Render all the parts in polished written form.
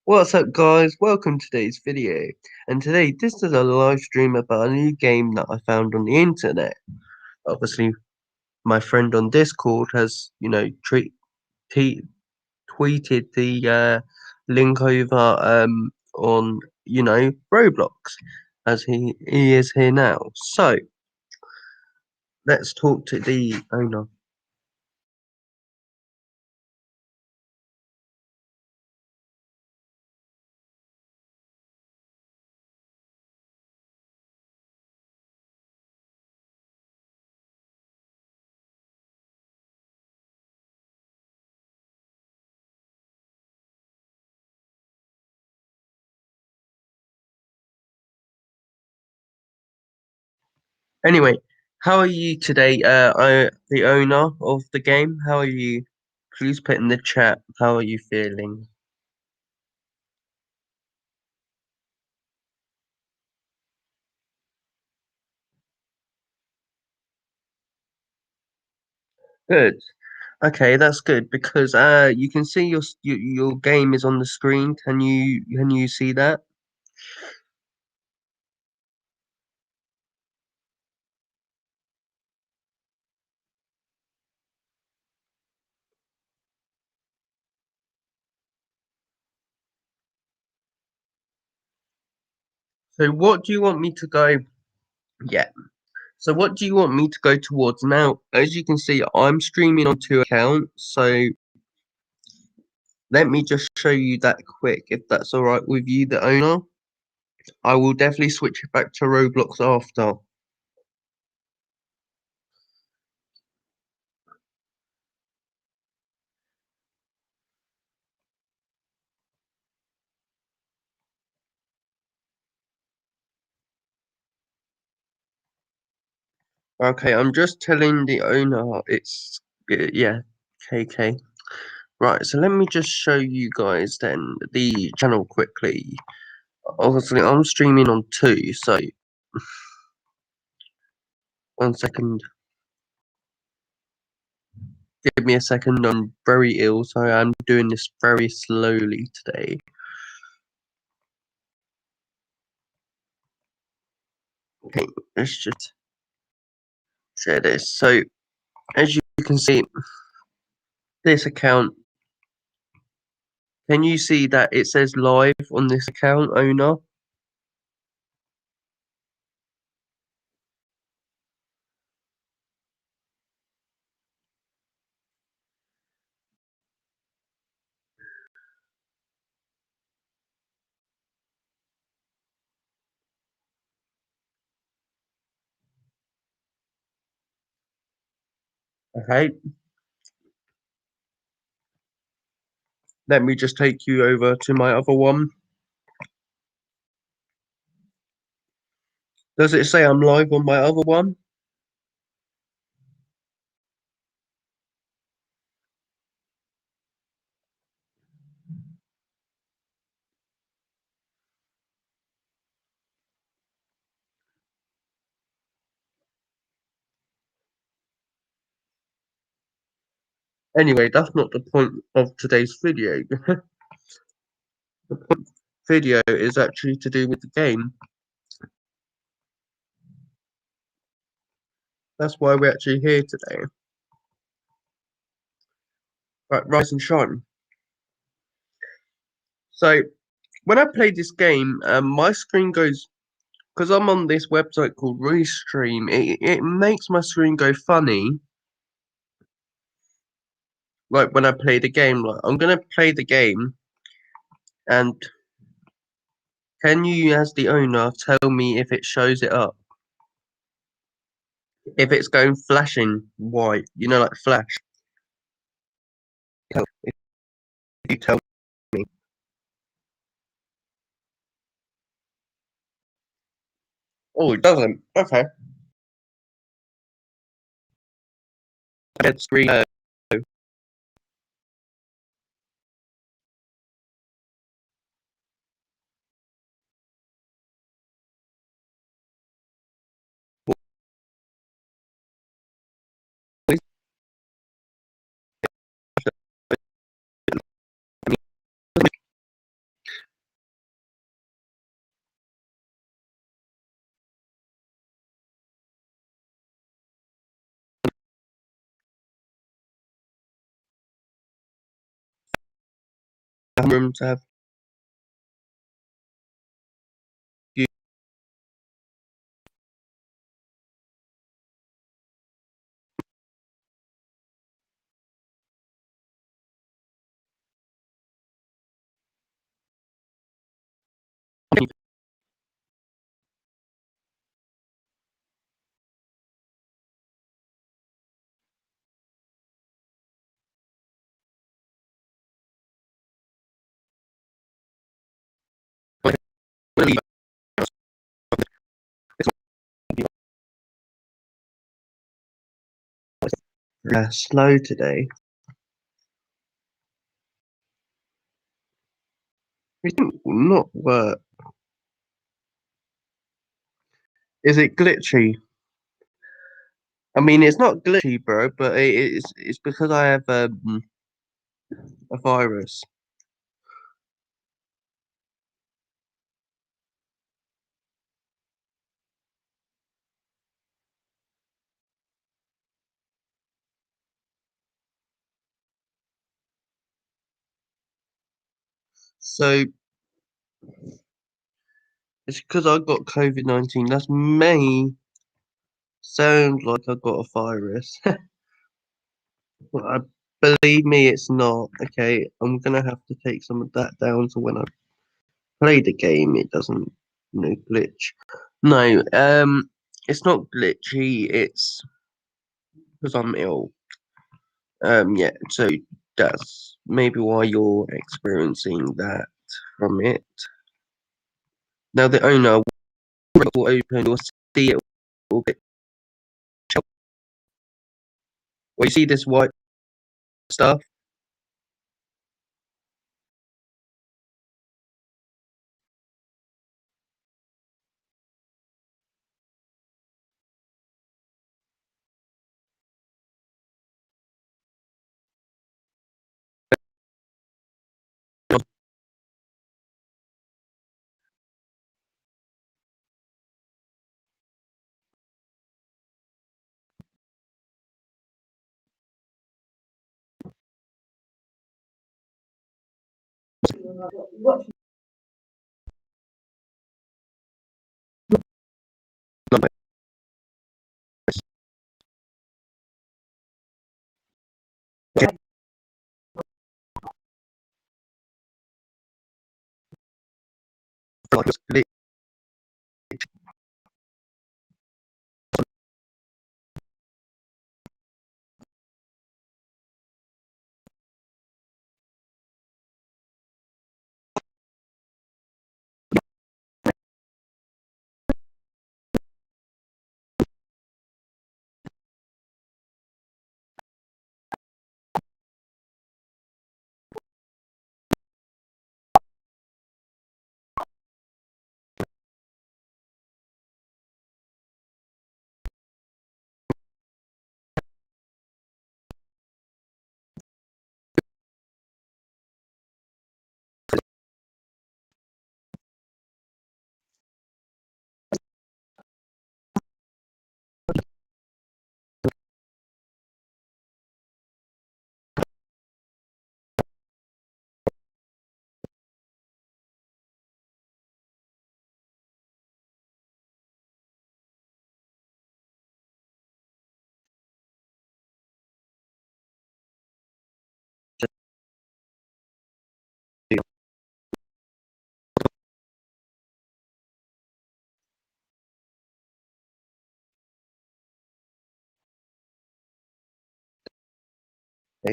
What's up guys, welcome to today's video, and today this is a live stream about a new game that I found on the internet. Obviously my friend on Discord has, tweeted the link over on, Roblox, as he is here now. So, let's talk to the owner. Anyway, how are you today, the owner of the game? How are you? Please put in the chat, how are you feeling? Good. Okay, that's good because you can see your game is on the screen. Can you see that? So what do you want me to go? Yeah. So what do you want me to go towards now? As you can see, I'm streaming on two accounts. So let me just show you that quick, if that's all right with you, the owner. I will definitely switch it back to Roblox after. Okay, I'm just telling the owner it's yeah, KK. Right, so let me just show you guys then the channel quickly. Obviously, I'm streaming on two, so 1 second. Give me a second. I'm very ill, so I'm doing this very slowly today. Okay, let's just share this. So, as you can see, this account. Can you see that it says live on this account, owner? Okay. Let me just take you over to my other one. Does it say I'm live on my other one? Anyway, that's not the point of today's video. video is actually to do with the game. That's why we're actually here today. Right, rise and shine. So when I play this game, my screen goes, because I'm on this website called Restream, it makes my screen go funny. Like when I play the game, like I'm gonna play the game, and can you, as the owner, tell me if it shows it up? If it's going flashing white, you know, like flash. If you tell me. Oh, it doesn't. Okay. Red screen. Room to have you. Slow today. It didn't not work. Is it glitchy? I mean, it's not glitchy, bro, but it's because I have a virus. So it's because I got COVID-19. That may sound like I got a virus. But believe me, it's not. Okay, I'm gonna have to take some of that down so when I play the game, it doesn't, glitch. No, it's not glitchy. It's because I'm ill. Yeah. So that's maybe why you're experiencing that from it. Now the owner will open. You'll see it will get. Well, you see this white stuff.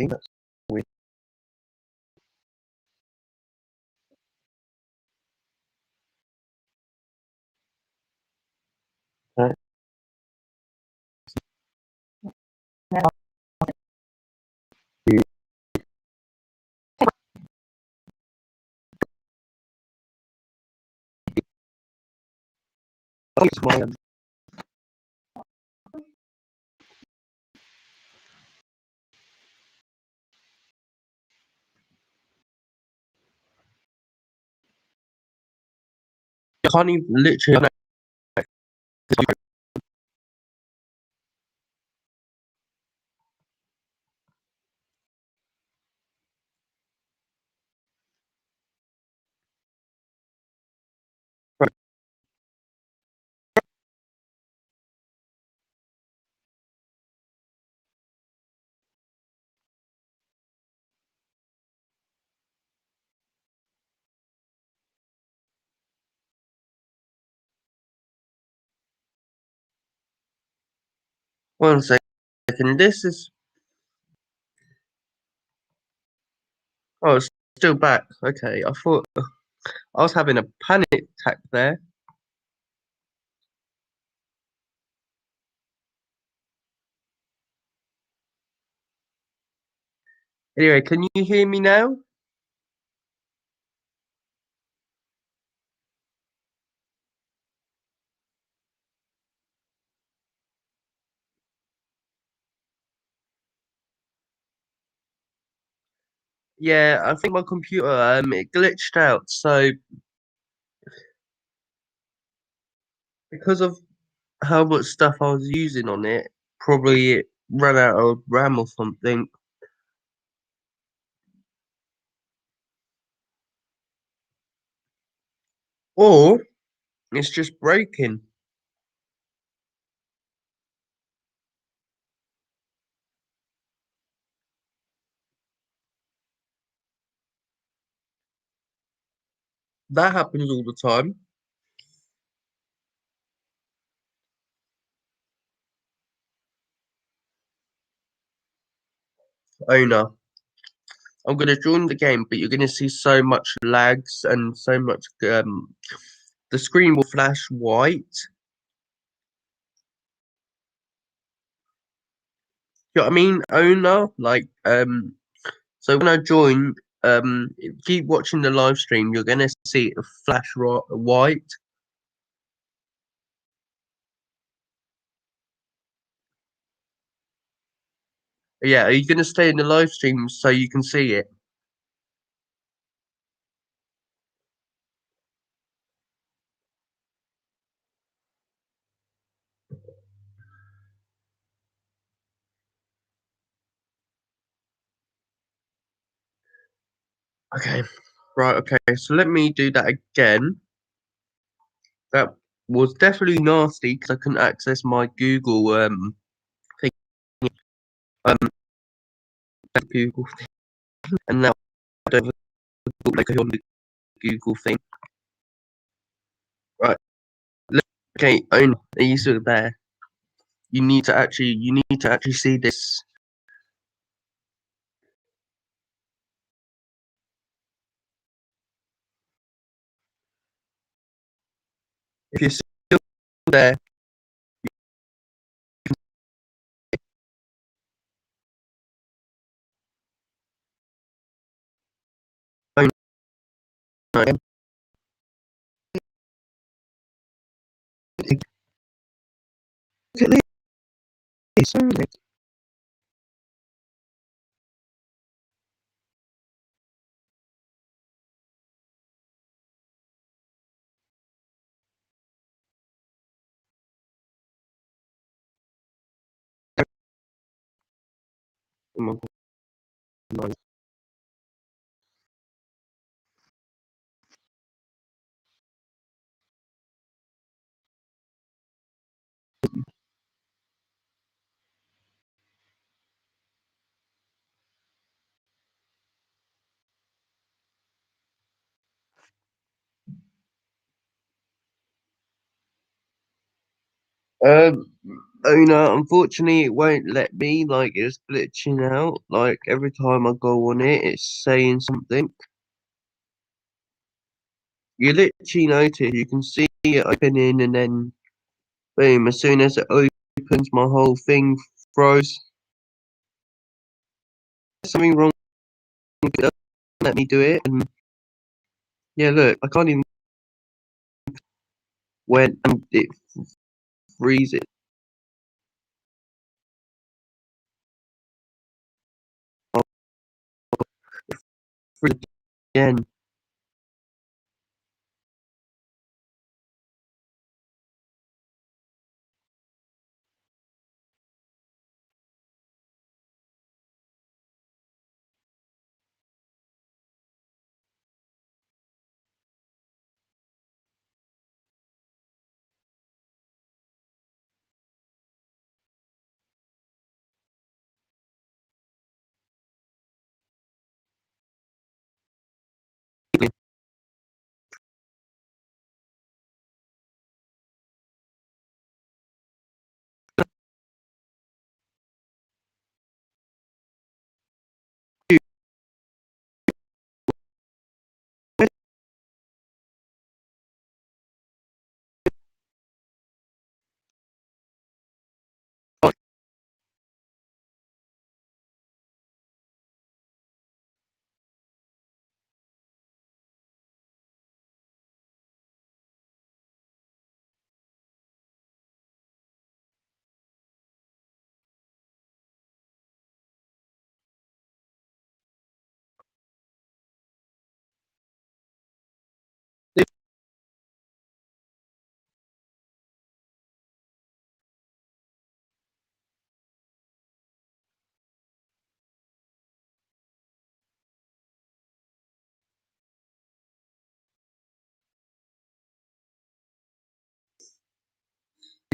that's weird. Uh, it's my I can't even literally. One second. This is. Oh, it's still back. Okay, I thought I was having a panic attack there. Anyway, can you hear me now? Yeah, I think my computer it glitched out. So because of how much stuff I was using on it, probably it ran out of RAM or something. Or it's just breaking. That happens all the time. Owner, I'm gonna join the game, but you're gonna see so much lags and so much the screen will flash white. You know what I mean? Owner, like so when I join, keep watching the live stream, you're gonna see it flash white. Yeah, are you gonna stay in the live stream so you can see it? Okay, right, okay, so let me do that again. That was definitely nasty because I couldn't access my Google thing, um Google thing, and now I don't have like on the Google thing. Right, okay, Owen, are you still there? You need to actually see this. If you're still there, Owen, I am- look at this. Oh my God. Um, Oh no, unfortunately it won't let me, like it's glitching out. Like every time I go on it, it's saying something. You literally notice, you can see it opening and then boom, as soon as it opens my whole thing froze. There's something wrong with it, doesn't let me do it, and yeah look, I can't even when it freezes again.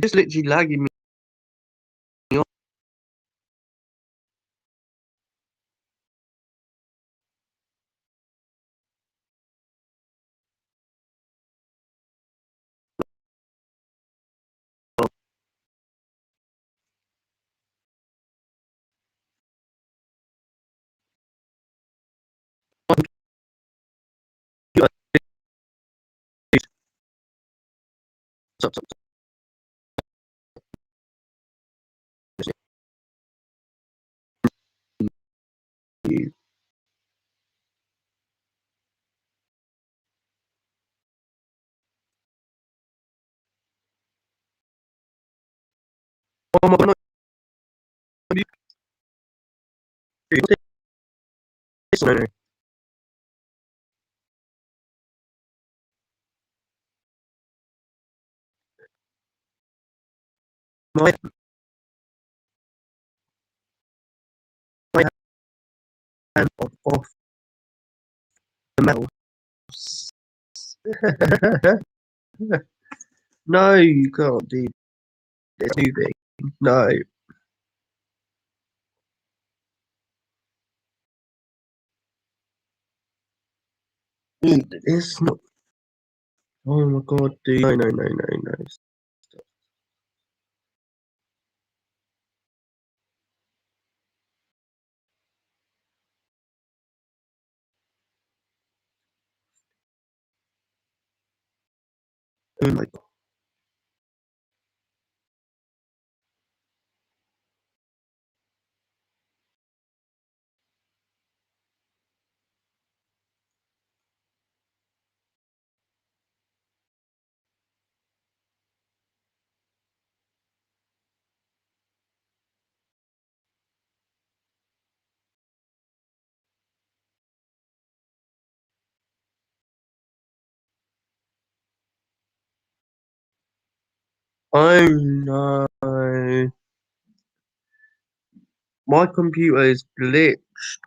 It's literally lagging me off. Stop, stop, stop. Oh my god, no, this one, my my hand off the mouse. No, you can't do this moving. No. It's not. Oh my god, dude. No, no, no, no, no. Oh my god. Oh no. My computer is glitched.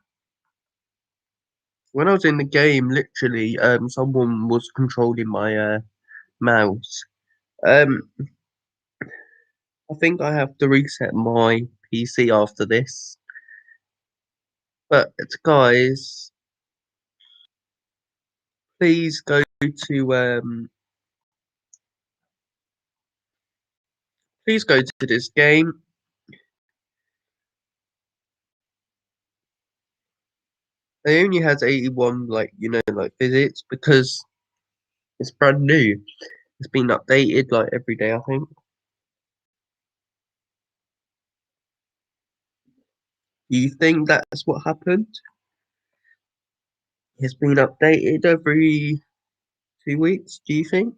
When I was in the game, literally, someone was controlling my mouse. Um, I think I have to reset my PC after this. But guys, please go to Please go to this game. It only has 81, like visits because it's brand new. It's been updated like every day, I think. Do you think that's what happened? It's been updated every 2 weeks, do you think?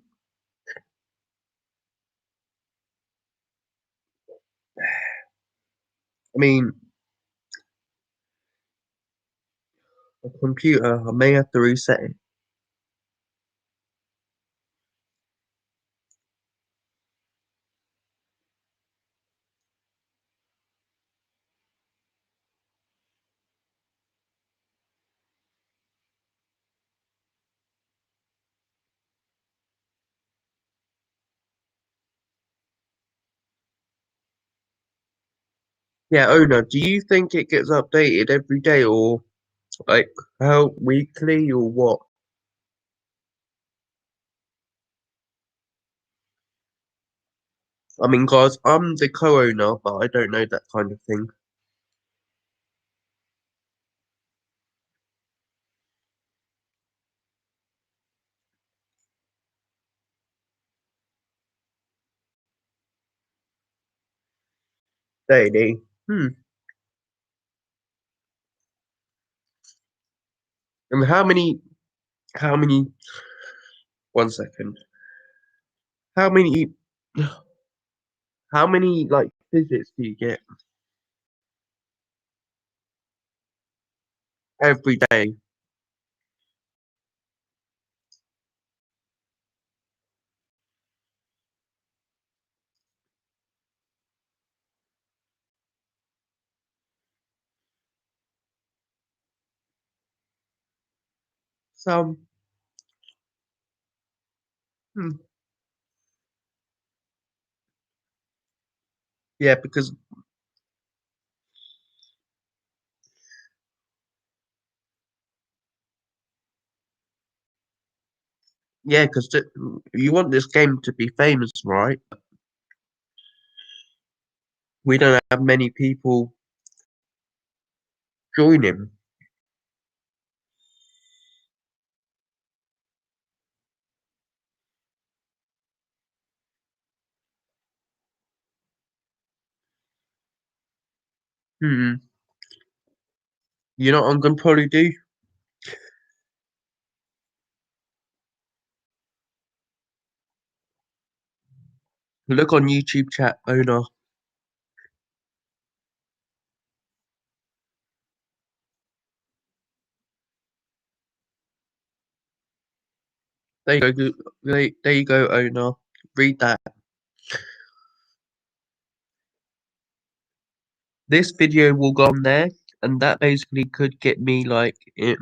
I mean, a computer, I may have to reset it. Yeah, owner, do you think it gets updated every day or like how weekly or what? I mean, guys, I'm the co-owner, but I don't know that kind of thing. Daily. And one second. How many, how many like visits do you get every day? Some, hmm. Yeah, because, yeah, because you want this game to be famous, right? We don't have many people joining. Hmm. You know what I'm gonna probably do? Look on YouTube chat, owner. There you go, there you go, owner. Read that. This video will go on there, and that basically could get me like it's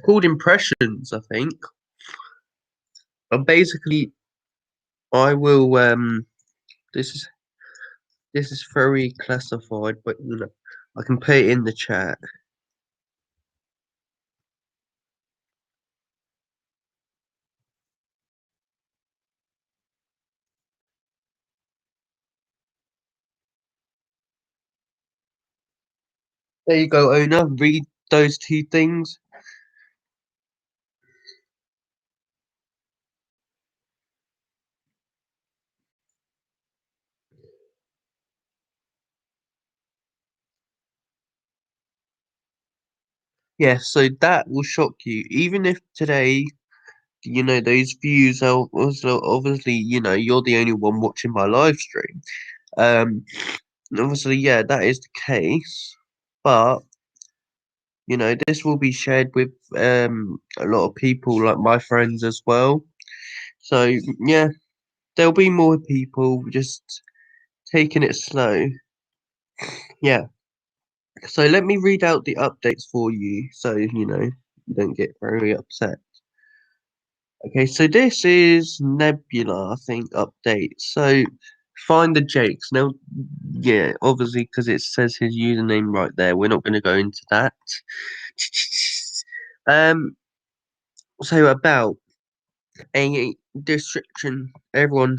called impressions, I think. And basically, I will this is this is very classified, but I can put it in the chat. There you go, owner. Read those two things. Yeah, so that will shock you. Even if today, those views are also obviously, you're the only one watching my live stream. Um, obviously, yeah, that is the case. But, this will be shared with a lot of people, like my friends as well. So, yeah, there'll be more people just taking it slow. Yeah. So let me read out the updates for you so you don't get very upset. Okay, so this is Nebula, I think, update. So find the Jakes. Now, yeah, obviously, because it says his username right there, we're not going to go into that. Um, so about a description, everyone,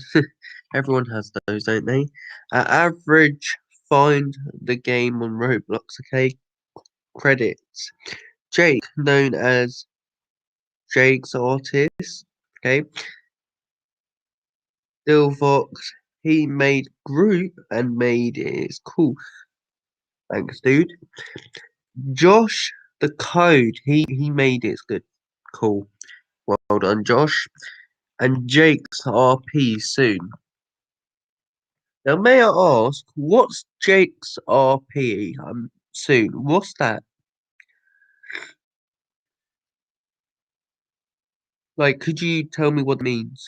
Everyone has those, don't they? Average, find the game on Roblox, okay? Credits. Jake, known as Jake's Artist, okay? Dilvox, he made group and made it. It's cool. Thanks, dude. Josh, the code, he made it. It's good. Cool. Well done, Josh. And Jake's RP soon. Now, may I ask, what's Jake's RP soon? What's that? Like, could you tell me what it means?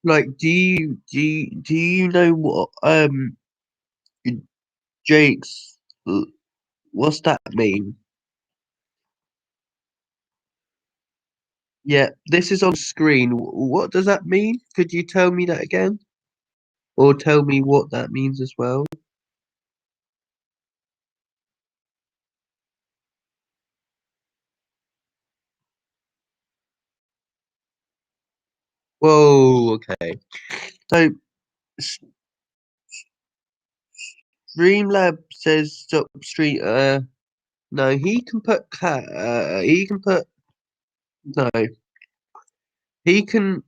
Like, do you know what Jake's what's that mean? Yeah, this is on screen. What does that mean? Could you tell me that again? Or tell me what that means as well? Whoa, okay. So Dreamlab says stop street. No, he can put cat. He can put no. He can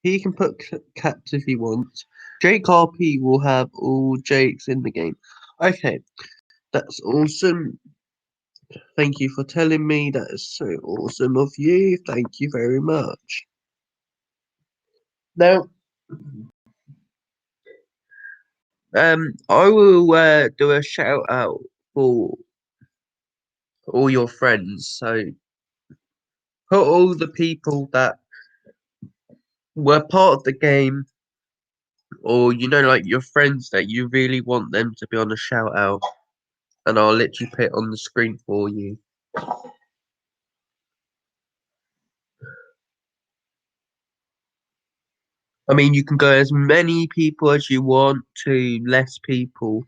he can put cats if he wants. Jake RP will have all Jakes in the game. Okay, that's awesome. Thank you for telling me. That is so awesome of you. Thank you very much. Now, I will do a shout out for all your friends. So put all the people that were part of the game, or like your friends that you really want them to be on a shout out, and I'll literally put it on the screen for you. I mean, you can go as many people as you want to less people,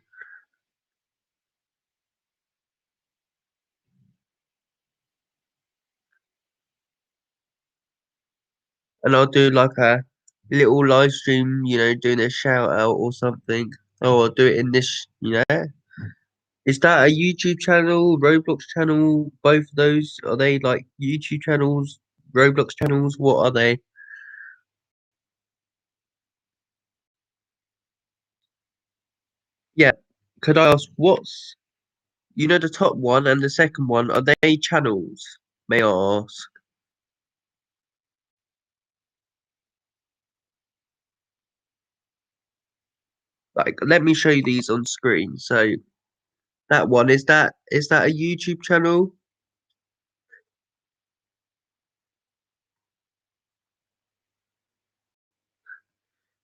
and I'll do like a little live stream, doing a shout out or something. Or I'll do it in this. Is that a YouTube channel, Roblox channel? Both of those are they like YouTube channels, Roblox channels? What are they? Yeah. Could I ask what's the top one and the second one, are they channels? May I ask? Like, let me show you these on screen. So that one is that a YouTube channel?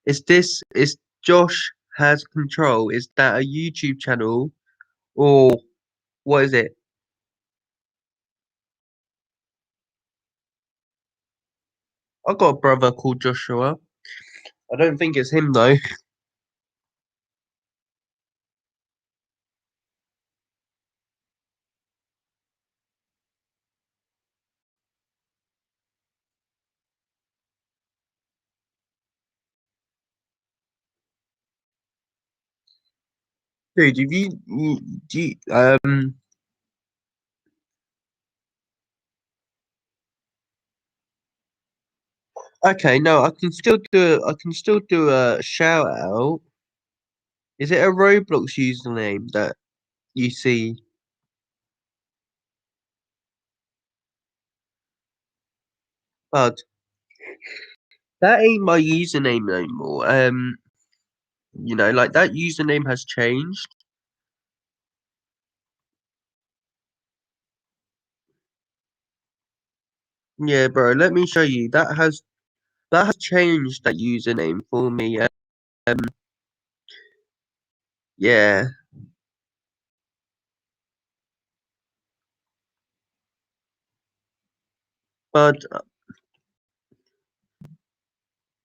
Is Josh has control? Is that a YouTube channel or what is it? I got a brother called Joshua. I don't think it's him though. Dude, if do okay, no, I can still do a shout out. Is it a Roblox username that you see? Bud, that ain't my username anymore. Like that username has changed. Yeah, bro, let me show you. That has changed that username for me. Yeah, but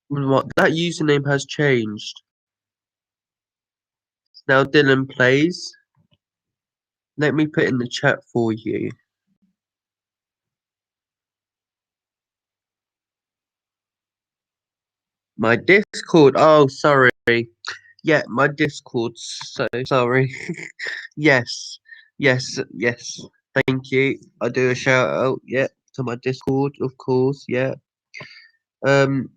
what that username has changed. Now Dylan plays. Let me put in the chat for you. My Discord. Oh, sorry. Yeah, my Discord. So sorry. Yes, yes. Thank you. I do a shout out. Yeah, to my Discord, of course. Yeah. Um,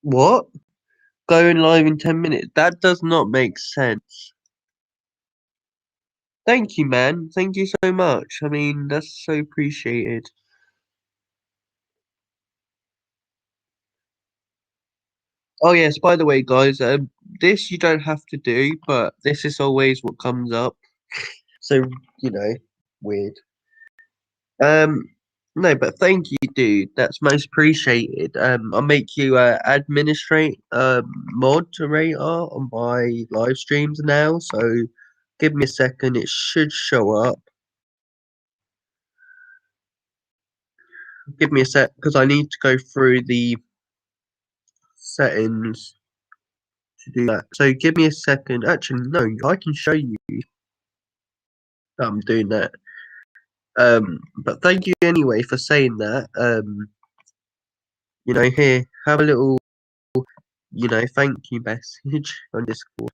what? Going live in 10 minutes? That does not make sense. Thank you, man. Thank you so much. I mean, that's so appreciated. Oh yes, by the way, guys, this you don't have to do, but this is always what comes up. So, you know, weird. Um, no, but thank you, dude. That's most appreciated. I'll make you administrate moderator on my live streams now. So, give me a second. It should show up. Give me a sec because I need to go through the settings to do that. So, give me a second. Actually, no, I can show you that I'm doing that. But thank you anyway for saying that. Here, have a little, thank you message on Discord.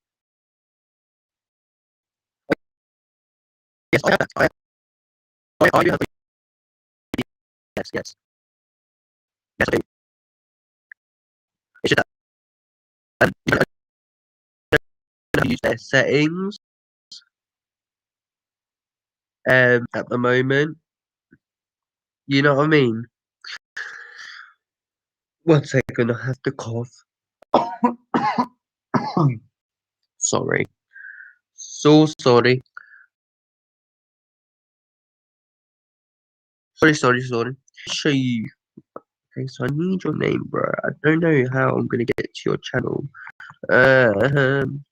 Yes, I have that. I do have a yes. Yes, I do. It's just that you don't use their settings at the moment. You know what I mean? One second, I have to cough. Sorry. So sorry. Sorry. Show you. Okay, so I need your name, bro. I don't know how I'm gonna get to your channel. Um,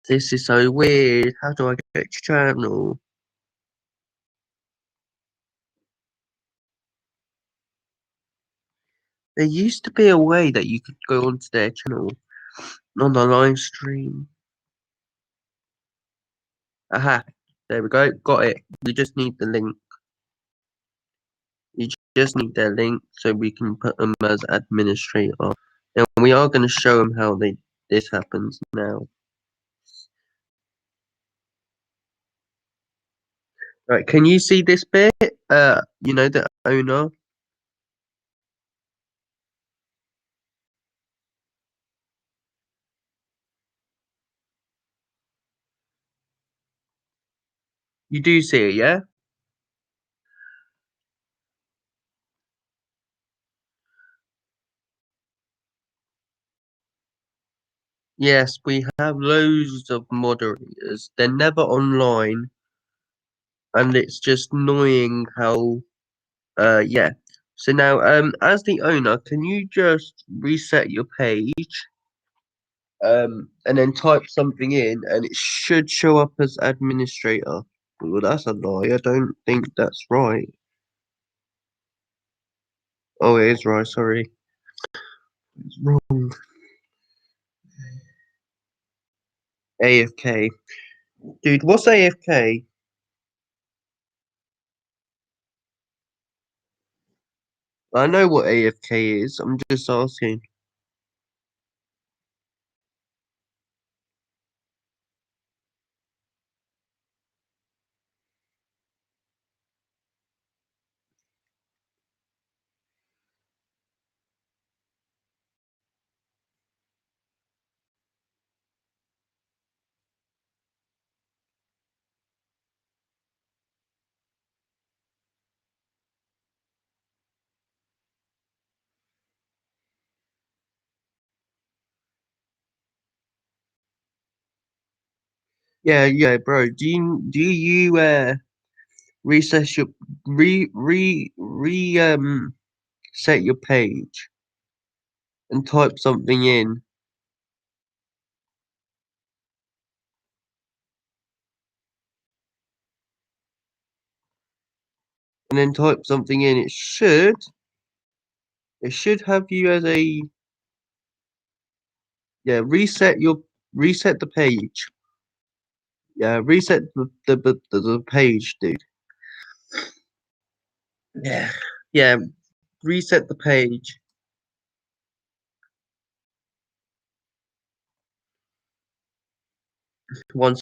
this is so weird. How do I get to your channel? There used to be a way that you could go onto their channel on the live stream. Aha, there we go. Got it. We just need the link. You just need their link so we can put them as administrator. And we are going to show them how this happens now. Right, can you see this bit? The owner. You do see it, yeah? Yes, we have loads of moderators. They're never online, and it's just annoying how yeah. So now, as the owner, can you just reset your page, and then type something in, and it should show up as administrator. Well, that's a lie. I don't think that's right. Oh, it is right. Sorry, it's wrong. AFK, dude. What's AFK? I know what AFK is. I'm just asking. Yeah, bro. Do you reset your set your page and type something in? and then type something in, it should have you as a, yeah, reset the page. Yeah, reset the page, dude. Yeah. Yeah, reset the page. Once.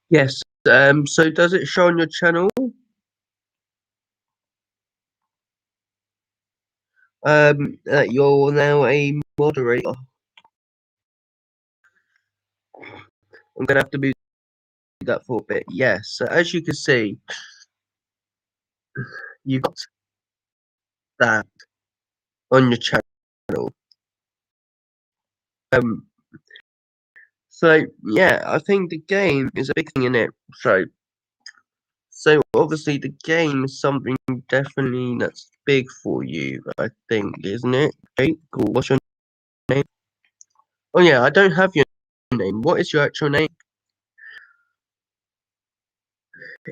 Yes. So does it show on your channel? That you're now a moderator. I'm gonna have to move that for a bit. Yes. So as you can see, you've got that on your channel. Um. So yeah, I think the game is a big thing in it. So obviously the game is something definitely that's big for you. I think, isn't it? Jake, or what's your name? Oh yeah, I don't have your name. What is your actual name?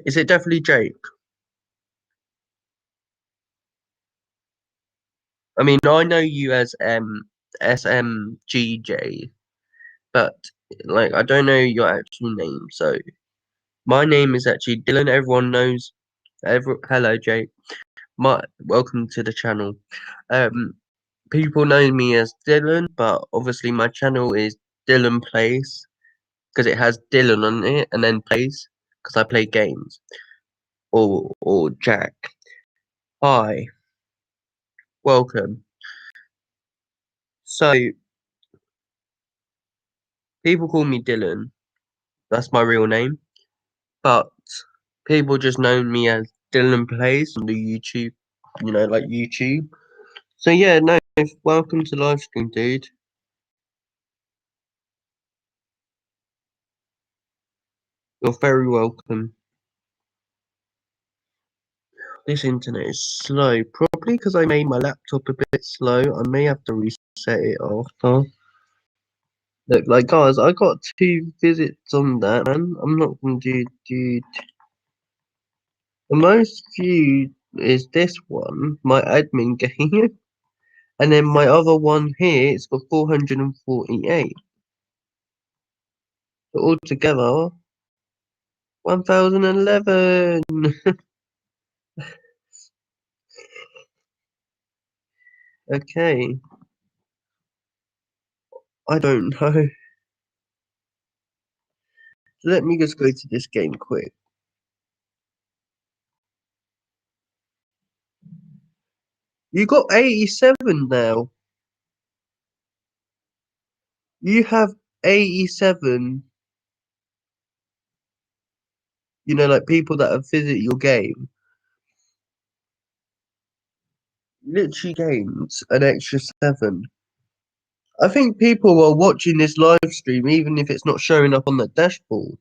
Is it definitely Jake? I mean, I know you as SMGJ, but like I don't know your actual name. So my name is actually Dylan. Everyone knows. Hello, Jake. Welcome to the channel. Um, People know me as Dylan, but obviously my channel is Dylan Plays because it has Dylan on it, and then Plays because I play games. Or Jack. Hi, welcome. So people call me Dylan. That's my real name, but people just know me as Dylan Plays on the YouTube. Like YouTube. So yeah, no. Welcome to live stream, dude. You're very welcome. This internet is slow, probably because I made my laptop a bit slow. I may have to reset it after. Look, like guys, I got 2 visits on that, man. I'm not gonna do. The most viewed is this one, my admin game, and then my other one here, it's got 448. So altogether, 1011. Okay, I don't know. Let me just go to this game quick. You got 87 now. You have 87, like people that have visited your game. Literally games an extra 7. I think people are watching this live stream even if it's not showing up on the dashboard.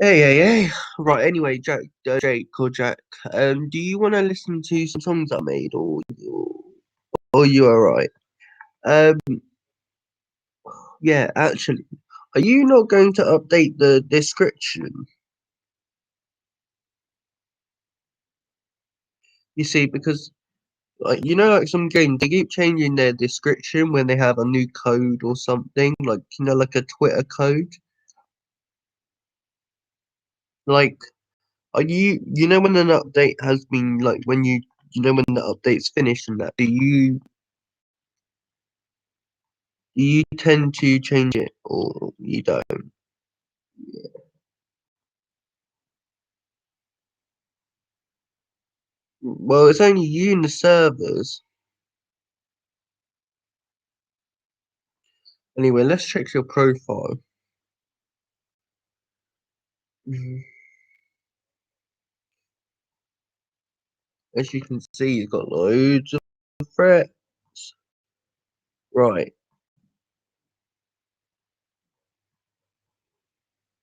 Hey. Right, anyway, Jake or Jack, do you want to listen to some songs I made, or you alright? Um, yeah, actually, are you not going to update the description? You see, because Like like some games, they keep changing their description when they have a new code or something. Like like a Twitter code. Like, are you when an update has been like when when the update's finished and that, do you tend to change it or you don't? Well, it's only you and the servers. Anyway, let's check your profile. Mhm. As you can see, you've got loads of threats. Right,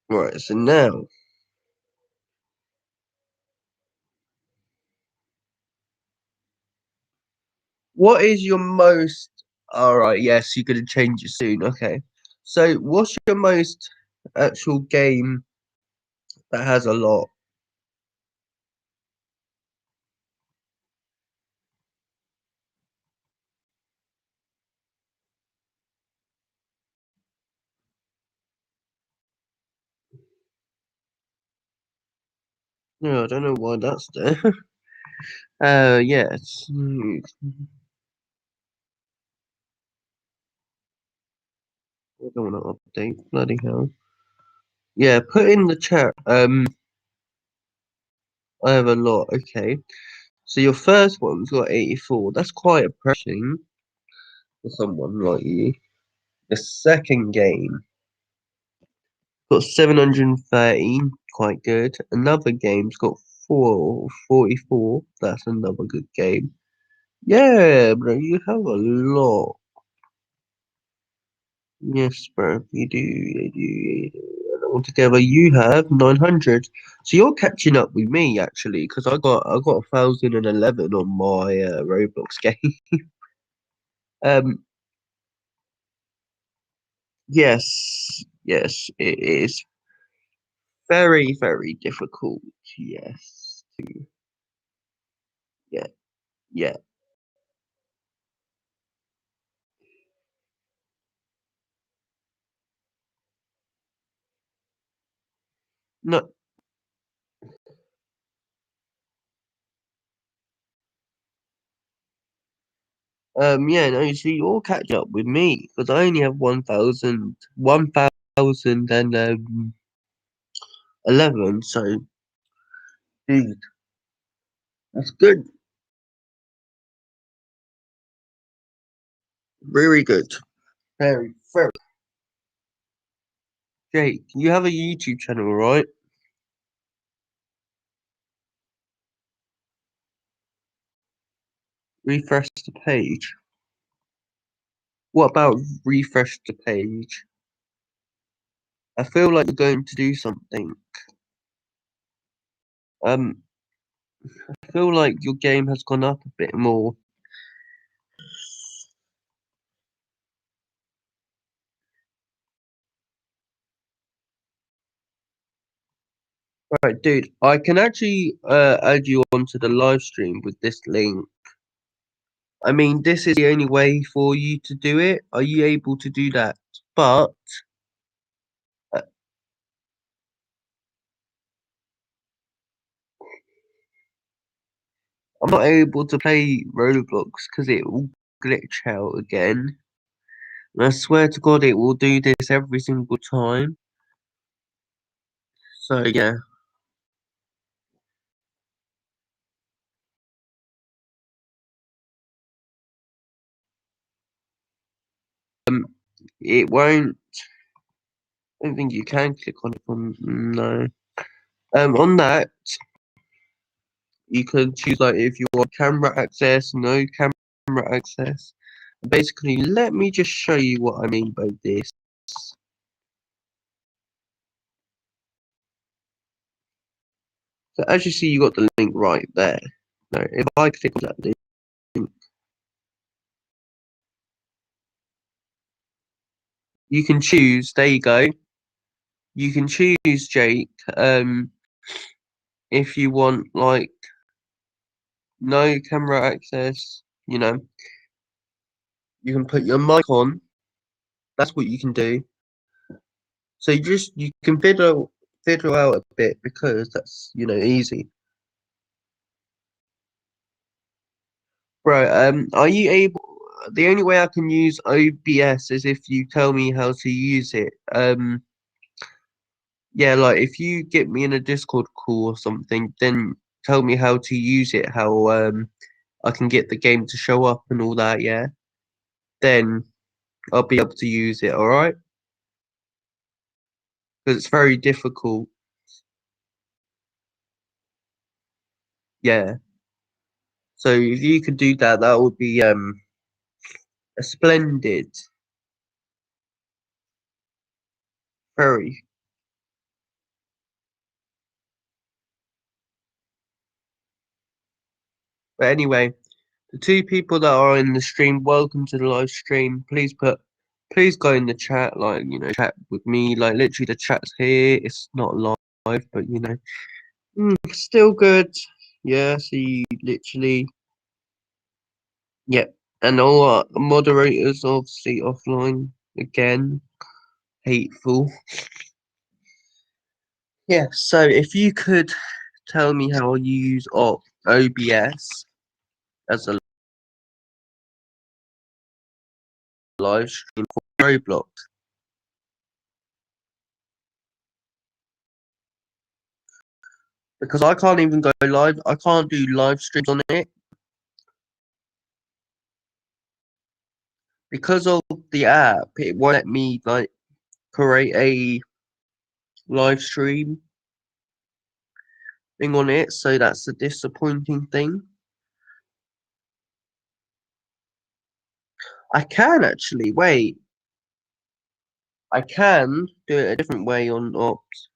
right. So now, what is your most? All right, yes, you're gonna change it soon. Okay. So, what's your most actual game that has a lot? No, I don't know why that's there. Yes. I don't want to update. Bloody hell. Yeah, put in the chat. I have a lot. Okay. So your first one's got 84. That's quite impressive for someone like you. The second game got 713. Quite good. Another game's got 44. That's another good game. Yeah, bro, you have a lot. Yes, bro, you do. And altogether, you have 900. So you're catching up with me actually, because I got 1,011 on my Roblox game. Um, yes, it is very, very difficult. Yes, yeah, yeah. No, yeah, no. So you're catching up with me because I only have 1,011. So, dude, that's good. Very good. Very. Jake, you have a YouTube channel, right? Refresh the page. What about refresh the page? I feel like you're going to do something. Um, I feel like your game has gone up a bit more. Right, dude, I can actually add you onto the live stream with this link. I mean, this is the only way for you to do it. Are you able to do that? But uh, I'm not able to play Roblox because it will glitch out again. And I swear to God, it will do this every single time. So yeah, um, it won't. I don't think you can click on it. No. On that, you can choose like if you want camera access, no camera access. Basically, let me just show you what I mean by this. So as you see, you got the link right there. Now, if I click on that link, you can choose. There you go. You can choose, Jake. If you want like no camera access, You know, you can put your mic on. That's what you can do. So you can fiddle out a bit because that's easy. Bro, are you able? The only way I can use OBS is if you tell me how to use it. Yeah, like if you get me in a Discord call or something, then tell me how to use it, how I can get the game to show up and all that, yeah. Then I'll be able to use it, all right? Because it's very difficult. Yeah. So if you could do that, that would be a splendid, very. But anyway, the two people that are in the stream, welcome to the live stream. Please go in the chat, like chat with me. Like literally, the chat's here. It's not live, but still good. Yeah. See, literally, yeah. And all our moderators obviously offline again. Hateful. Yeah. So if you could tell me how you use OBS as a live stream for Roblox. Because I can't even go live. I can't do live streams on it because of the app. It won't let me like create a live stream thing on it, so that's a disappointing thing. I can actually wait. I can do it a different way on Ops.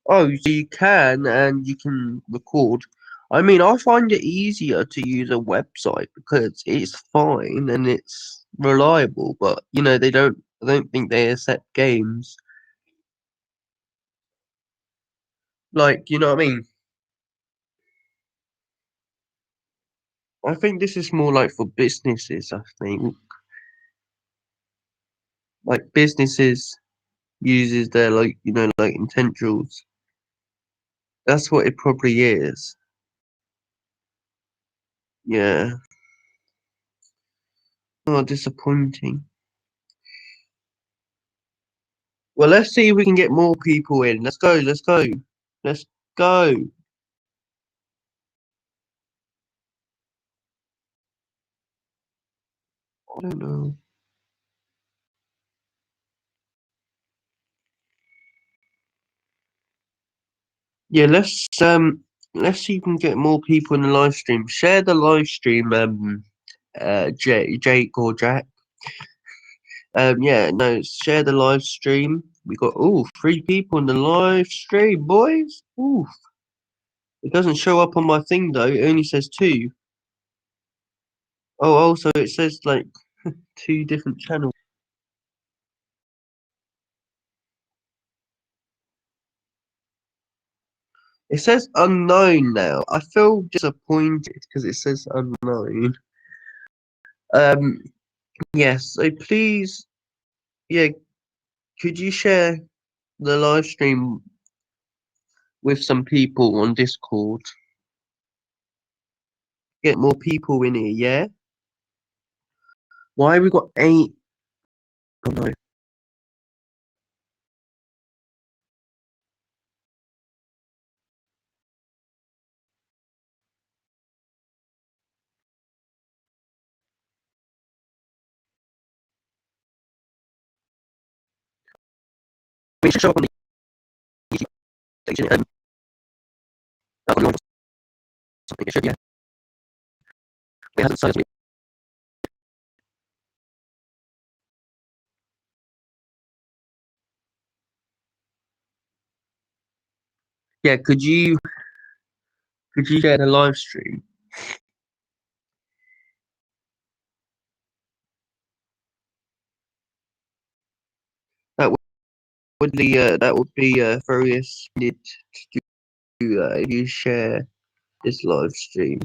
Oh, so you can and you can record. I mean, I find it easier to use a website because it's fine and it's reliable, but I don't think they accept games. Like, you know what I mean? I think this is more like for businesses, I think. Like businesses uses their like intentions. That's what it probably is. Yeah. Oh, disappointing. Well, let's see if we can get more people in. Let's go, let's go. Let's go. I don't know. Yeah, let's see if we can get more people in the live stream. Share the live stream, Jake or Jack. Yeah, no, share the live stream. We got 3 people in the live stream, boys. Ooh, it doesn't show up on my thing though. It only says 2. Oh, also it says like 2 different channels. It says unknown now. I feel disappointed because it says unknown. Um, yes. So please, yeah, could you share the live stream with some people on Discord? Get more people in here, yeah? Why we got 8? Oh no. It should show up on the YouTube section. That one or something. It should, yeah. It hasn't silenced me. Yeah, could you share the live stream? That would be very splendid. if you share this live stream.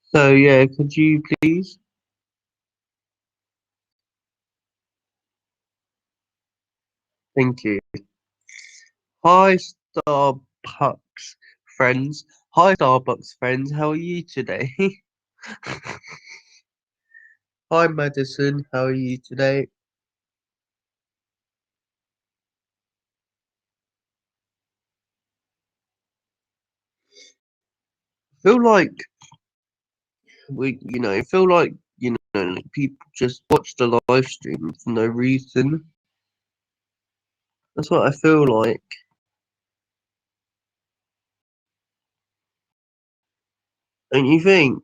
So yeah, could you please? Thank you. Hi Starbucks friends. Hi Starbucks friends. How are you today? Hi Madison. How are you today? Feel like feel like like people just watch the live stream for no reason. That's what I feel like. Don't you think?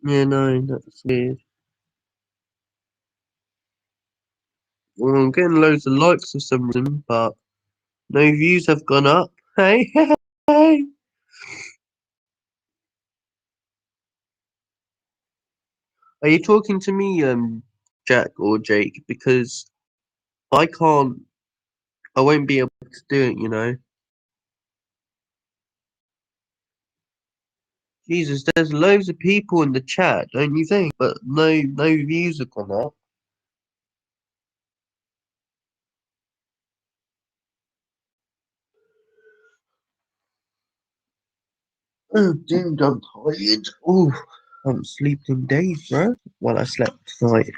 Yeah, no, that's weird. Well, I'm getting loads of likes for some reason, but no views have gone up. Hey, hey, hey. Are you talking to me, Jack or Jake? Because I can't, I won't be able to do it, you know. Jesus, there's loads of people in the chat, don't you think? But no views have gone up. Oh, dude, I'm tired. Oh, I haven't slept in days, bro. Well, I slept tonight.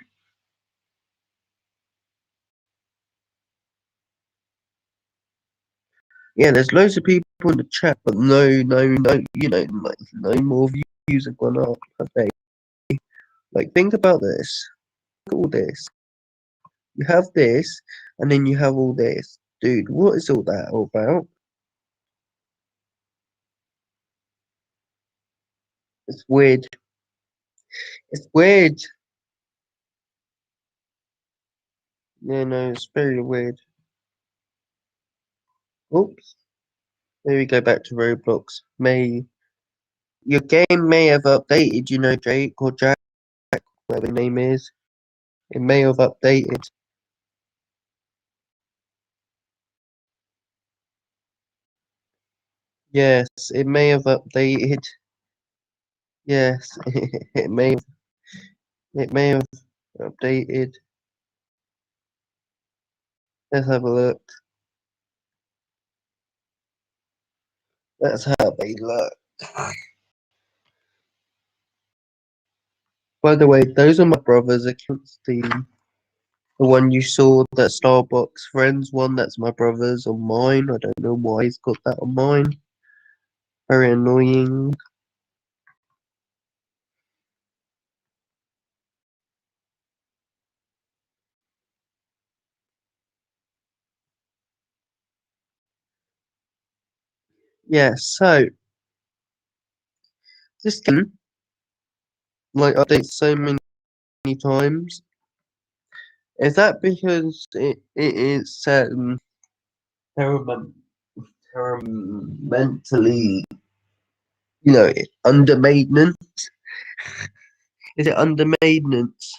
Yeah, there's loads of people in the chat, but no, like, no more views have gone up. Have they? Like, think about this. Look at all this. You have this, and then you have all this. Dude, what is all that all about? It's weird. It's weird. Yeah, no, it's very weird. Oops. There we go back to Roblox. Your game may have updated, you know, Jake or Jack, whatever the name is. It may have updated. Yes, it may have updated. Yes, it may have updated. Let's have a look. Let's have a look. By the way, those are my brother's accounts. The one you saw, that Starbucks friends one, that's my brother's on mine. I don't know why he's got that on mine. Very annoying. Yeah, so this game like updates so many times. Is that because it is terrible, mentally, under maintenance? Is it under maintenance?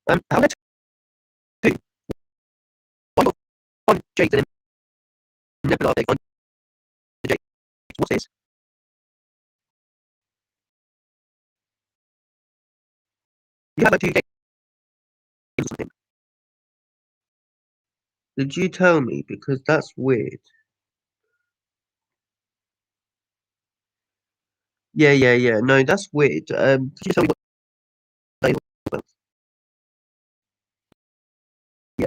How did I do? On Jake and never update on Jake. What's this? You have a two games or something. Did you tell me? Because that's weird. Yeah. No, that's weird. Could you tell me what they were? Yeah.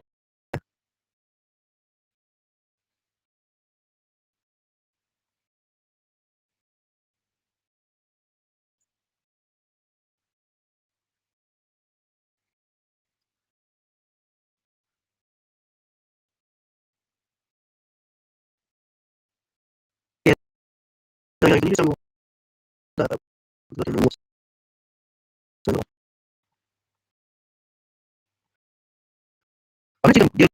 No, no, can you tell me what that looking at what's going on? I think you're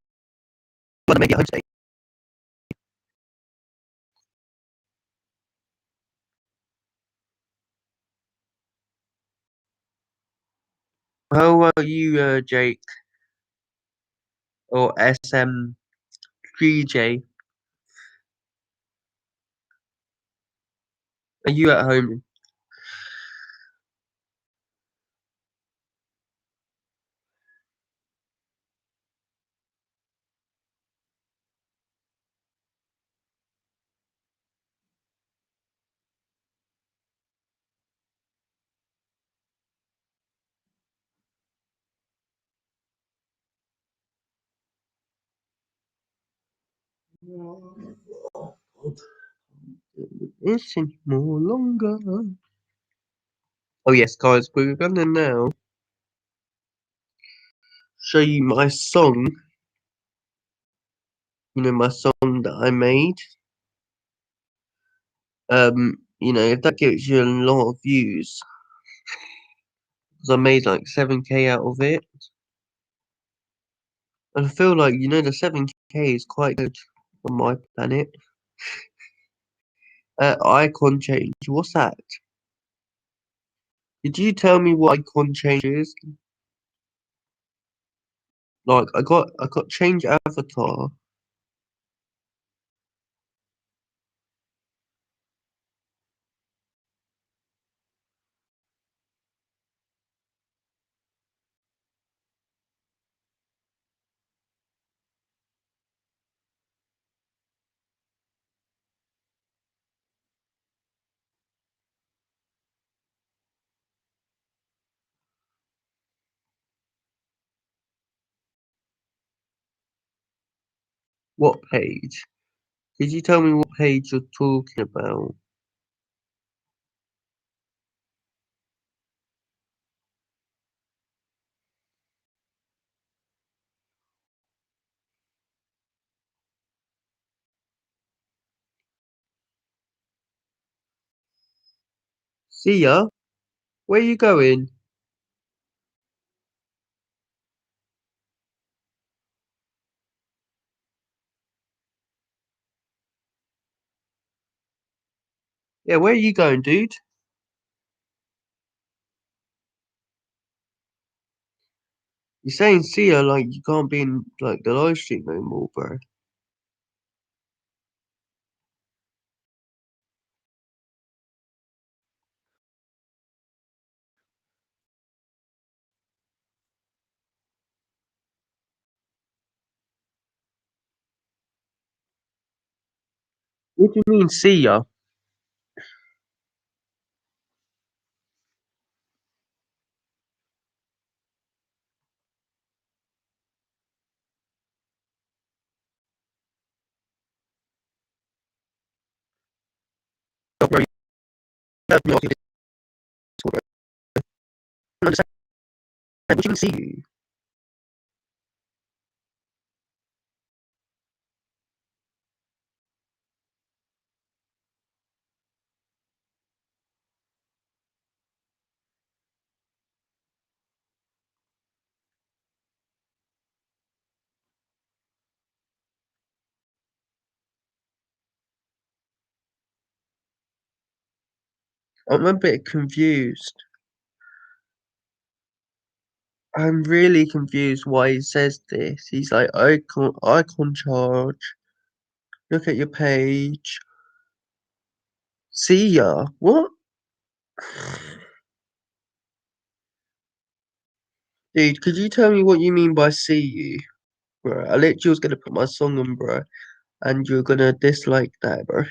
gonna make it home today. How are you, Jake or SM3J? Are you at home? This anymore longer. Oh yes, guys, we're gonna now show you my song. You know, my song that I made. You know, if that gives you a lot of views, because I made like 7K out of it. And I feel like, you know, the 7K is quite good on my planet. Icon change. What's that? Did you tell me what icon change is? Like I got change avatar. What page? Did you tell me what page you're talking about? See ya. Where you going? Yeah, where you going, dude? You're saying see ya like you can't be in like the live stream no more, bro. What do you mean see ya? Oh, bro, you have me off your Discord, bro. I don't understand. What do you mean see you? I'm a bit confused. I'm really confused why he says this. He's like icon charge. Look at your page. See ya. What? Dude, could you tell me what you mean by see you? Bro, I literally was gonna put my song on, bro, and you're gonna dislike that, bro.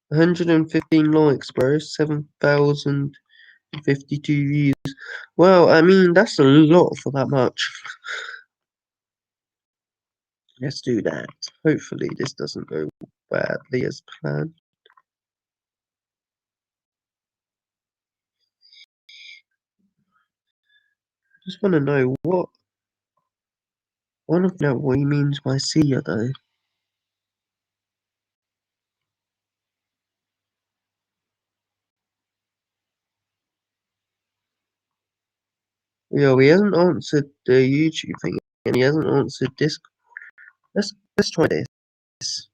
115 likes, bro. 7,052 views. Well, I mean, that's a lot for that much. Let's do that. Hopefully, this doesn't go badly as planned. Just want to know what. I want to know what he means by see ya though. Yo, he hasn't answered the YouTube thing, and he hasn't answered this. Let's try this.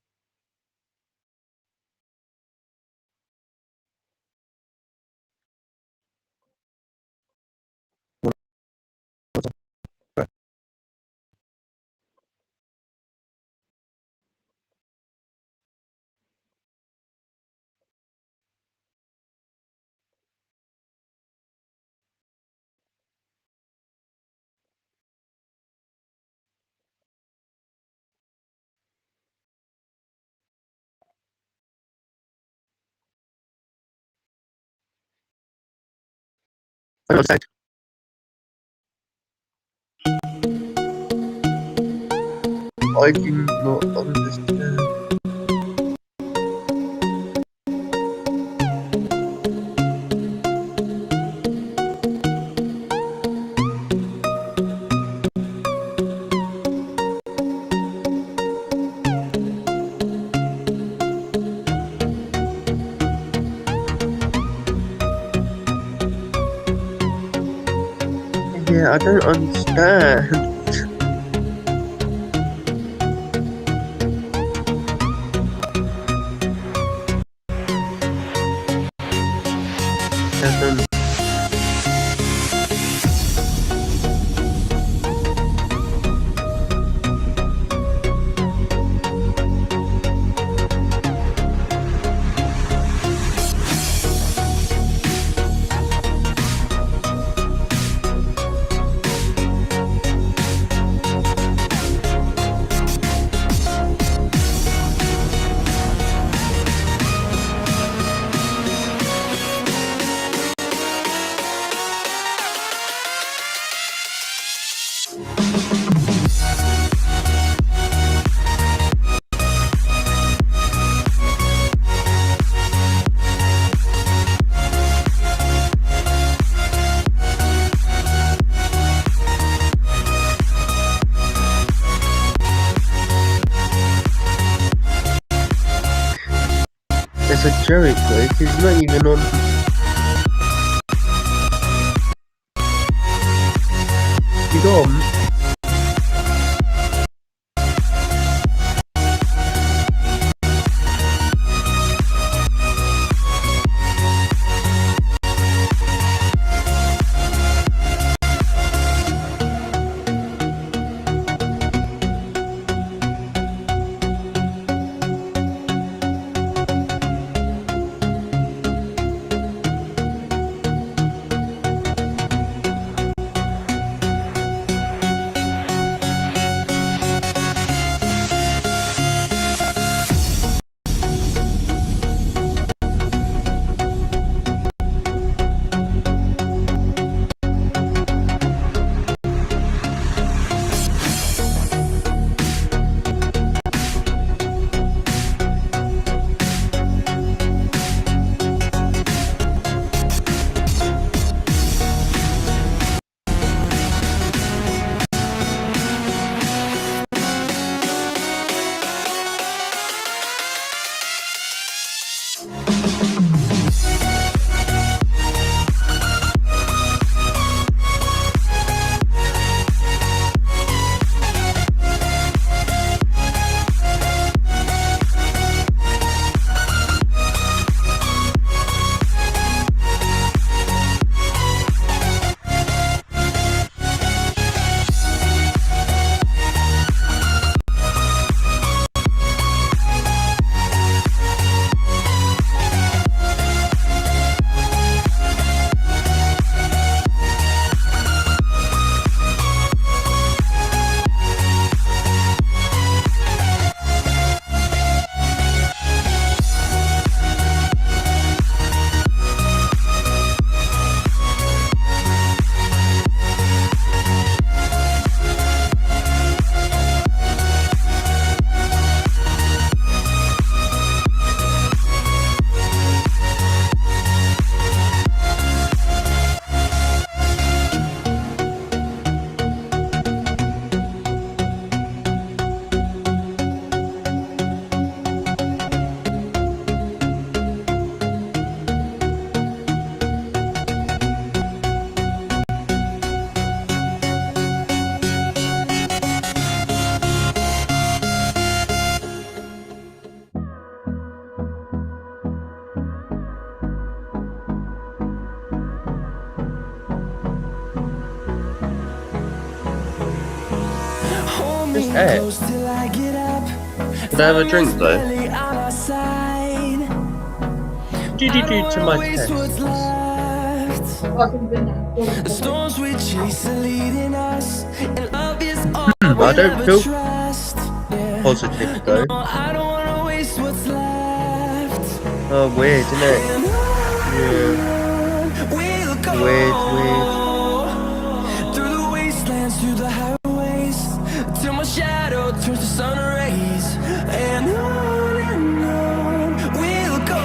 I don't understand. I do not understand. Yeah, I don't understand. Hasn't. It's a joke, like, he's not even on. He's on. Yeah. Could I have a drink though? What did you do to my tests? I don't feel positive though. Oh, weird, isn't it? Yeah. Weird. Through the wastelands, through the highways, till my shadow turns to sun rays, and on we'll go.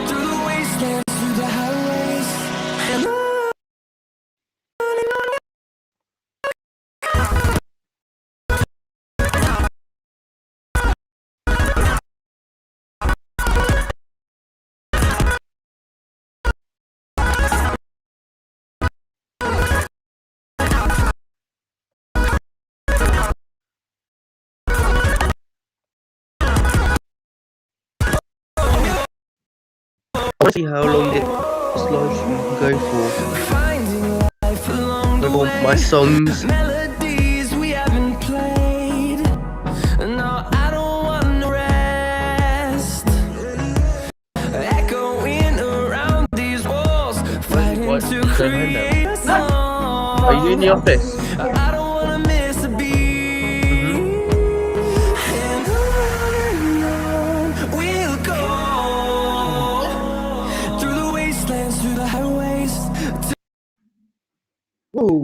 Through the wastelands, through the highways, and on. I want to see how long this live stream can go for. With all my songs. Melodies we haven't played. No, I don't want no rest. Echoing around these walls, fighting to create a song. Are you in the office? I don't wanna miss a beat. And on we'll go. Through the wastelands, through the highways. Whoa.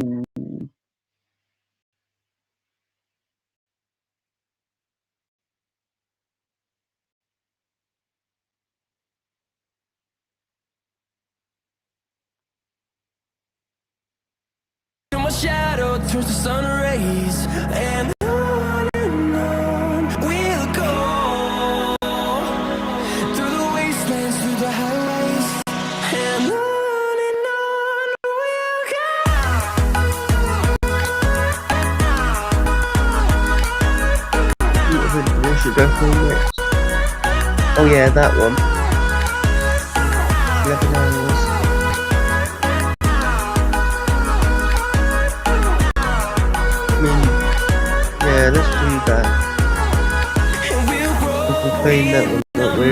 Till my shadow turns to sun rays, and on we'll go. Through the wastelands, through the highways, and on we'll go. What should go for next? Oh yeah, that one. 11 hours. I mean, yeah, let's do that. We can play that one, don't we?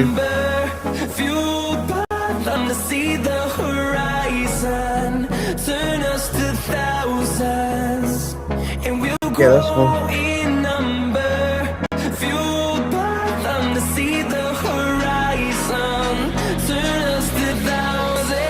Fueled by them to see the horizon, turn us to thousands, and we'll Yeah, that's grow fine. in number. Fueled by them to see the horizon, turn us to thousands.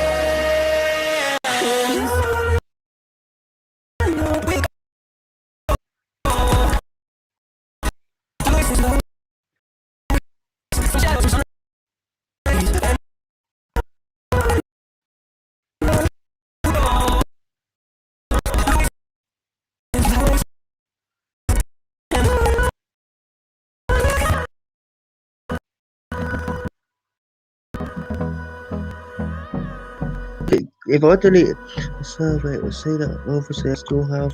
If I delete the survey, it will say that obviously I still have.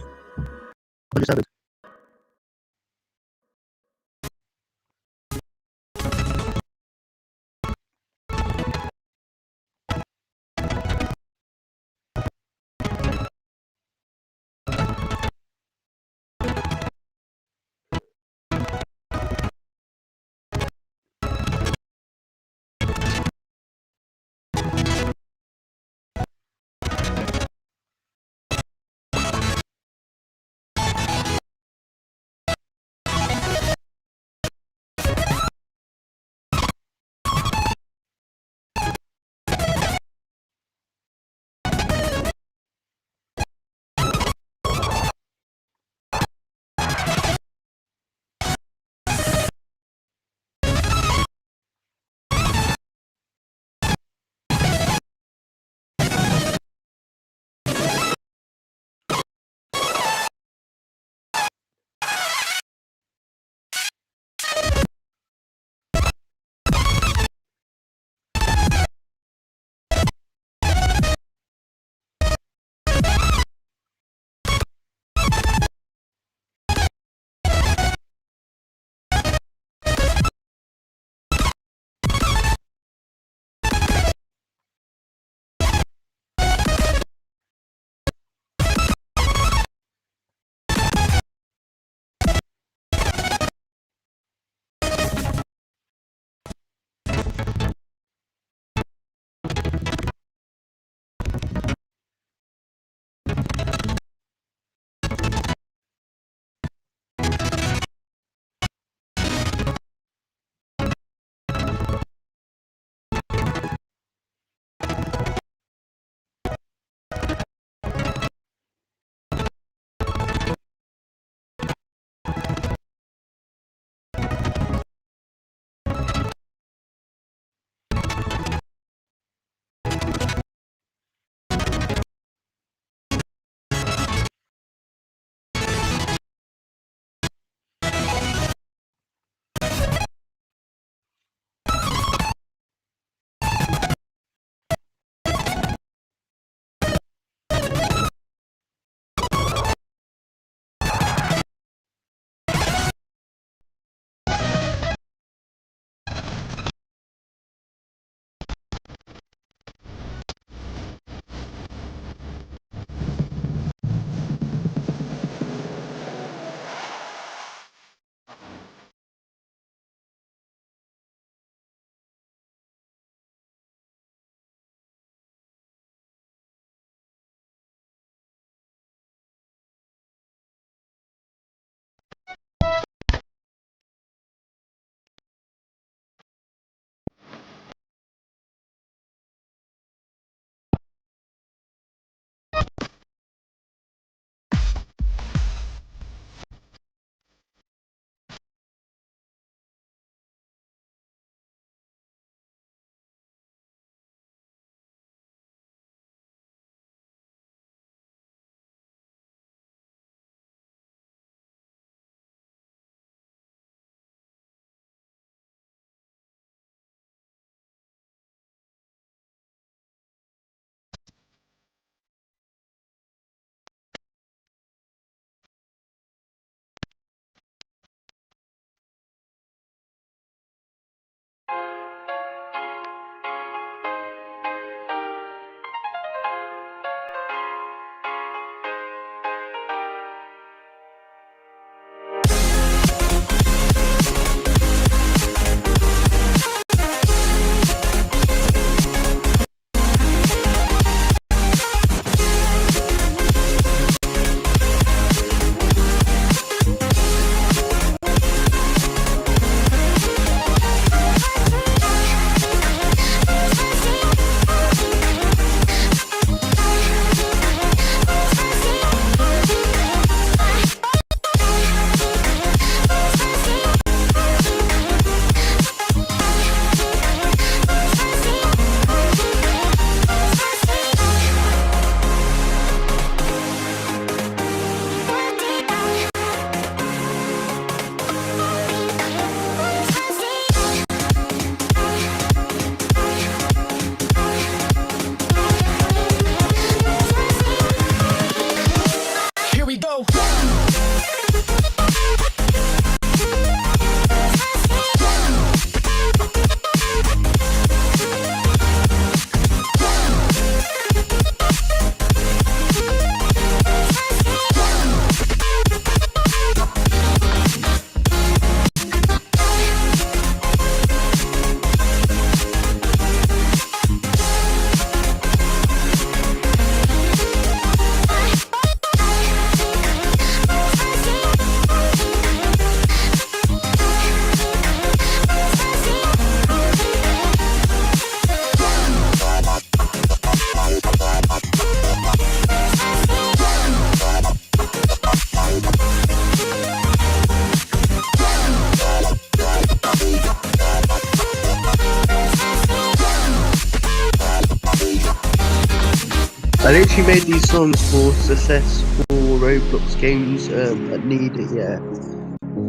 I literally made these songs for successful Roblox games that need it, yeah.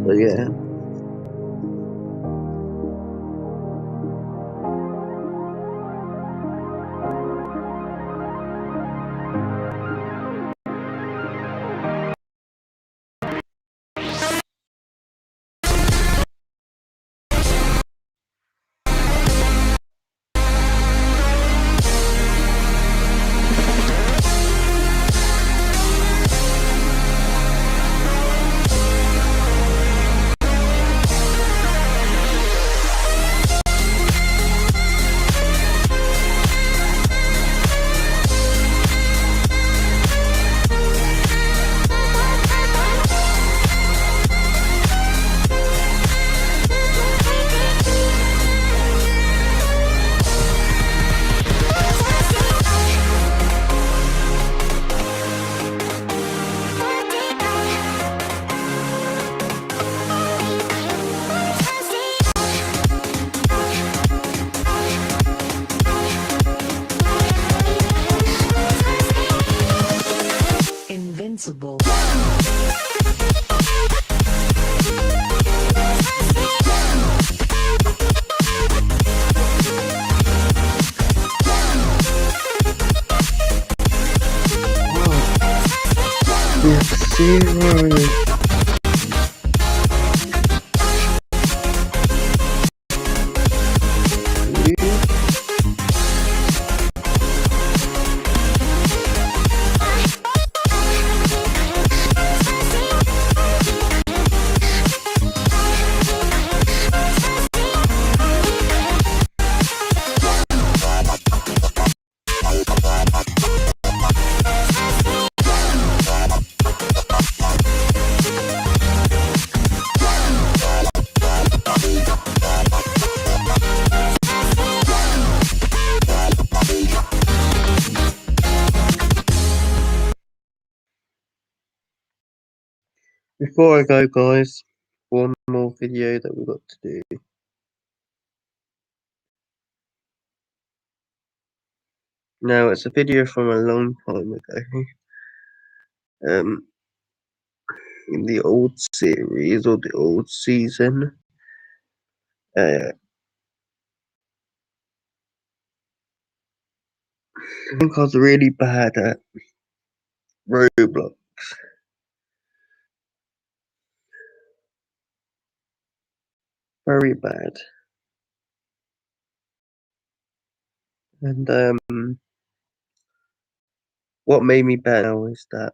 So yeah. Invincible. Zero. Before I go, guys, one more video that we've got to do. Now, it's a video from a long time ago. In the old series or the old season. I think I was really bad at Roblox. Very bad. And what made me bad now is that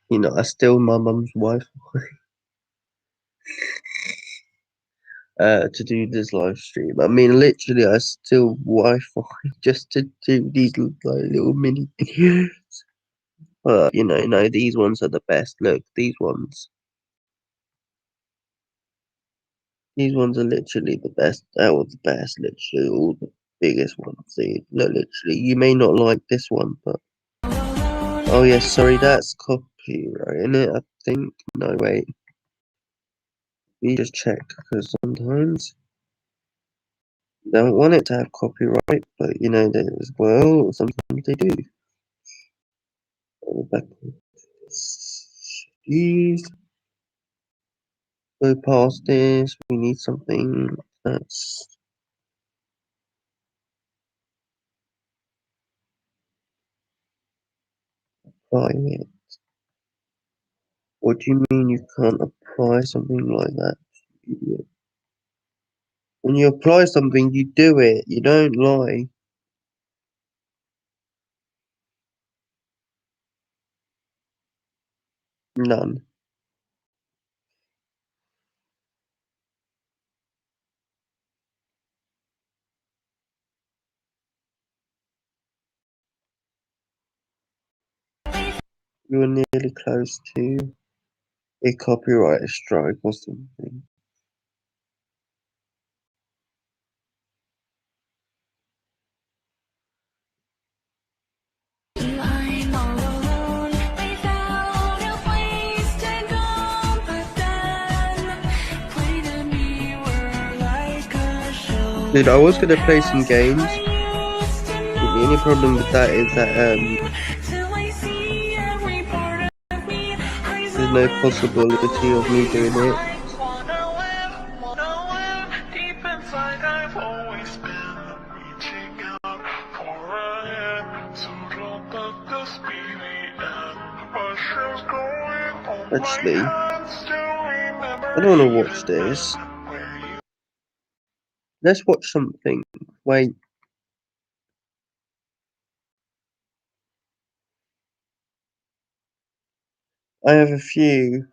you know, I steal my mum's Wi-Fi to do this live stream. I mean, literally, I steal Wi-Fi just to do these like little mini videos. But you know, no, these ones are the best. Look, these ones. These ones are literally the best. That was the best, literally, all the biggest ones. See, look, literally, you may not like this one, but oh yeah, sorry, that's copyright, isn't it? I think. No, wait. We just check because sometimes you don't want it to have copyright, but you know that as well. Sometimes they do. Go back to these. Go past this. We need something that's private. What do you mean you can't apply something like that? Idiot. When you apply something, you do it. You don't lie. None. You were nearly close to a copyright strike or something. Dude, I was gonna play some games. Give me only problem with that is that there's no possibility of me doing it. Actually, I don't want to watch this. Let's watch something. Wait. I have a few.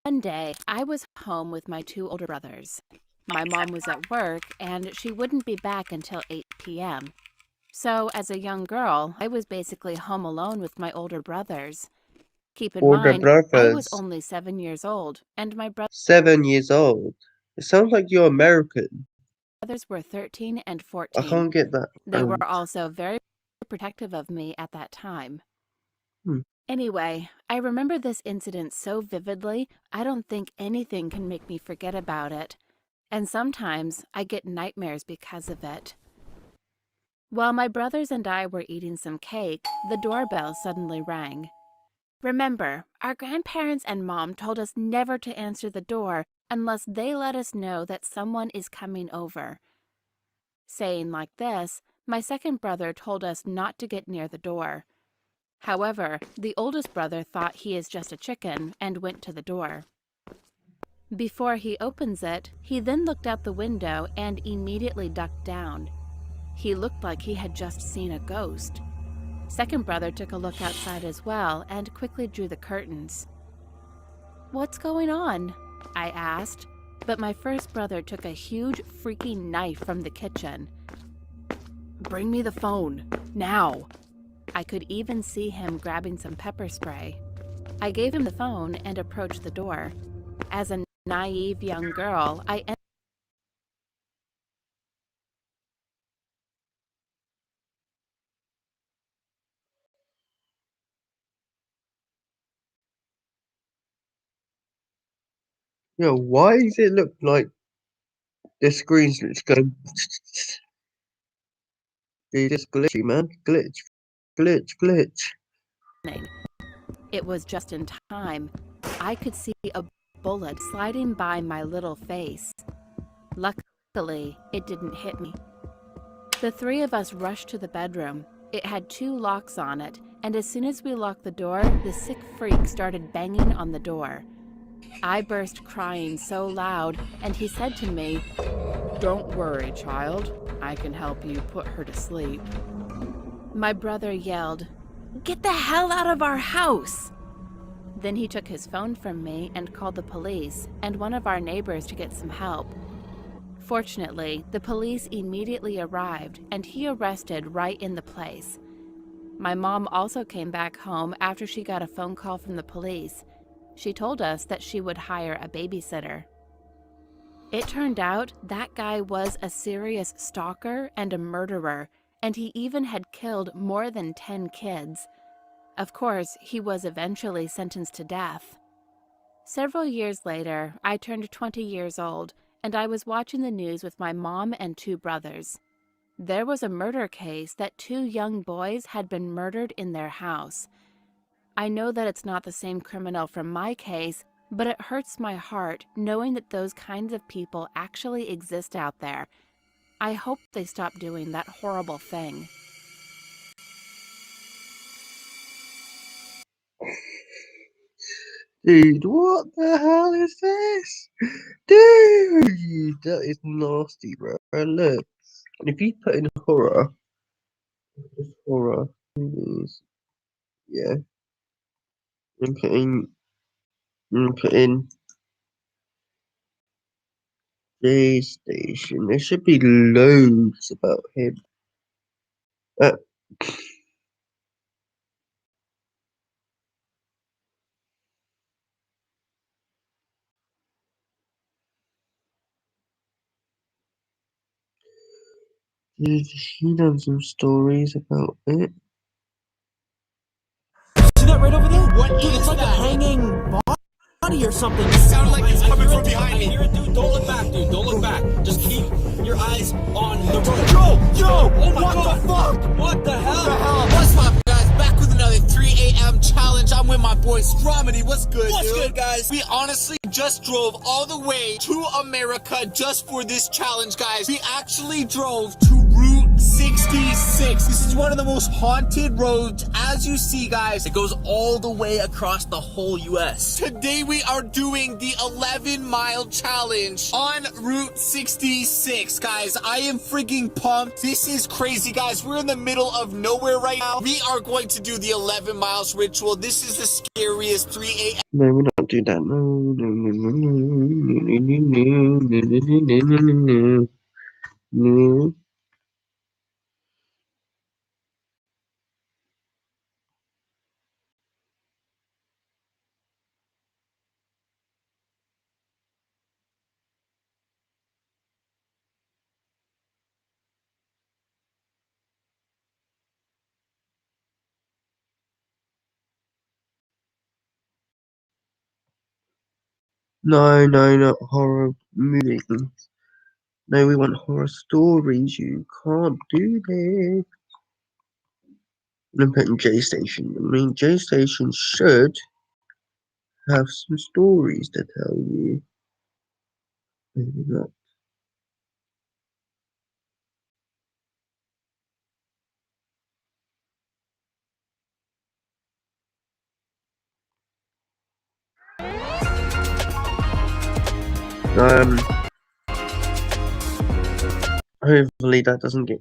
One day, I was home with my two older brothers. My mom was at work, and she wouldn't be back until 8 p.m. So, as a young girl, I was basically home alone with my older brothers. Keep in Older mind, I was brothers. only 7 years old, and my 7 years old. It sounds like you're American. brothers were 13 and I 14. can't get that. They were also very protective of me at that time. Hmm. Anyway, I remember this incident so vividly, I don't think anything can make me forget about it. And sometimes I get nightmares because of it. While my brothers and I were eating some cake, the doorbell suddenly rang. Remember, our grandparents and mom told us never to answer the door unless they let us know that someone is coming over. Saying like this, my second brother told us not to get near the door. However, the oldest brother thought he is just a chicken and went to the door. Before he opens it, he then looked out the window and immediately ducked down. He looked like he had just seen a ghost. Second brother took a look outside as well and quickly drew the curtains. "What's going on?" I asked, but my first brother took a huge freaking knife from the kitchen. "Bring me the phone, now!" I could even see him grabbing some pepper spray. I gave him the phone and approached the door. As a naive young girl, I Yeah, why does it look like the screen's just going? Dude, it's glitchy, man. Glitch, glitch, glitch. It was just in time. I could see a bullet sliding by my little face. Luckily, it didn't hit me. The three of us rushed to the bedroom. It had 2 locks on it, and as soon as we locked the door, the sick freak started banging on the door. I burst crying so loud, and he said to me, "Don't worry, child. I can help you put her to sleep." My brother yelled, "Get the hell out of our house!" Then he took his phone from me and called the police and one of our neighbors to get some help. Fortunately, the police immediately arrived and he arrested right in the place. My mom also came back home after she got a phone call from the police. She told us that she would hire a babysitter. It turned out that guy was a serious stalker and a murderer, and he even had killed more than 10 kids. Of course, he was eventually sentenced to death. Several years later, I turned 20 years old, and I was watching the news with my mom and 2 brothers. There was a murder case that 2 young boys had been murdered in their house. I know that it's not the same criminal from my case, but it hurts my heart knowing that those kinds of people actually exist out there. I hope they stop doing that horrible thing. Dude, what the hell is this? Dude, that is nasty, bro. Look, if you put in horror, just horror movies, yeah, and put in J Station, there should be loads about him. Uh, He knows some stories about it. See that right over there? What dude, it's like that? A hanging body or something. It sounded like it's coming from behind me. I hear it, dude. Don't look back, dude. Don't look back. Just keep your eyes on the road. Yo! Oh my god! What the fuck? What the hell? What's up, guys? Back with another 3 a.m. challenge. I'm with my boy Stromedy. What's good, What's dude? good, guys? We honestly just drove all the way to America just for this challenge, guys. We actually drove to Route 66. This is one of the most haunted roads, as you see, guys. It goes all the way across the whole U.S. Today we are doing the 11-mile challenge on Route 66, guys. I am freaking pumped. This is crazy, guys. We're in the middle of nowhere right now. We are going to do the 11 miles ritual. This is the scariest 3 a.m. No, we don't do that. No, no, no, no, no, no, no, no, no, no, no. No, no, not horror movies. No, we want horror stories. You can't do that. I'm putting J Station. I mean, J Station should have some stories to tell you. Maybe not. Hopefully that doesn't get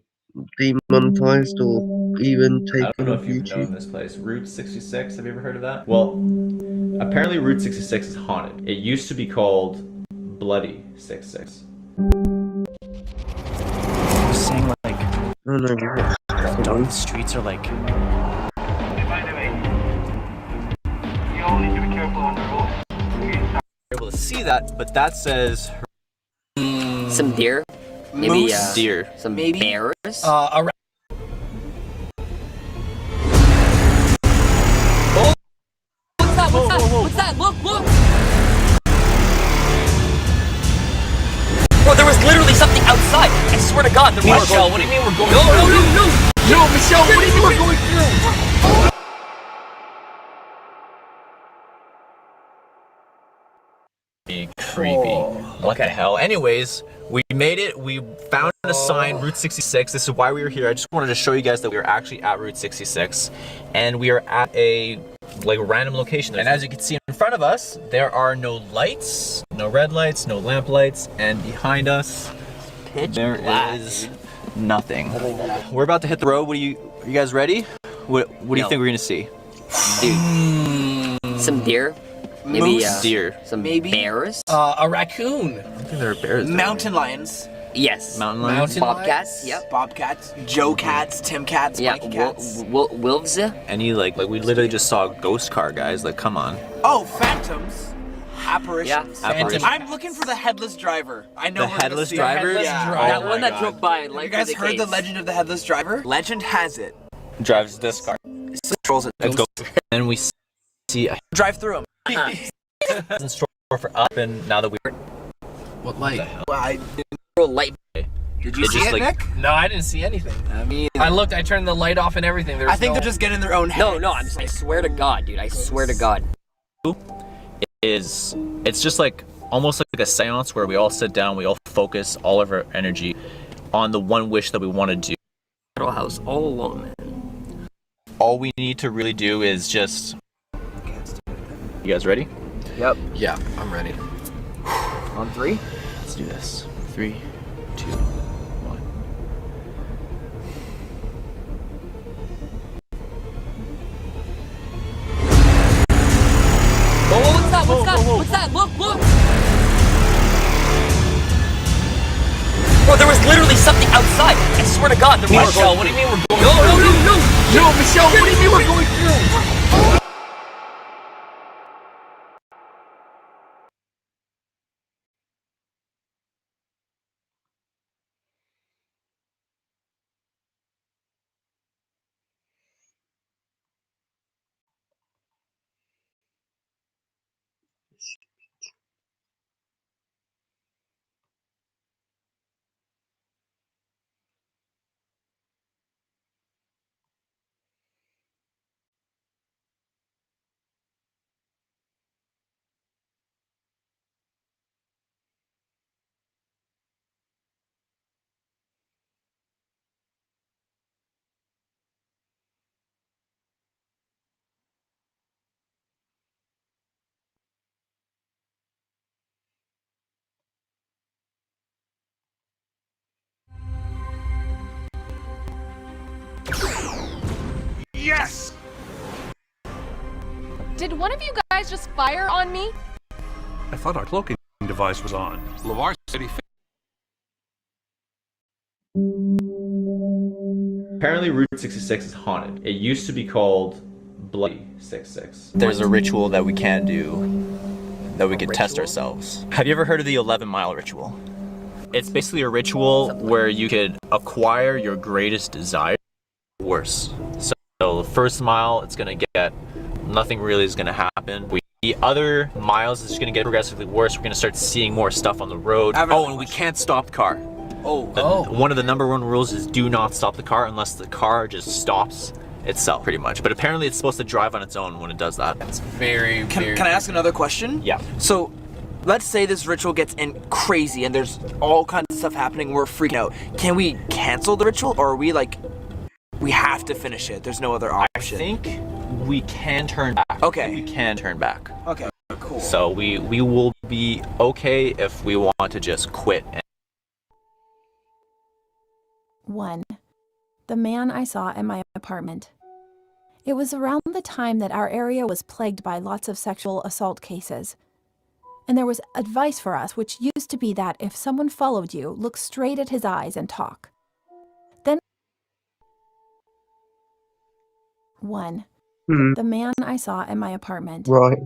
demonetized or even I don't taken know off if you've known YouTube. this place. Route 66, have you ever heard of that? Well, apparently Route 66 is haunted. It used to be called Bloody 66. Saying like I don't know. dark streets are like. By the way, you all need to be careful on the road. Able to see that, but that says Some deer, maybe Moose? deer. some Maybe. bears. Around. What's that? What's that? What's that? Look! Bro, there was literally something outside. I swear to God, there was. Michelle, what do you mean we're going No, through? no, no, no! Yo, Michelle, what do you mean we're going through? Creepy. What the hell? Anyways, we made it. We found a sign, Route 66. This is why we were here. I just wanted to show you guys that we are actually at Route 66. And we are at a random location. And as you can see in front of us, there are no lights, no red lights, no lamp lights. And behind us, there is nothing. We're about to hit the road. Are you guys ready? What do you think we're gonna see? Dude, some deer, maybe Moose? Deer. some Maybe. bears. A raccoon. I don't think there are bears. Mountain lions. Yes. Mountain lions. Mountain Bobcats. lions. Yep. Bobcats. Joe cats. Tim cats. Yeah. Mikey cats. Wolves. Any like we literally just saw a ghost car, guys. Like, come on. Oh, phantoms. Apparitions. Yeah. Apparitions. I'm looking for the headless driver. I know The we're gonna headless see driver? it. Yeah. That Oh one my that God. drove by. Have Like you guys heard the legend of the headless driver? Legend has it. Drives this car. Controls it. A ghost. And we see a Drive through him. in store for up, and now that we're What light? Well, light. did you It see just, it, like- Nick? No, I didn't see anything. I mean, I looked, I turned the light off and everything. There's I think they're just getting their own heads. No, I swear to God, dude. I swear to God. it's just like almost like a seance where we all sit down, we all focus all of our energy on the one wish that we want to do. Little house all alone, man. All we need to really do is just. You guys ready? Yep. Yeah, I'm ready. On three. Let's do this. 3, 2, 1. Oh, what's that? What's that? What's that? Look! Bro, there was literally something outside. I swear to God, there was. Michelle, what do you mean we're going No, through? no, no, no! Yo, Michelle, what do you mean we're going through? Yes! Did one of you guys just fire on me? I thought our cloaking device was on. LeVar said he Apparently Route 66 is haunted. It used to be called Bloody 66. There's a ritual that we can do that we can test ourselves. Have you ever heard of the 11-mile ritual? It's basically a ritual where you could acquire your greatest desire worse. So the first mile, it's gonna get, nothing really is gonna happen. The other miles is gonna get progressively worse. We're gonna start seeing more stuff on the road. Oh, and we can't stop the car. One of the #1 rules is do not stop the car unless the car just stops itself, pretty much. But apparently it's supposed to drive on its own when it does that. It's very, Can I ask another question? Yeah. So, let's say this ritual gets in crazy and there's all kinds of stuff happening, we're freaking out. Can we cancel the ritual, or are we like, we have to finish it, there's no other option? I think we can turn back. Okay. We can turn back. Okay, cool. So we will be okay if we want to just quit. 1. The man I saw in my apartment. It was around the time that our area was plagued by lots of sexual assault cases. And there was advice for us, which used to be that if someone followed you, look straight at his eyes and talk. Then 1. The man I saw in my apartment. Right.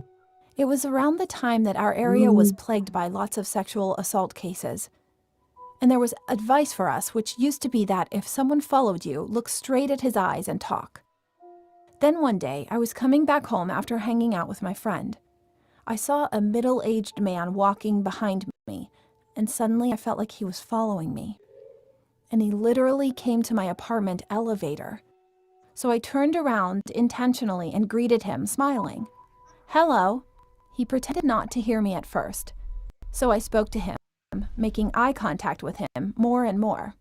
It was around the time that our area was plagued by lots of sexual assault cases. And there was advice for us, which used to be that if someone followed you, look straight at his eyes and talk. Then one day, I was coming back home after hanging out with my friend. I saw a middle-aged man walking behind me, and suddenly I felt like he was following me. And he literally came to my apartment elevator. So I turned around intentionally and greeted him, smiling. "Hello." He pretended not to hear me at first, so I spoke to him, making eye contact with him more and more.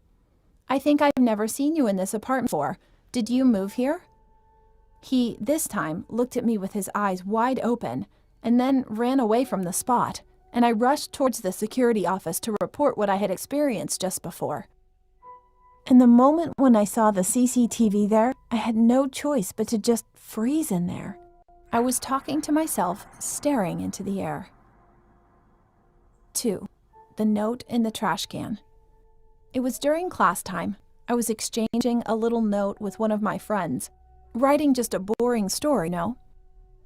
"I think I've never seen you in this apartment before. Did you move here?" He, this time, looked at me with his eyes wide open, and then ran away from the spot, and I rushed towards the security office to report what I had experienced just before. In the moment when I saw the CCTV there, I had no choice but to just freeze in there. I was talking to myself, staring into the air. 2. The note in the trash can. It was during class time. I was exchanging a little note with one of my friends, writing just a boring story, no?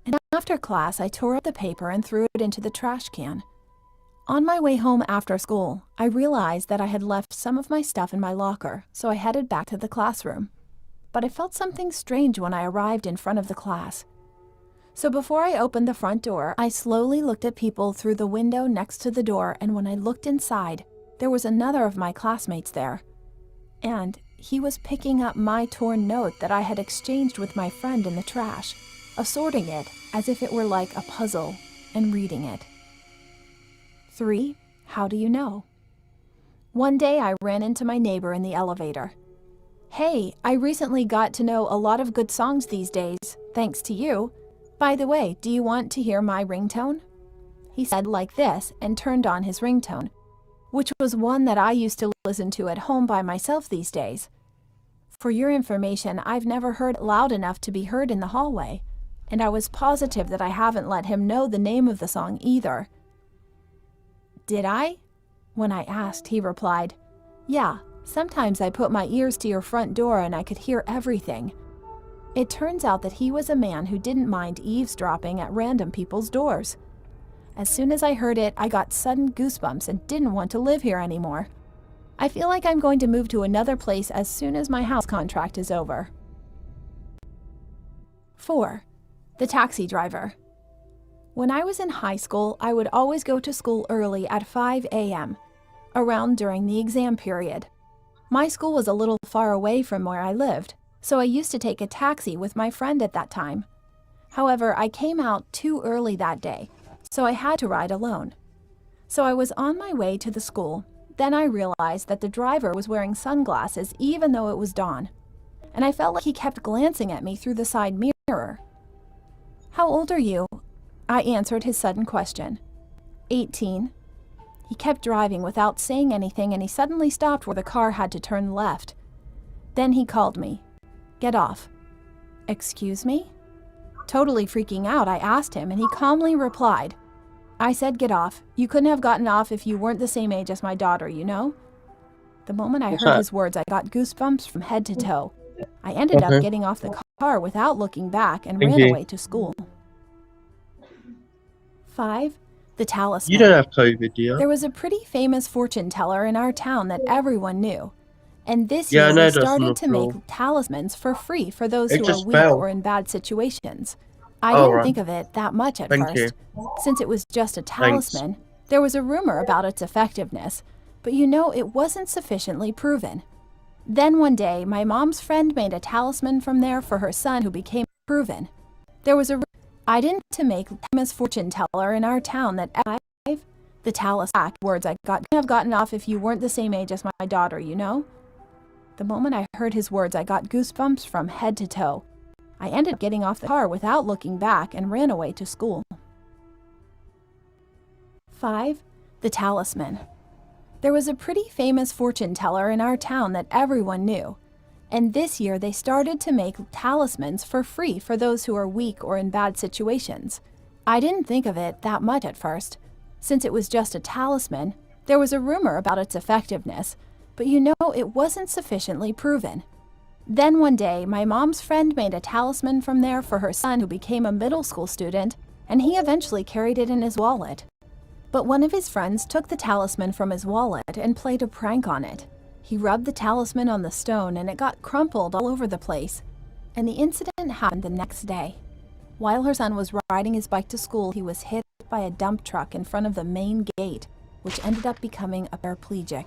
And after class, I tore up the paper and threw it into the trash can. On my way home after school, I realized that I had left some of my stuff in my locker, so I headed back to the classroom. But I felt something strange when I arrived in front of the class. So before I opened the front door, I slowly looked at people through the window next to the door, and when I looked inside, there was another of my classmates there. And he was picking up my torn note that I had exchanged with my friend in the trash, assorting it as if it were like a puzzle, and reading it. 3. How do you know? One day I ran into my neighbor in the elevator. "Hey, I recently got to know a lot of good songs these days, thanks to you. By the way, do you want to hear my ringtone?" He said like this and turned on his ringtone, which was one that I used to listen to at home by myself these days. For your information, I've never heard it loud enough to be heard in the hallway, and I was positive that I haven't let him know the name of the song either. "Did I?" When I asked, he replied, "Yeah, sometimes I put my ears to your front door and I could hear everything." It turns out that he was a man who didn't mind eavesdropping at random people's doors. As soon as I heard it, I got sudden goosebumps and didn't want to live here anymore. I feel like I'm going to move to another place as soon as my house contract is over. 4. The taxi driver. When I was in high school, I would always go to school early at 5 a.m., around during the exam period. My school was a little far away from where I lived, so I used to take a taxi with my friend at that time. However, I came out too early that day, so I had to ride alone. So I was on my way to the school. Then I realized that the driver was wearing sunglasses even though it was dawn, and I felt like he kept glancing at me through the side mirror. "How old are you?" I answered his sudden question. 18. He kept driving without saying anything, and he suddenly stopped where the car had to turn left. Then he called me. "Get off." Excuse me? Totally freaking out, I asked him, and he calmly replied, I said get off. You couldn't have gotten off if you weren't the same age as my daughter, you know? The moment I heard his words, I got goosebumps from head to toe. I ended up getting off the car without looking back and ran away to school. 5. The Talisman. You don't have COVID, do you? There was a pretty famous fortune teller in our town that everyone knew. And this year they started to make talismans for free for those who are weak or in bad situations. I didn't think of it that much at first. Since it was just a talisman, there was a rumor about its effectiveness, but you know it wasn't sufficiently proven. Then one day, my mom's friend made a talisman from there for her son who became proven. There was a I didn't to make famous fortune teller in our town that the talisman words I got have gotten off if you weren't the same age as my daughter, you know? The moment I heard his words, I got goosebumps from head to toe. I ended up getting off the car without looking back and ran away to school. 5. The Talisman. There was a pretty famous fortune teller in our town that everyone knew. And this year they started to make talismans for free for those who are weak or in bad situations. I didn't think of it that much at first. Since it was just a talisman, there was a rumor about its effectiveness, but you know it wasn't sufficiently proven. Then one day, my mom's friend made a talisman from there for her son who became a middle school student, and he eventually carried it in his wallet. But one of his friends took the talisman from his wallet and played a prank on it. He rubbed the talisman on the stone and it got crumpled all over the place. And the incident happened the next day. While her son was riding his bike to school, he was hit by a dump truck in front of the main gate, which ended up becoming a paraplegic.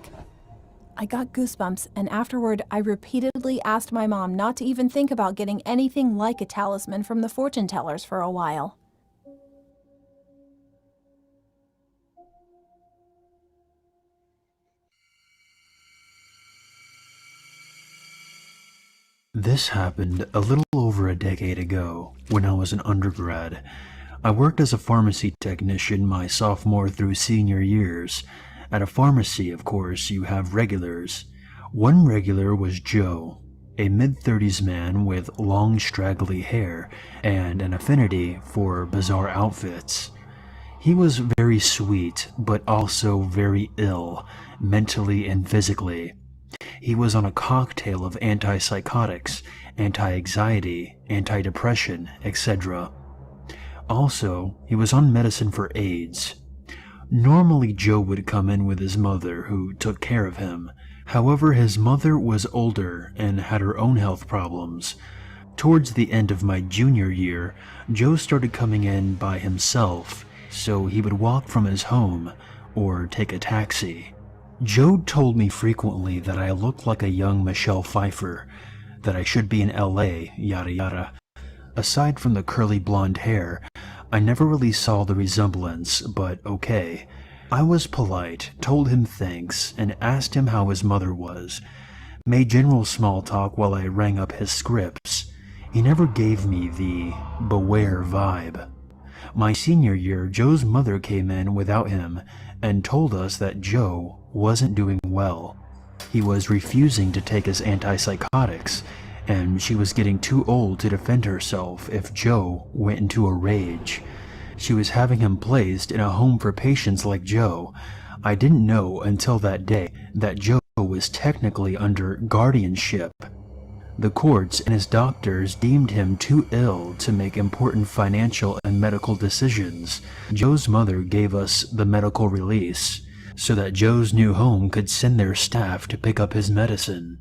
I got goosebumps, and afterward, I repeatedly asked my mom not to even think about getting anything like a talisman from the fortune tellers for a while. This happened a little over a decade ago, when I was an undergrad. I worked as a pharmacy technician my sophomore through senior years. At a pharmacy, of course, you have regulars. One regular was Joe, a mid-30s man with long straggly hair and an affinity for bizarre outfits. He was very sweet, but also very ill, mentally and physically. He was on a cocktail of antipsychotics, anti-anxiety, antidepression, etc. Also, he was on medicine for AIDS. Normally Joe would come in with his mother, who took care of him. However, his mother was older and had her own health problems. Towards the end of my junior year, Joe started coming in by himself, so he would walk from his home or take a taxi. Joe told me frequently that I looked like a young Michelle Pfeiffer, that I should be in LA, yada yada. Aside from the curly blonde hair, I never really saw the resemblance, but okay. I was polite, told him thanks, and asked him how his mother was. Made general small talk while I rang up his scripts. He never gave me the beware vibe. My senior year, Joe's mother came in without him and told us that Joe wasn't doing well. He was refusing to take his antipsychotics, and she was getting too old to defend herself if Joe went into a rage. She was having him placed in a home for patients like Joe. I didn't know until that day that Joe was technically under guardianship. The courts and his doctors deemed him too ill to make important financial and medical decisions. Joe's mother gave us the medical release so that Joe's new home could send their staff to pick up his medicine.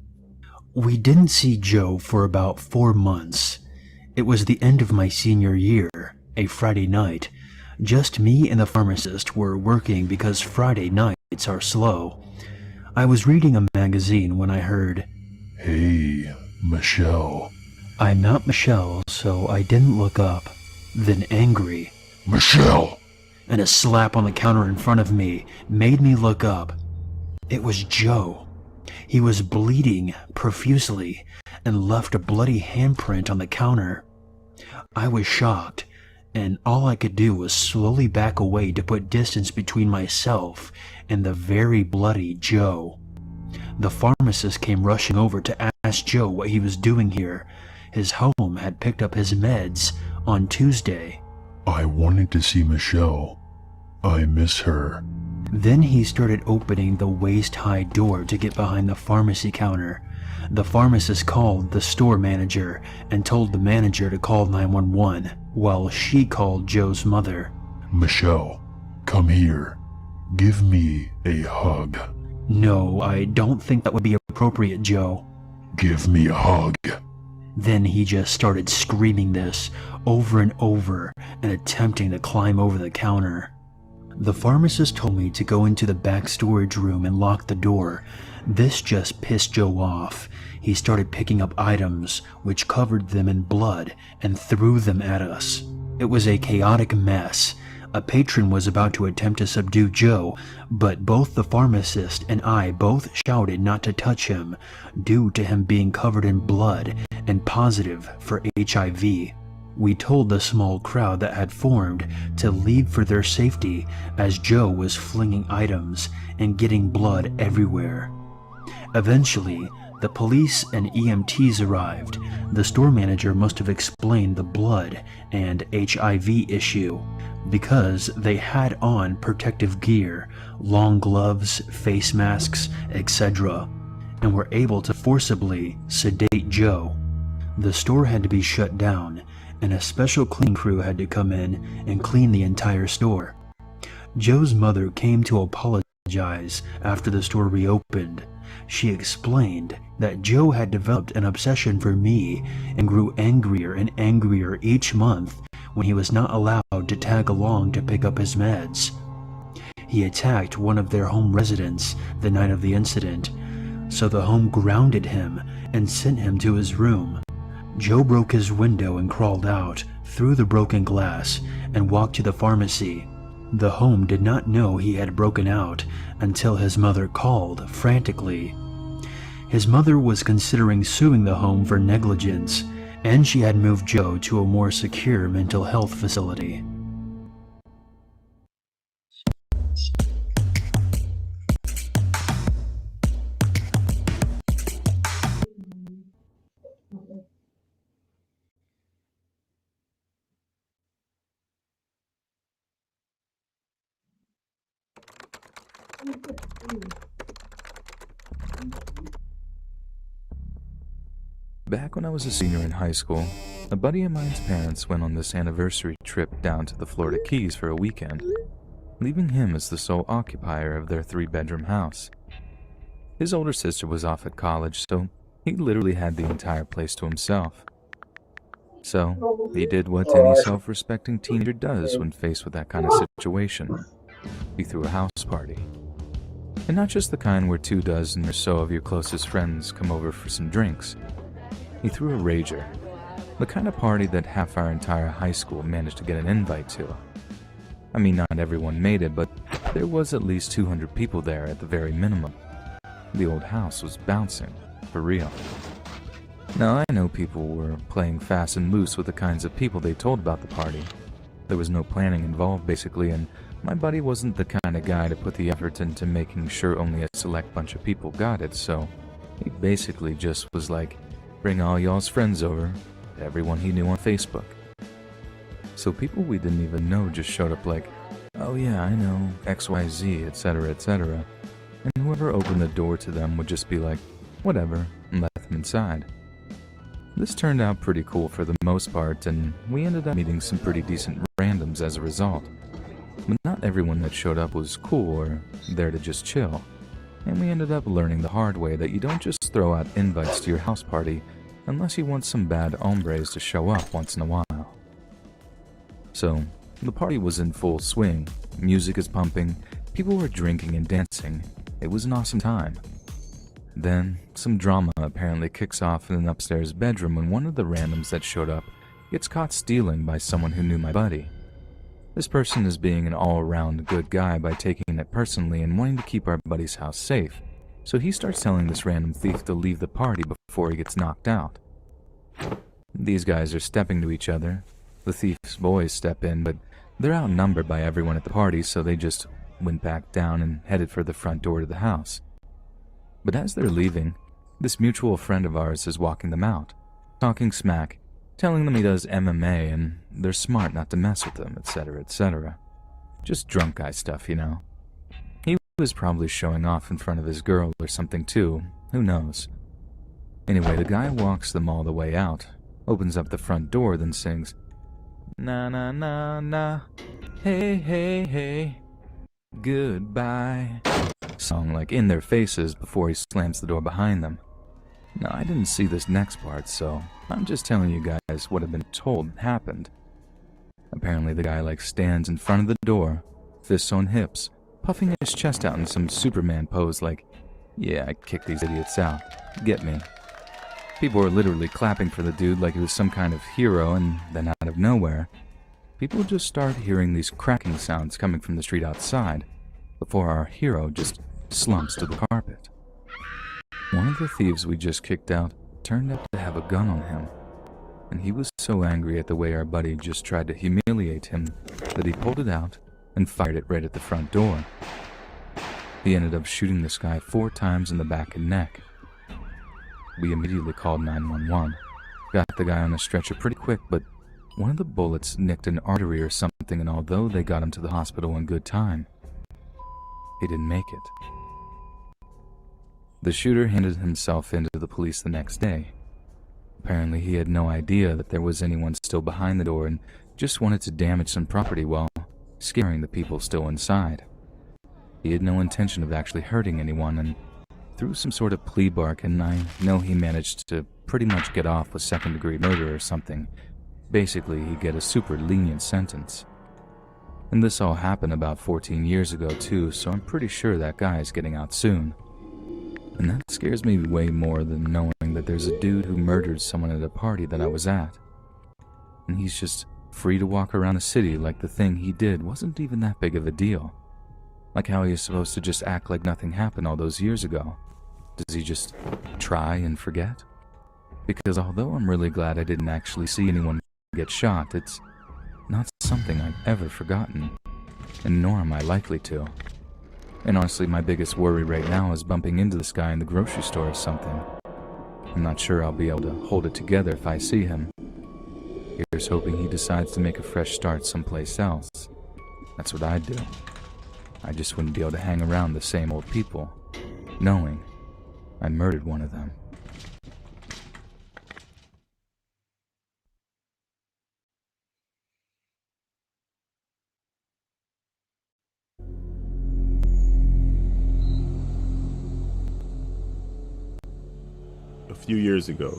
We didn't see Joe for about 4 months. It was the end of my senior year, a Friday night. Just me and the pharmacist were working because Friday nights are slow. I was reading a magazine when I heard, "Hey, Michelle." I'm not Michelle, so I didn't look up. Then angry, "Michelle!" and a slap on the counter in front of me made me look up. It was Joe. He was bleeding profusely and left a bloody handprint on the counter. I was shocked, and all I could do was slowly back away to put distance between myself and the very bloody Joe. The pharmacist came rushing over to ask Joe what he was doing here. his home had picked up his meds on Tuesday. I wanted to see Michelle. I miss her. Then he started opening the waist-high door to get behind the pharmacy counter. The pharmacist called the store manager and told the manager to call 911, while she called Joe's mother. Michelle, come here. Give me a hug. No, I don't think that would be appropriate, Joe. Give me a hug. Then he just started screaming this over and over and attempting to climb over the counter. The pharmacist told me to go into the back storage room and lock the door. This just pissed Joe off. He started picking up items, which covered them in blood, and threw them at us. It was a chaotic mess. A patron was about to attempt to subdue Joe, but both the pharmacist and I both shouted not to touch him, due to him being covered in blood and positive for HIV. We told the small crowd that had formed to leave for their safety as Joe was flinging items and getting blood everywhere. Eventually, the police and EMTs arrived. The store manager must have explained the blood and HIV issue because they had on protective gear, long gloves, face masks, etc., and were able to forcibly sedate Joe. The store had to be shut down, and a special cleaning crew had to come in and clean the entire store. Joe's mother came to apologize after the store reopened. She explained that Joe had developed an obsession for me and grew angrier and angrier each month when he was not allowed to tag along to pick up his meds. He attacked one of their home residents the night of the incident, so the home grounded him and sent him to his room. Joe broke his window and crawled out through the broken glass and walked to the pharmacy. The home did not know he had broken out until his mother called frantically. His mother was considering suing the home for negligence, and she had moved Joe to a more secure mental health facility. Back when I was a senior in high school, a buddy of mine's parents went on this anniversary trip down to the Florida Keys for a weekend, leaving him as the sole occupier of their 3-bedroom house. His older sister was off at college, so he literally had the entire place to himself. So, he did what any self-respecting teenager does when faced with that kind of situation. He threw a house party. And not just the kind where 2 dozen or so of your closest friends come over for some drinks. He threw a rager, the kind of party that half our entire high school managed to get an invite to. I mean, not everyone made it, but there was at least 200 people there at the very minimum. The old house was bouncing, for real. Now, I know people were playing fast and loose with the kinds of people they told about the party. There was no planning involved, basically, and my buddy wasn't the kind of guy to put the effort into making sure only a select bunch of people got it, so he basically just was like, bring all y'all's friends over, everyone he knew on Facebook. So people we didn't even know just showed up like, oh yeah, I know, XYZ, etc., etc. And whoever opened the door to them would just be like, whatever, and let them inside. This turned out pretty cool for the most part, and we ended up meeting some pretty decent randoms as a result. But not everyone that showed up was cool or there to just chill. And we ended up learning the hard way that you don't just throw out invites to your house party unless you want some bad hombres to show up once in a while. So, the party was in full swing, music is pumping, people were drinking and dancing. It was an awesome time. Then, some drama apparently kicks off in an upstairs bedroom when one of the randoms that showed up gets caught stealing by someone who knew my buddy. This person is being an all-around good guy by taking it personally and wanting to keep our buddy's house safe, so he starts telling this random thief to leave the party before he gets knocked out. These guys are stepping to each other. The thief's boys step in, but they're outnumbered by everyone at the party, so they just went back down and headed for the front door to the house. But as they're leaving, this mutual friend of ours is walking them out. talking smack, telling them he does MMA and they're smart not to mess with him, etc., etc. Just drunk guy stuff, you know. He was probably showing off in front of his girl or something too, who knows. Anyway, the guy walks them all the way out, opens up the front door, then sings, "Na na na na, hey hey hey, goodbye," song like in their faces before he slams the door behind them. Now, I didn't see this next part, so I'm just telling you guys what I've been told happened. Apparently the guy like stands in front of the door, fists on hips, puffing his chest out in some Superman pose like, "Yeah, I kicked these idiots out. Get me." People were literally clapping for the dude like he was some kind of hero, and then out of nowhere, people just start hearing these cracking sounds coming from the street outside, before our hero just slumps to the carpet. One of the thieves we just kicked out turned out to have a gun on him, and he was so angry at the way our buddy just tried to humiliate him that he pulled it out and fired it right at the front door. He ended up shooting this guy 4 times in the back and neck. We immediately called 911, got the guy on a stretcher pretty quick, but one of the bullets nicked an artery or something, and although they got him to the hospital in good time, he didn't make it. The shooter handed himself in to the police the next day. Apparently he had no idea that there was anyone still behind the door and just wanted to damage some property while scaring the people still inside. He had no intention of actually hurting anyone, and through some sort of plea bargain, I know he managed to pretty much get off with second-degree murder or something. Basically, he'd get a super lenient sentence. And this all happened about 14 years ago too, so I'm pretty sure that guy is getting out soon. And that scares me way more than knowing that there's a dude who murdered someone at a party that I was at. And he's just free to walk around the city like the thing he did wasn't even that big of a deal. Like how he is supposed to just act like nothing happened all those years ago. Does he just try and forget? Because although I'm really glad I didn't actually see anyone get shot, it's not something I've ever forgotten, and nor am I likely to. And honestly, my biggest worry right now is bumping into this guy in the grocery store or something. I'm not sure I'll be able to hold it together if I see him. Here's hoping he decides to make a fresh start someplace else. That's what I'd do. I just wouldn't be able to hang around the same old people, knowing I murdered one of them. A few years ago,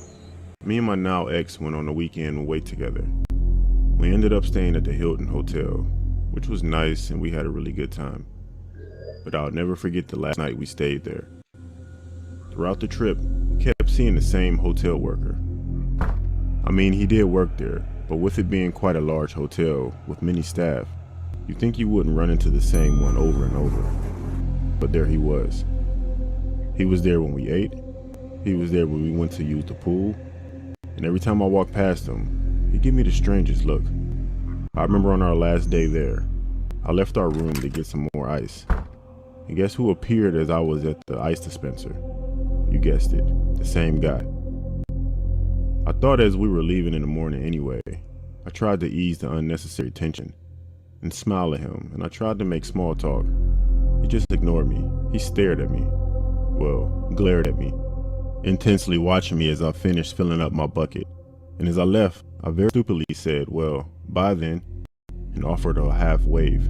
me and my now ex went on a weekend away together. We ended up staying at the Hilton Hotel, which was nice and we had a really good time. But I'll never forget the last night we stayed there. Throughout the trip, we kept seeing the same hotel worker. I mean, he did work there, but with it being quite a large hotel with many staff, you'd think you wouldn't run into the same one over and over. But there he was. He was there when we ate, he was there when we went to use the pool, and every time I walked past him, he'd give me the strangest look. I remember on our last day there, I left our room to get some more ice. And guess who appeared as I was at the ice dispenser? You guessed it, the same guy. I thought as we were leaving in the morning anyway, I tried to ease the unnecessary tension and smile at him, and I tried to make small talk. He just ignored me. He stared at me. Well, glared at me, intensely watching me as I finished filling up my bucket. And as I left, I very stupidly said, "Well, bye then," and offered a half wave.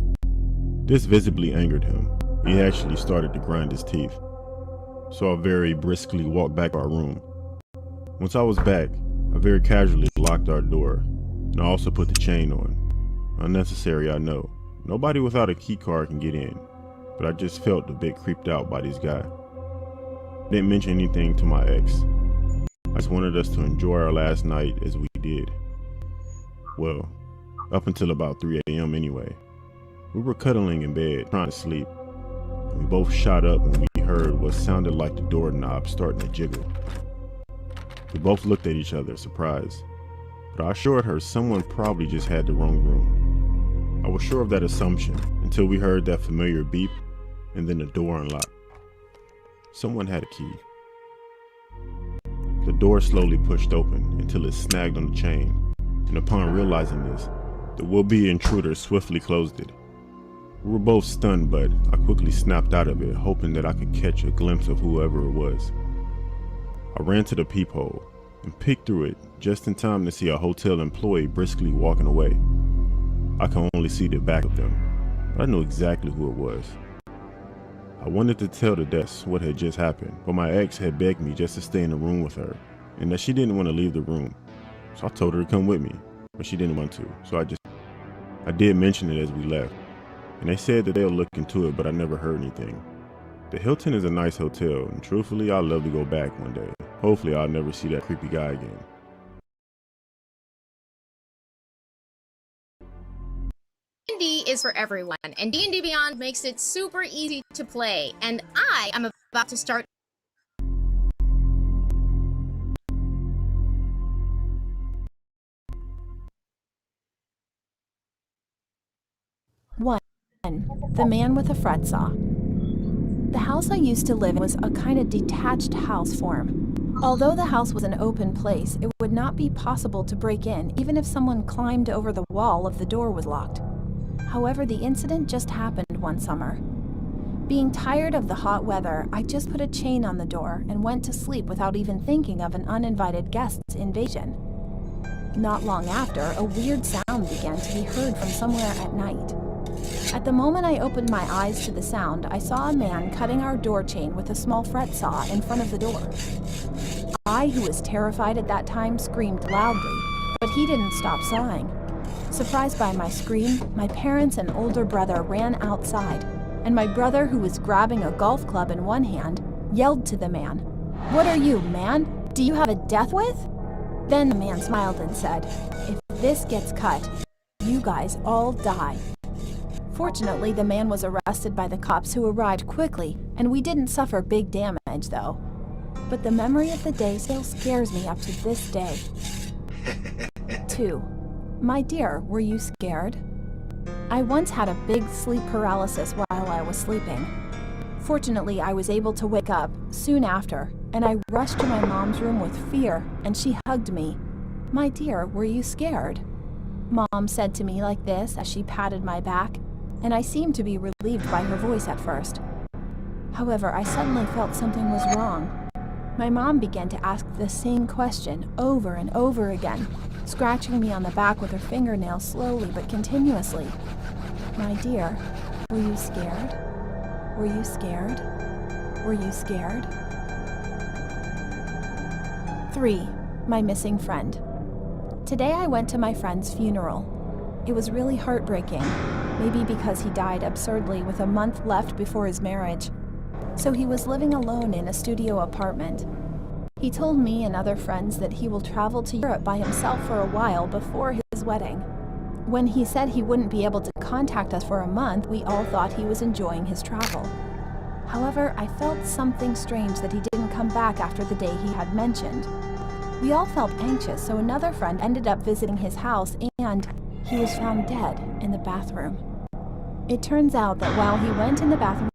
This visibly angered him. He actually started to grind his teeth. So I very briskly walked back to our room. Once I was back, I very casually locked our door, and I also put the chain on. Unnecessary, I know. Nobody without a key card can get in, but I just felt a bit creeped out by this guy. I didn't mention anything to my ex. I just wanted us to enjoy our last night as we did. Well, up until about 3 a.m. anyway. We were cuddling in bed, trying to sleep. We both shot up and we heard what sounded like the doorknob starting to jiggle. We both looked at each other, surprised, but I assured her someone probably just had the wrong room. I was sure of that assumption until we heard that familiar beep and then the door unlocked. Someone had a key. The door slowly pushed open until it snagged on the chain, and upon realizing this, the would-be intruder swiftly closed it. We were both stunned, but I quickly snapped out of it, hoping that I could catch a glimpse of whoever it was. I ran to the peephole and peeked through it just in time to see a hotel employee briskly walking away. I could only see the back of them, but I knew exactly who it was. I wanted to tell the desk what had just happened, but my ex had begged me just to stay in the room with her, and that she didn't want to leave the room. So I told her to come with me, but she didn't want to, so I did mention it as we left, and they said that they'll look into it, but I never heard anything. The Hilton is a nice hotel, and truthfully, I'd love to go back one day. Hopefully, I'll never see that creepy guy again. D&D is for everyone, and D&D Beyond makes it super easy to play, and I am about to start. The man with a fret saw. The house I used to live in was a kind of detached house form. Although the house was an open place, it would not be possible to break in even if someone climbed over the wall if the door was locked. However, the incident just happened one summer. Being tired of the hot weather, I just put a chain on the door and went to sleep without even thinking of an uninvited guest's invasion. Not long after, a weird sound began to be heard from somewhere at night. At the moment I opened my eyes to the sound, I saw a man cutting our door chain with a small fret saw in front of the door. I, who was terrified at that time, screamed loudly, but he didn't stop sawing. Surprised by my scream, my parents and older brother ran outside, and my brother, who was grabbing a golf club in one hand, yelled to the man, "What are you, man? Do you have a death with?" Then the man smiled and said, "If this gets cut, you guys all die." Fortunately, the man was arrested by the cops, who arrived quickly, and we didn't suffer big damage though. But the memory of the day still scares me up to this day. 2. My dear, were you scared? I once had a big sleep paralysis while I was sleeping. Fortunately, I was able to wake up soon after, and I rushed to my mom's room with fear, and she hugged me. "My dear, were you scared?" Mom said to me like this as she patted my back, and I seemed to be relieved by her voice at first. However, I suddenly felt something was wrong. My mom began to ask the same question over and over again, scratching me on the back with her fingernails slowly but continuously. "My dear, were you scared? Were you scared? Were you scared?" 3. My missing friend. Today I went to my friend's funeral. It was really heartbreaking, maybe because he died absurdly with a month left before his marriage. So he was living alone in a studio apartment. He told me and other friends that he will travel to Europe by himself for a while before his wedding. When he said he wouldn't be able to contact us for a month, we all thought he was enjoying his travel. However, I felt something strange that he didn't come back after the day he had mentioned. We all felt anxious, so another friend ended up visiting his house, and he was found dead in the bathroom. It turns out that while he went in the bathroom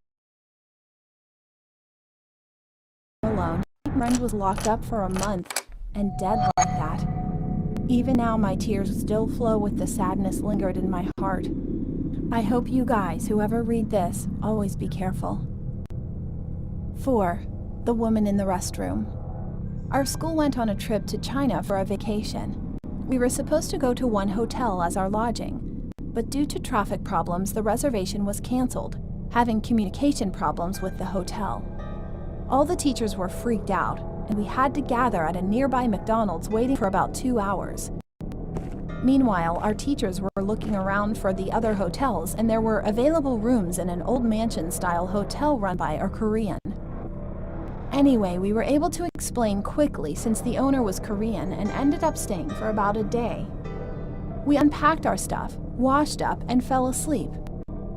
alone, my friend was locked up for a month and dead like that. Even now, my tears still flow with the sadness lingered in my heart. I hope you guys, whoever read this, always be careful. 4. The woman in the restroom. Our school went on a trip to China for a vacation. We were supposed to go to one hotel as our lodging, but due to traffic problems, the reservation was canceled, having communication problems with the hotel. All the teachers were freaked out, and we had to gather at a nearby McDonald's waiting for about 2 hours. Meanwhile, our teachers were looking around for the other hotels, and there were available rooms in an old mansion-style hotel run by a Korean. Anyway, we were able to explain quickly since the owner was Korean and ended up staying for about a day. We unpacked our stuff, washed up, and fell asleep.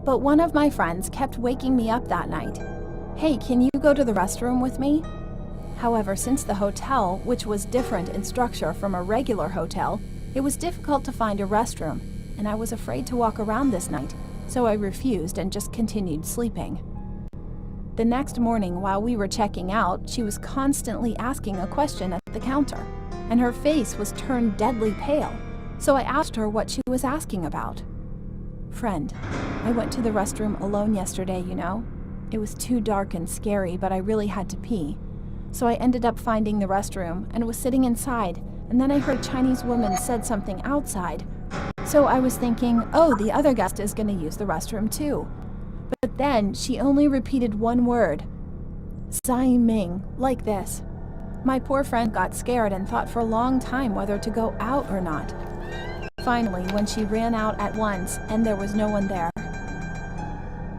But one of my friends kept waking me up that night. "Hey, can you go to the restroom with me?" However, since the hotel, which was different in structure from a regular hotel, it was difficult to find a restroom, and I was afraid to walk around this night, so I refused and just continued sleeping. The next morning, while we were checking out, she was constantly asking a question at the counter, and her face was turned deadly pale, so I asked her what she was asking about. "Friend, I went to the restroom alone yesterday, you know. It was too dark and scary, but I really had to pee. So I ended up finding the restroom and was sitting inside, and then I heard a Chinese woman said something outside. So I was thinking, oh, the other guest is going to use the restroom too. But then she only repeated one word, Zai Ming, like this. My poor friend got scared and thought for a long time whether to go out or not. Finally, when she ran out at once and there was no one there,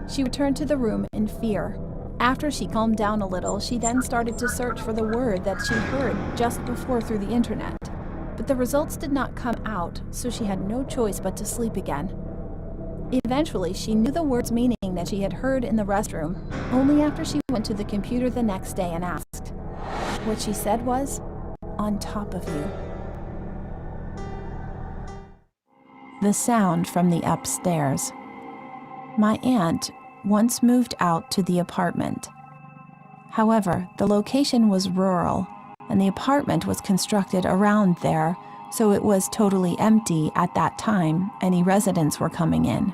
she returned to the room in fear. After she calmed down a little, she then started to search for the word that she heard just before through the internet. But the results did not come out, so she had no choice but to sleep again. Eventually, she knew the word's meaning that she had heard in the restroom, only after she went to the computer the next day and asked. What she said was, "On top of you." The sound from the upstairs. My aunt once moved out to the apartment. However, the location was rural, and the apartment was constructed around there, so it was totally empty at that time any residents were coming in.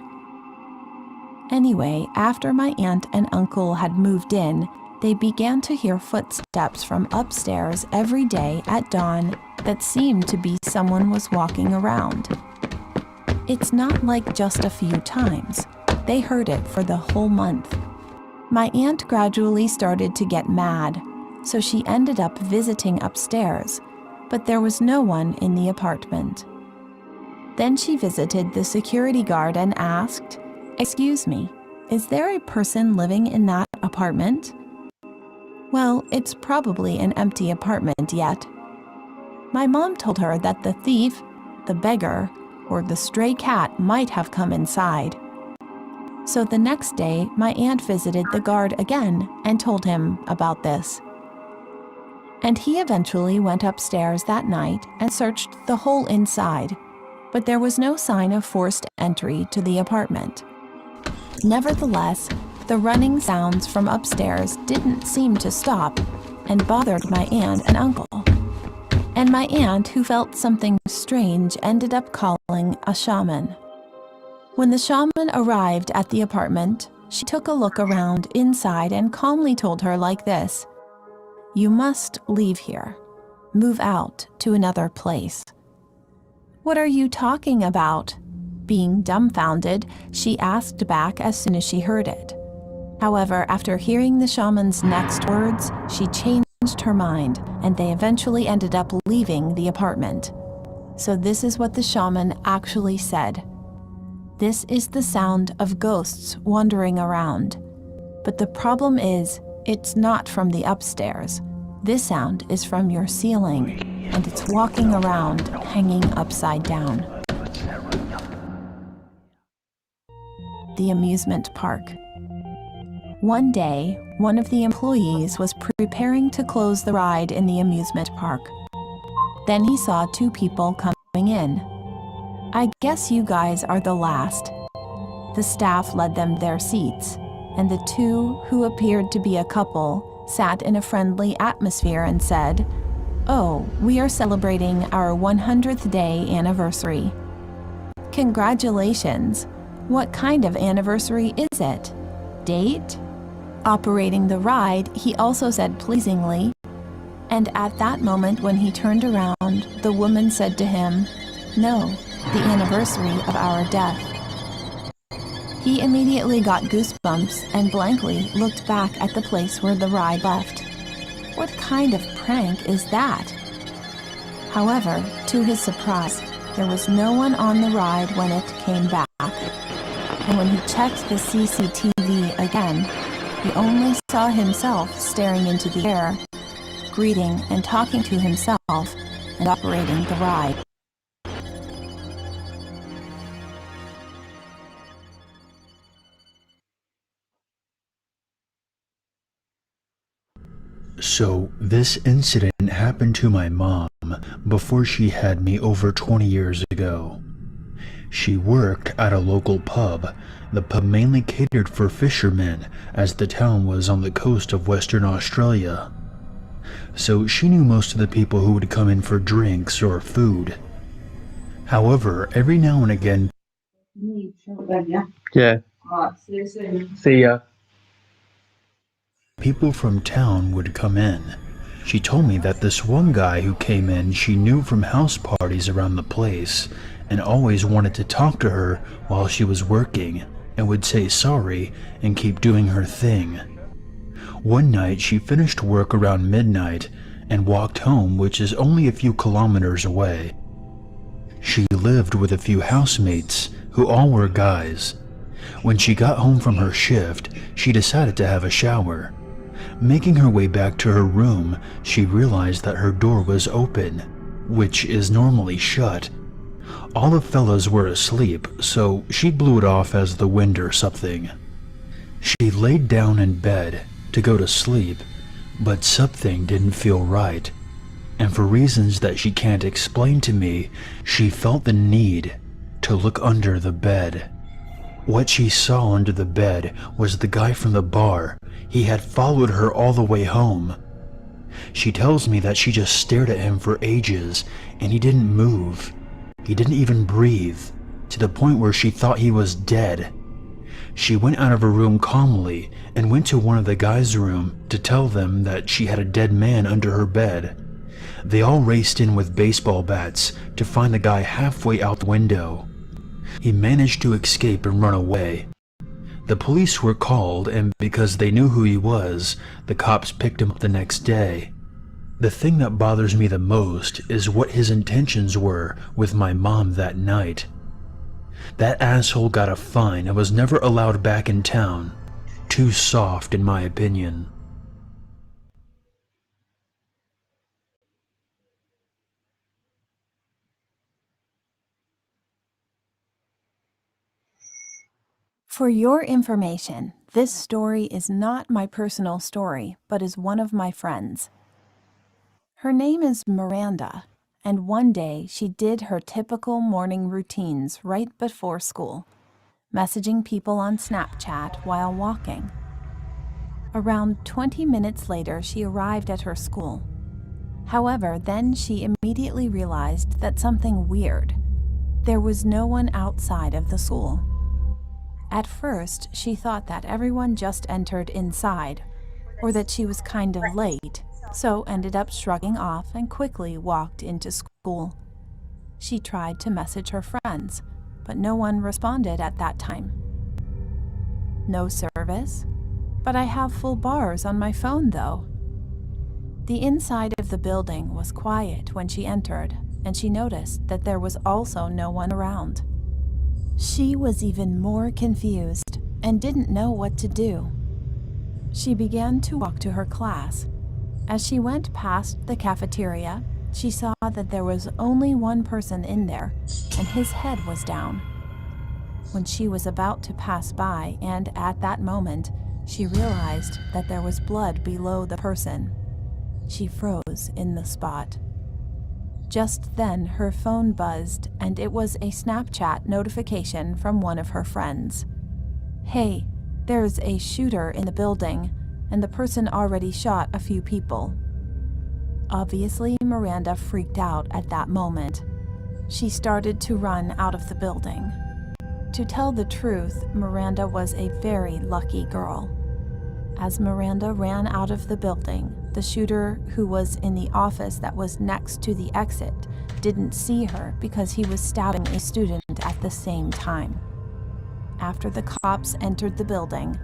Anyway, after my aunt and uncle had moved in, they began to hear footsteps from upstairs every day at dawn that seemed to be someone was walking around. It's not like just a few times. They heard it for the whole month. My aunt gradually started to get mad, so she ended up visiting upstairs, but there was no one in the apartment. Then she visited the security guard and asked, "Excuse me, is there a person living in that apartment?" "Well, it's probably an empty apartment yet." My mom told her that the thief, the beggar, or the stray cat might have come inside. So the next day, my aunt visited the guard again and told him about this. And he eventually went upstairs that night and searched the whole inside, but there was no sign of forced entry to the apartment. Nevertheless, the running sounds from upstairs didn't seem to stop and bothered my aunt and uncle. And my aunt, who felt something strange, ended up calling a shaman. When the shaman arrived at the apartment, she took a look around inside and calmly told her like this, "You must leave here. Move out to another place." "What are you talking about?" Being dumbfounded, she asked back as soon as she heard it. However, after hearing the shaman's next words, she changed her mind, and they eventually ended up leaving the apartment. So this is what the shaman actually said. "This is the sound of ghosts wandering around. But the problem is, it's not from the upstairs. This sound is from your ceiling, and it's walking around, hanging upside down." The amusement park. One day, one of the employees was preparing to close the ride in the amusement park. Then he saw two people coming in. "I guess you guys are the last." The staff led them their seats, and the two, who appeared to be a couple, sat in a friendly atmosphere and said, "Oh, we are celebrating our 100th day anniversary." "Congratulations! What kind of anniversary is it? Date?" Operating the ride, he also said pleasingly, and at that moment when he turned around, the woman said to him, "No, the anniversary of our death." He immediately got goosebumps and blankly looked back at the place where the ride left. What kind of prank is that? However, to his surprise, there was no one on the ride when it came back. And when he checked the CCTV again, he only saw himself staring into the air, greeting and talking to himself, and operating the ride. So this incident happened to my mom before she had me over 20 years ago. She worked at a local pub. The pub mainly catered for fishermen, as the town was on the coast of Western Australia. So she knew most of the people who would come in for drinks or food. However, every now and again, Yeah. See ya. people from town would come in. She told me that this one guy who came in she knew from house parties around the place, and always wanted to talk to her while she was working, and would say sorry and keep doing her thing. One night she finished work around midnight and walked home, which is only a few kilometers away. She lived with a few housemates who all were guys. When she got home from her shift, she decided to have a shower. Making her way back to her room, she realized that her door was open, which is normally shut. All the fellas were asleep, so she blew it off as the wind or something. She laid down in bed to go to sleep, but something didn't feel right, and for reasons that she can't explain to me, she felt the need to look under the bed. What she saw under the bed was the guy from the bar. He had followed her all the way home. She tells me that she just stared at him for ages, and he didn't move. He didn't even breathe, to the point where she thought he was dead. She went out of her room calmly and went to one of the guys' room to tell them that she had a dead man under her bed. They all raced in with baseball bats to find the guy halfway out the window. He managed to escape and run away. The police were called, and because they knew who he was, the cops picked him up the next day. The thing that bothers me the most is what his intentions were with my mom that night. That asshole got a fine and was never allowed back in town. Too soft, in my opinion. For your information, this story is not my personal story, but is one of my friends. Her name is Miranda, and one day she did her typical morning routines right before school, messaging people on Snapchat while walking. Around 20 minutes later, she arrived at her school. However, then she immediately realized that something weird. There was no one outside of the school. At first, she thought that everyone just entered inside, or that she was kind of late, so ended up shrugging off and quickly walked into school. She tried to message her friends, but no one responded at that time. No service? But I have full bars on my phone though. The inside of the building was quiet when she entered, and she noticed that there was also no one around. She was even more confused and didn't know what to do. She began to walk to her class. As she went past the cafeteria, she saw that there was only one person in there, and his head was down. When she was about to pass by, and at that moment, she realized that there was blood below the person. She froze in the spot. Just then, her phone buzzed, and it was a Snapchat notification from one of her friends. "Hey, there's a shooter in the building, and the person already shot a few people." Obviously, Miranda freaked out at that moment. She started to run out of the building. To tell the truth, Miranda was a very lucky girl. As Miranda ran out of the building, the shooter, who was in the office that was next to the exit, didn't see her because he was stabbing a student at the same time. After the cops entered the building,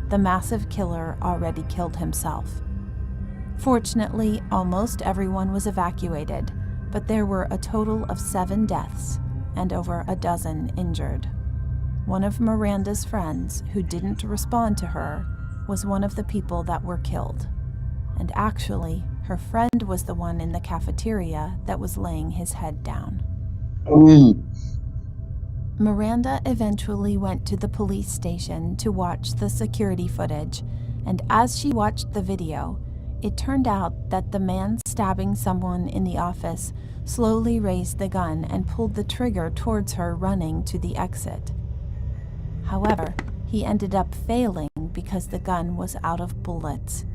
the massive killer already killed himself. Fortunately, almost everyone was evacuated, but there were a total of 7 deaths and over a dozen injured. One of Miranda's friends, who didn't respond to her, was one of the people that were killed. And actually, her friend was the one in the cafeteria that was laying his head down. Ooh. Miranda eventually went to the police station to watch the security footage, and as she watched the video, It turned out that the man stabbing someone in the office slowly raised the gun and pulled the trigger towards her, running to the exit. However, he ended up failing because the gun was out of bullets.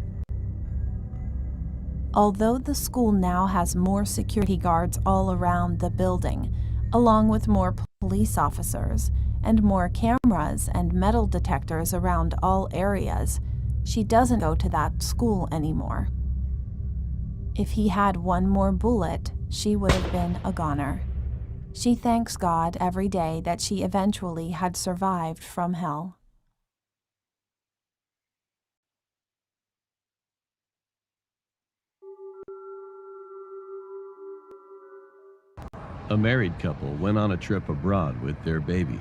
Although the school now has more security guards all around the building, along with more police officers and more cameras and metal detectors around all areas, she doesn't go to that school anymore. If he had one more bullet, she would have been a goner. She thanks God every day that she eventually had survived from hell. A married couple went on a trip abroad with their baby.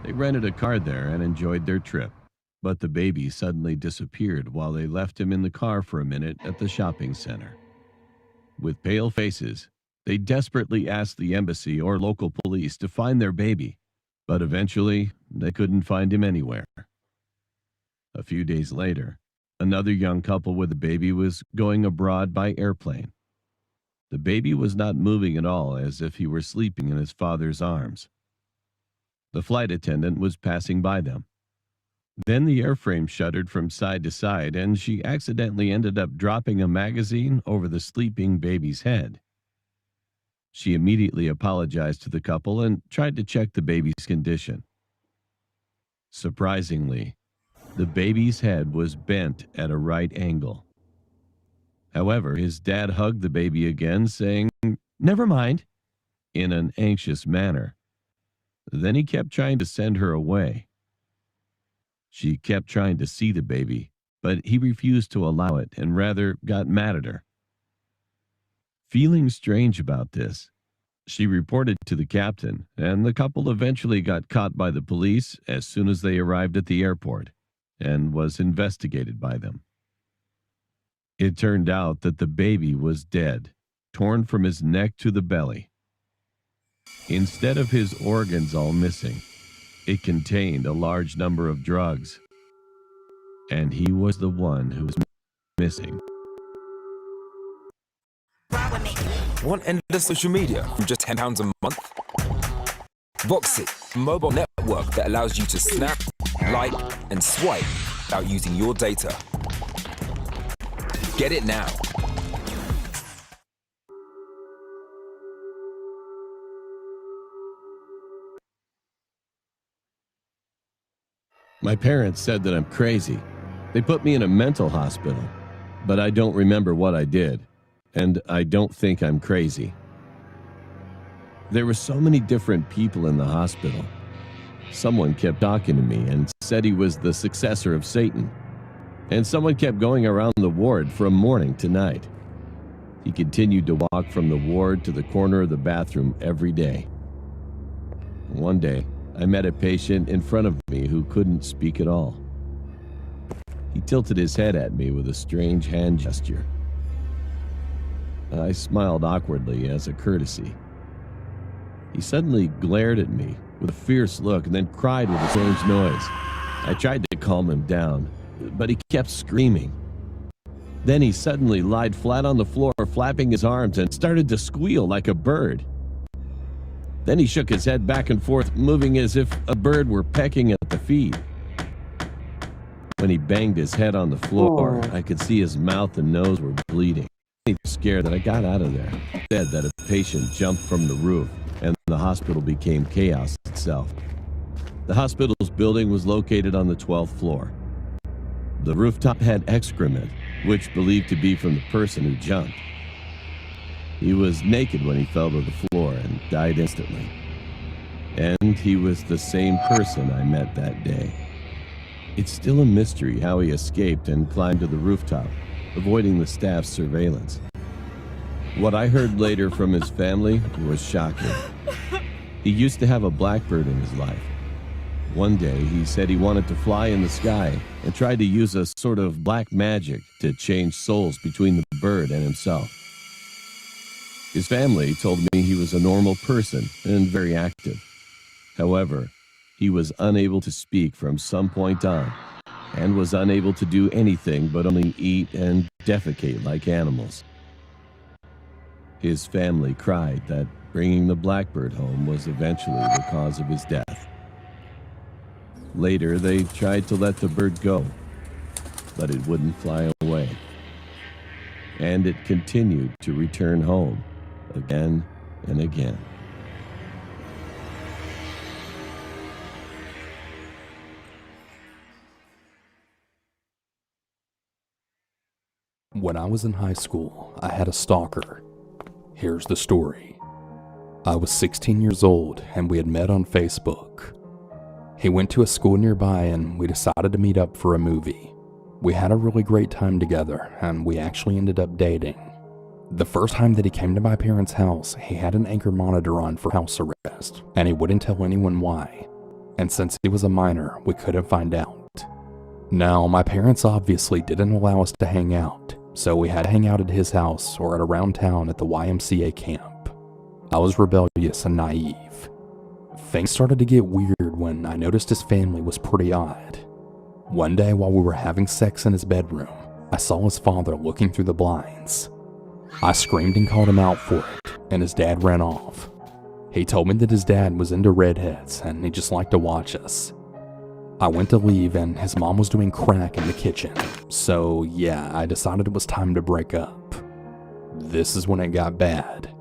They rented a car there and enjoyed their trip, but the baby suddenly disappeared while they left him in the car for a minute at the shopping center. With pale faces, they desperately asked the embassy or local police to find their baby, but eventually they couldn't find him anywhere. A few days later, another young couple with a baby was going abroad by airplane. The baby was not moving at all, as if he were sleeping in his father's arms. The flight attendant was passing by them. Then the airframe shuddered from side to side, and she accidentally ended up dropping a magazine over the sleeping baby's head. She immediately apologized to the couple and tried to check the baby's condition. Surprisingly, the baby's head was bent at a right angle. However, his dad hugged the baby again, saying, "Never mind," in an anxious manner. Then he kept trying to send her away. She kept trying to see the baby, but he refused to allow it and rather got mad at her. Feeling strange about this, she reported to the captain, and the couple eventually got caught by the police as soon as they arrived at the airport and was investigated by them. It turned out that the baby was dead, torn from his neck to the belly. Instead of his organs all missing, it contained a large number of drugs, and he was the one who was missing. Want endless social media from just £10 a month? Voxit, a mobile network that allows you to snap, like, and swipe without using your data. Get it now. My parents said that I'm crazy. They put me in a mental hospital, but I don't remember what I did, and I don't think I'm crazy. There were so many different people in the hospital. Someone kept talking to me and said he was the successor of Satan. And someone kept going around the ward from morning to night. He continued to walk from the ward to the corner of the bathroom every day. One day, I met a patient in front of me who couldn't speak at all. He tilted his head at me with a strange hand gesture. I smiled awkwardly as a courtesy. He suddenly glared at me with a fierce look and then cried with a strange noise. I tried to calm him down, but he kept screaming. Then he suddenly lied flat on the floor, flapping his arms, and started to squeal like a bird. Then he shook his head back and forth, moving as if a bird were pecking at the feed. When he banged his head on the floor, I could see his mouth and nose were bleeding. He was scared that I got out of there. He said that a patient jumped from the roof, and the hospital became chaos itself. The hospital's building was located on the 12th floor. The rooftop had excrement, which believed to be from the person who jumped. He was naked when he fell to the floor and died instantly. And he was the same person I met that day. It's still a mystery how he escaped and climbed to the rooftop, avoiding the staff's surveillance. What I heard later from his family was shocking. He used to have a blackbird in his life. One day, he said he wanted to fly in the sky and tried to use a sort of black magic to change souls between the bird and himself. His family told me he was a normal person and very active. However, he was unable to speak from some point on, and was unable to do anything but only eat and defecate like animals. His family cried that bringing the blackbird home was eventually the cause of his death. Later, they tried to let the bird go, but it wouldn't fly away. And it continued to return home again and again. When I was in high school, I had a stalker. Here's the story. I was 16 years old and we had met on Facebook. He went to a school nearby and we decided to meet up for a movie. We had a really great time together and we actually ended up dating. The first time that he came to my parents' house, he had an anchor monitor on for house arrest and he wouldn't tell anyone why. And since he was a minor, we couldn't find out. Now, my parents obviously didn't allow us to hang out, so we had to hang out at his house or at around town at the YMCA camp. I was rebellious and naive. Things started to get weird when I noticed his family was pretty odd. One day while we were having sex in his bedroom, I saw his father looking through the blinds. I screamed and called him out for it, and his dad ran off. He told me that his dad was into redheads and he just liked to watch us. I went to leave and his mom was doing crack in the kitchen, so yeah, I decided it was time to break up. This is when it got bad.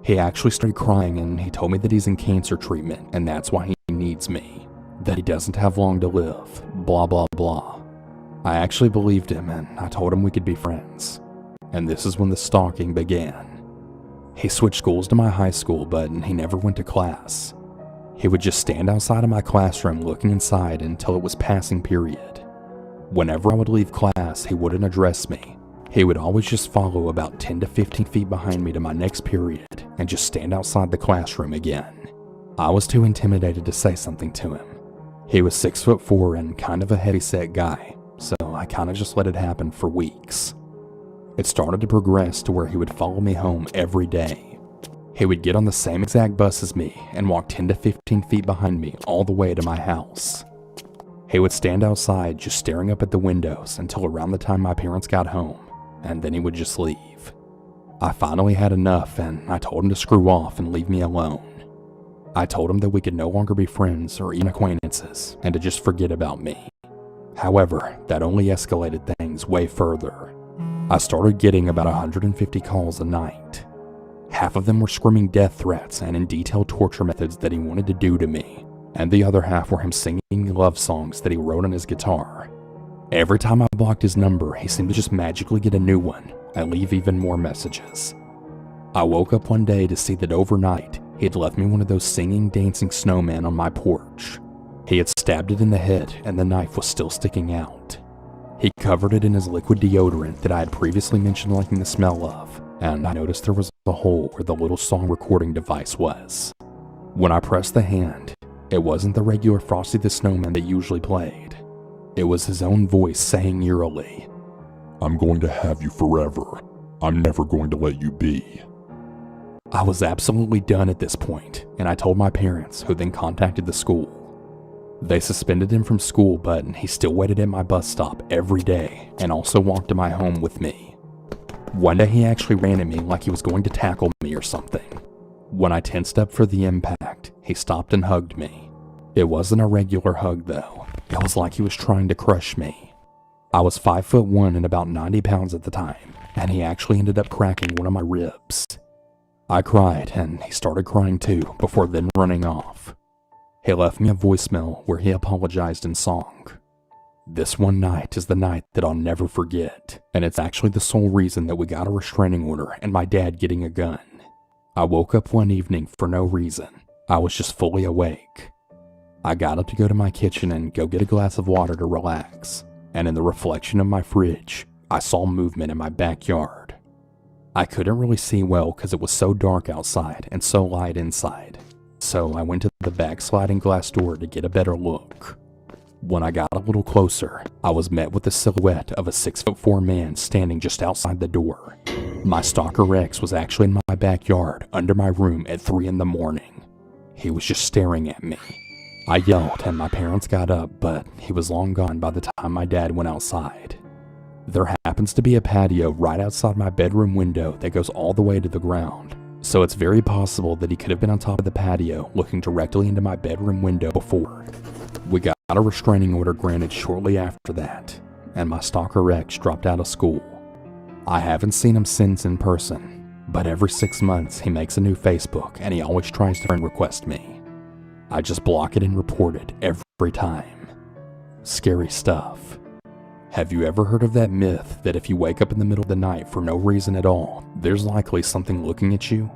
He actually started crying and he told me that he's in cancer treatment and that's why he needs me, that he doesn't have long to live, blah blah blah. I actually believed him and I told him we could be friends. And this is when the stalking began. He switched schools to my high school, but he never went to class. He would just stand outside of my classroom looking inside until it was passing period. Whenever I would leave class, he wouldn't address me. He would always just follow about 10 to 15 feet behind me to my next period and just stand outside the classroom again. I was too intimidated to say something to him. He was 6'4" and kind of a heavy-set guy, so I kind of just let it happen for weeks. It started to progress to where he would follow me home every day. He would get on the same exact bus as me and walk 10 to 15 feet behind me all the way to my house. He would stand outside just staring up at the windows until around the time my parents got home, and then he would just leave. I finally had enough and I told him to screw off and leave me alone. I told him that we could no longer be friends or even acquaintances and to just forget about me. However, that only escalated things way further. I started getting about 150 calls a night. Half of them were screaming death threats and in detailed torture methods that he wanted to do to me, and the other half were him singing love songs that he wrote on his guitar. Every time I blocked his number, he seemed to just magically get a new one and leave even more messages. I woke up one day to see that overnight, he had left me one of those singing, dancing snowmen on my porch. He had stabbed it in the head and the knife was still sticking out. He covered it in his liquid deodorant that I had previously mentioned liking the smell of, and I noticed there was a hole where the little song recording device was. When I pressed the hand, it wasn't the regular Frosty the Snowman that usually played. It was his own voice saying eerily, "I'm going to have you forever. I'm never going to let you be." I was absolutely done at this point, and I told my parents, who then contacted the school. They suspended him from school, but he still waited at my bus stop every day and also walked to my home with me. One day he actually ran at me like he was going to tackle me or something. When I tensed up for the impact, he stopped and hugged me. It wasn't a regular hug though. It was like he was trying to crush me. I was 5'1" and about 90 pounds at the time, and he actually ended up cracking one of my ribs. I cried, and he started crying too, before then running off. He left me a voicemail where he apologized in song. This one night is the night that I'll never forget, and it's actually the sole reason that we got a restraining order and my dad getting a gun. I woke up one evening for no reason. I was just fully awake. I got up to go to my kitchen and go get a glass of water to relax, and in the reflection of my fridge, I saw movement in my backyard. I couldn't really see well because it was so dark outside and so light inside, so I went to the back sliding glass door to get a better look. When I got a little closer, I was met with the silhouette of a 6'4" man standing just outside the door. My stalker Rex was actually in my backyard under my room at 3 in the morning. He was just staring at me. I yelled and my parents got up, but he was long gone by the time my dad went outside. There happens to be a patio right outside my bedroom window that goes all the way to the ground, so it's very possible that he could have been on top of the patio looking directly into my bedroom window before. We got a restraining order granted shortly after that, and my stalker ex dropped out of school. I haven't seen him since in person, but every 6 months he makes a new Facebook and he always tries to friend request me. I just block it and report it every time. Scary stuff. Have you ever heard of that myth that if you wake up in the middle of the night for no reason at all, there's likely something looking at you?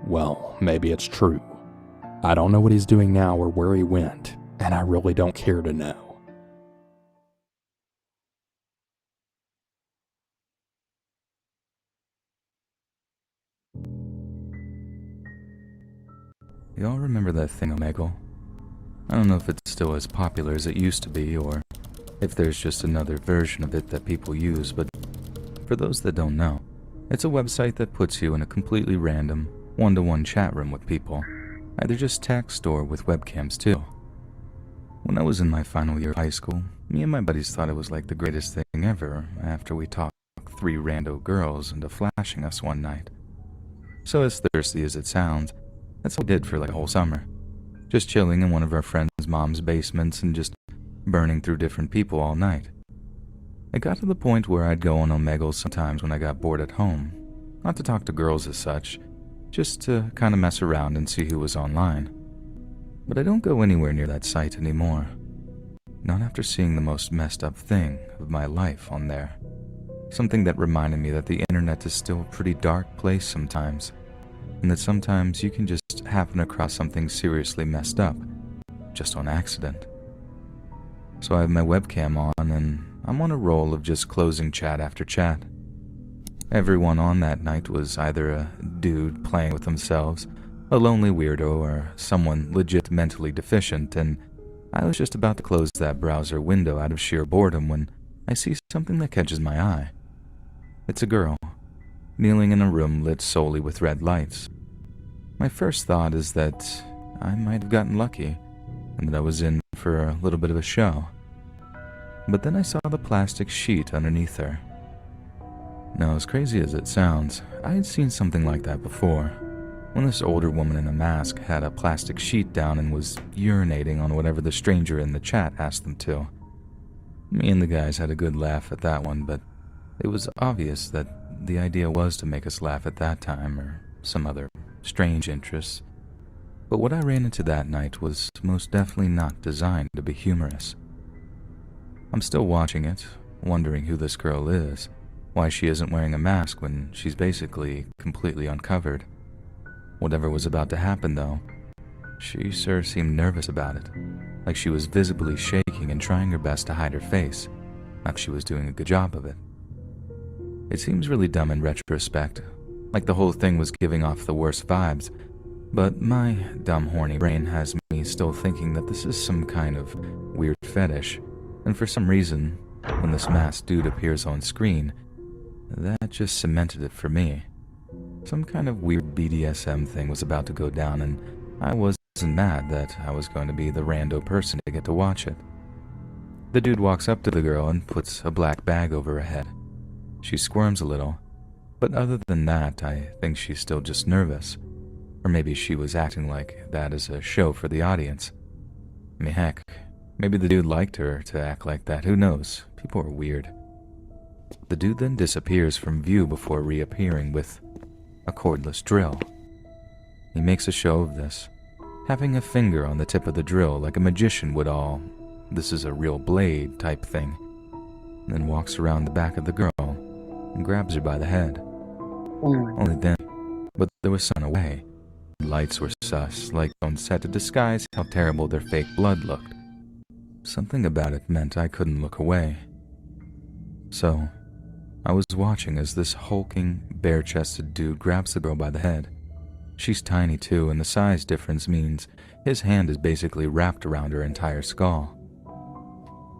Well, maybe it's true. I don't know what he's doing now or where he went, and I really don't care to know. Y'all remember that thing Omegle? I don't know if it's still as popular as it used to be, or if there's just another version of it that people use, but for those that don't know, it's a website that puts you in a completely random, one-to-one chat room with people, either just text or with webcams too. When I was in my final year of high school, me and my buddies thought it was like the greatest thing ever after we talked 3 rando girls into flashing us one night. So as thirsty as it sounds, that's what we did for like a whole summer. Just chilling in one of our friends' mom's basements and just burning through different people all night. It got to the point where I'd go on Omegle sometimes when I got bored at home. Not to talk to girls as such, just to kind of mess around and see who was online. But I don't go anywhere near that site anymore. Not after seeing the most messed up thing of my life on there. Something that reminded me that the internet is still a pretty dark place sometimes, and that sometimes you can just happen across something seriously messed up, just on accident. So I have my webcam on, and I'm on a roll of just closing chat after chat. Everyone on that night was either a dude playing with themselves, a lonely weirdo, or someone legit mentally deficient, and I was just about to close that browser window out of sheer boredom when I see something that catches my eye. It's a girl, kneeling in a room lit solely with red lights. My first thought is that I might have gotten lucky, and that I was in for a little bit of a show. But then I saw the plastic sheet underneath her. Now, as crazy as it sounds, I had seen something like that before, when this older woman in a mask had a plastic sheet down and was urinating on whatever the stranger in the chat asked them to. Me and the guys had a good laugh at that one, but it was obvious that the idea was to make us laugh at that time, or some other strange interests. But what I ran into that night was most definitely not designed to be humorous. I'm still watching it, wondering who this girl is, why she isn't wearing a mask when she's basically completely uncovered. Whatever was about to happen, though, she sure seemed nervous about it, like she was visibly shaking and trying her best to hide her face, like she was doing a good job of it. It seems really dumb in retrospect, like the whole thing was giving off the worst vibes, but my dumb horny brain has me still thinking that this is some kind of weird fetish, and for some reason, when this masked dude appears on screen, that just cemented it for me. Some kind of weird BDSM thing was about to go down, and I wasn't mad that I was going to be the rando person to get to watch it. The dude walks up to the girl and puts a black bag over her head. She squirms a little, but other than that, I think she's still just nervous. Or maybe she was acting like that as a show for the audience. I mean, heck, maybe the dude liked her to act like that, who knows? People are weird. The dude then disappears from view before reappearing with a cordless drill. He makes a show of this, having a finger on the tip of the drill like a magician would all, "This is a real blade" type thing, and then walks around the back of the girl and grabs her by the head. Only then, but there was sun away. Lights were sus, like on set to disguise how terrible their fake blood looked. Something about it meant I couldn't look away. So, I was watching as this hulking, bare-chested dude grabs the girl by the head. She's tiny too, and the size difference means his hand is basically wrapped around her entire skull.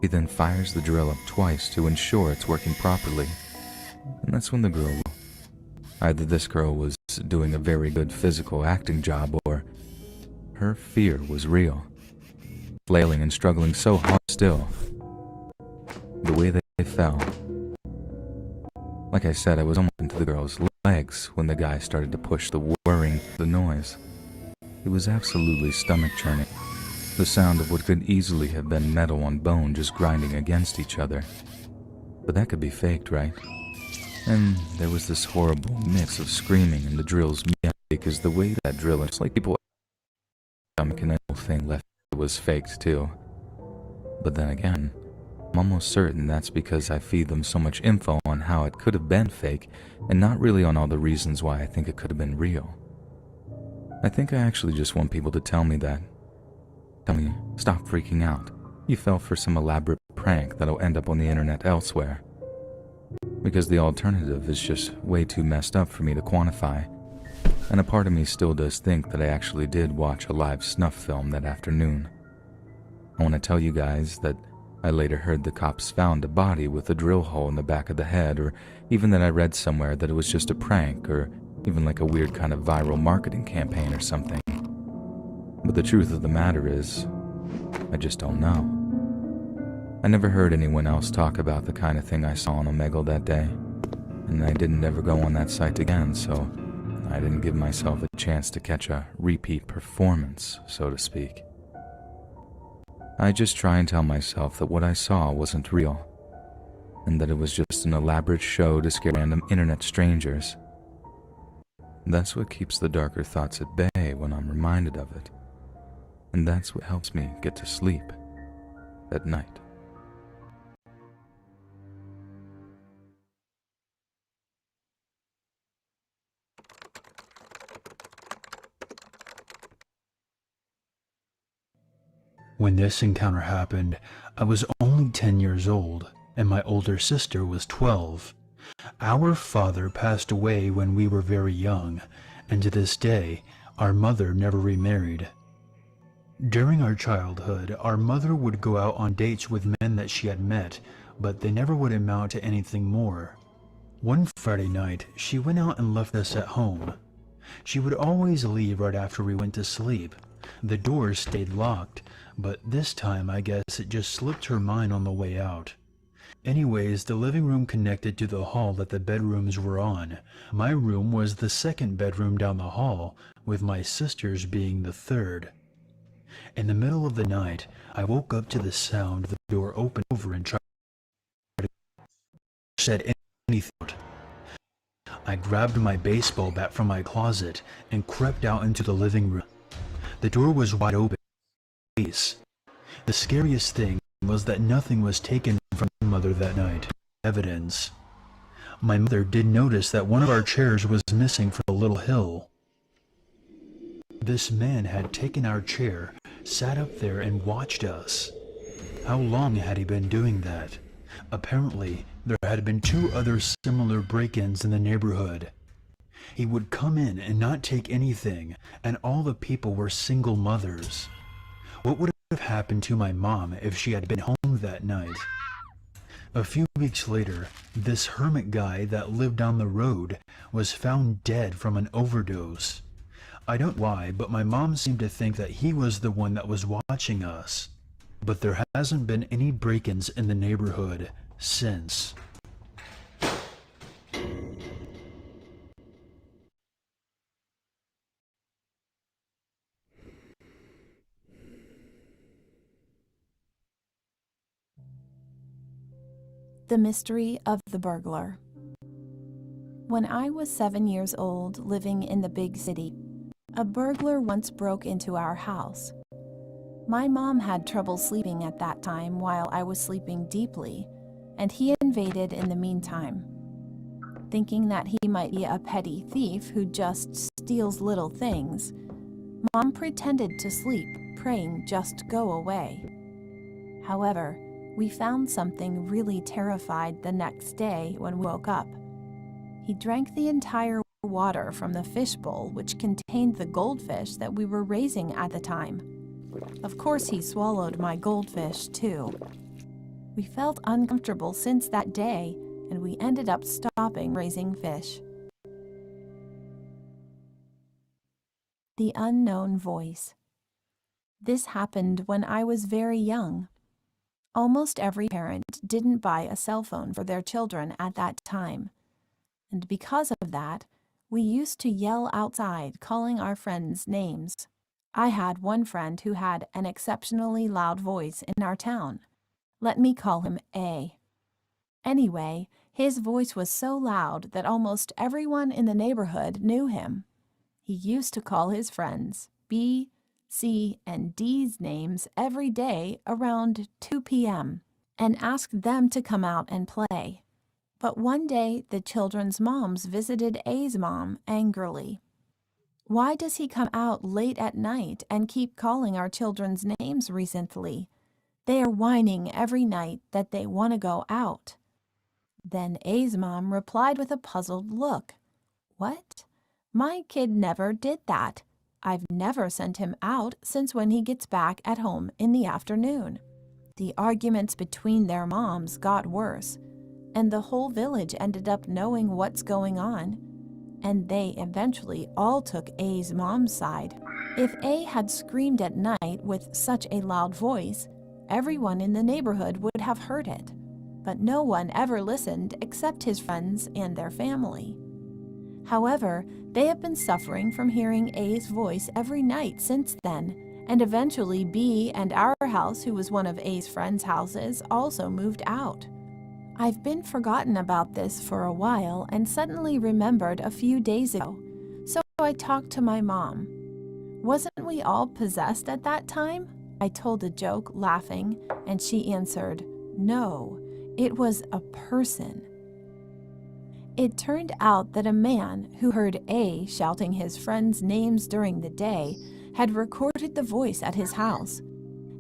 He then fires the drill up twice to ensure it's working properly, and that's when the girl... Either this girl was doing a very good physical acting job, or her fear was real. flailing and struggling so hard still. The way they fell. Like I said, I was almost into the girl's legs when the guy started to push the whirring, the noise. It was absolutely stomach-churning. The sound of what could easily have been metal on bone just grinding against each other. But that could be faked, right? And there was this horrible mix of screaming and the drill's because the way that drill, it's like people stomach and the whole thing left was faked too. But then again, I'm almost certain that's because I feed them so much info on how it could have been fake and not really on all the reasons why I think it could have been real. I think I actually just want people to tell me that. Tell me, stop freaking out. You fell for some elaborate prank that'll end up on the internet elsewhere. Because the alternative is just way too messed up for me to quantify. And a part of me still does think that I actually did watch a live snuff film that afternoon. I want to tell you guys that I later heard the cops found a body with a drill hole in the back of the head, or even that I read somewhere that it was just a prank, or even like a weird kind of viral marketing campaign or something. But the truth of the matter is, I just don't know. I never heard anyone else talk about the kind of thing I saw on Omegle that day, and I didn't ever go on that site again, so I didn't give myself a chance to catch a repeat performance, so to speak. I just try and tell myself that what I saw wasn't real, and that it was just an elaborate show to scare random internet strangers. That's what keeps the darker thoughts at bay when I'm reminded of it. And that's what helps me get to sleep at night. When this encounter happened, I was only 10 years old, and my older sister was 12. Our father passed away when we were very young, and to this day, our mother never remarried. During our childhood, our mother would go out on dates with men that she had met, but they never would amount to anything more. One Friday night, she went out and left us at home. She would always leave right after we went to sleep. The doors stayed locked, but this time I guess it just slipped her mind on the way out. Anyways, the living room connected to the hall that the bedrooms were on. My room was the second bedroom down the hall, with my sister's being the third. In the middle of the night, I woke up to the sound of the door open over and tried to said anything. I grabbed my baseball bat from my closet and crept out into the living room. The door was wide open. The scariest thing was that nothing was taken from my mother that night. Evidence. My mother did notice that one of our chairs was missing from the little hill. This man had taken our chair, sat up there and watched us. How long had he been doing that? Apparently, there had been 2 other similar break-ins in the neighborhood. He would come in and not take anything, and all the people were single mothers. What would have happened to my mom if she had been home that night? A few weeks later, this hermit guy that lived down the road was found dead from an overdose. I don't know why, but my mom seemed to think that he was the one that was watching us. But there hasn't been any break-ins in the neighborhood since. The Mystery of the Burglar. When I was 7 years old, living in the big city, a burglar once broke into our house. My mom had trouble sleeping at that time while I was sleeping deeply, and he invaded in the meantime. Thinking that he might be a petty thief who just steals little things, Mom pretended to sleep, praying just go away. However, we found something really terrified the next day when we woke up. He drank the entire water from the fishbowl, which contained the goldfish that we were raising at the time. Of course, he swallowed my goldfish, too. We felt uncomfortable since that day, and we ended up stopping raising fish. The Unknown Voice. This happened when I was very young. Almost every parent didn't buy a cell phone for their children at that time. And because of that, we used to yell outside, calling our friends names. I had one friend who had an exceptionally loud voice in our town. Let me call him A. Anyway, his voice was so loud that almost everyone in the neighborhood knew him. He used to call his friends B, C, and D's names every day around 2 p.m. and asked them to come out and play. But one day, the children's moms visited A's mom angrily. Why does he come out late at night and keep calling our children's names recently? They are whining every night that they want to go out. Then A's mom replied with a puzzled look. What? My kid never did that. I've never sent him out since when he gets back at home in the afternoon. The arguments between their moms got worse, and the whole village ended up knowing what's going on, and they eventually all took A's mom's side. If A had screamed at night with such a loud voice, everyone in the neighborhood would have heard it, but no one ever listened except his friends and their family. However, they have been suffering from hearing A's voice every night since then, and eventually B and our house, who was one of A's friends' houses, also moved out. I've been forgotten about this for a while and suddenly remembered a few days ago, so I talked to my mom. Wasn't we all possessed at that time? I told a joke, laughing, and she answered, no, it was a person. It turned out that a man who heard A shouting his friends' names during the day had recorded the voice at his house,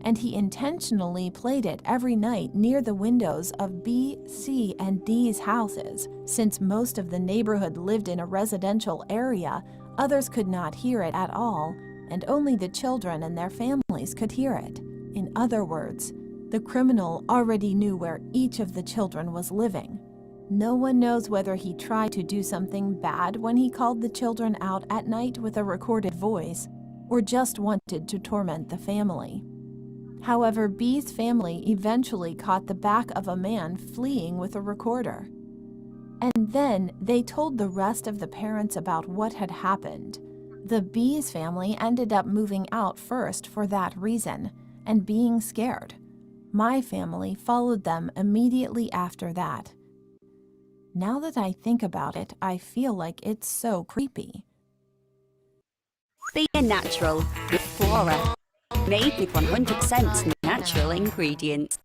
and he intentionally played it every night near the windows of B, C, and D's houses. Since most of the neighborhood lived in a residential area, others could not hear it at all, and only the children and their families could hear it. In other words, the criminal already knew where each of the children was living. No one knows whether he tried to do something bad when he called the children out at night with a recorded voice, or just wanted to torment the family. However, B's family eventually caught the back of a man fleeing with a recorder. And then they told the rest of the parents about what had happened. The B's family ended up moving out first for that reason, and being scared. My family followed them immediately after that. Now that I think about it, I feel like it's so creepy. Be a natural with Flora. Made with 100% natural ingredients.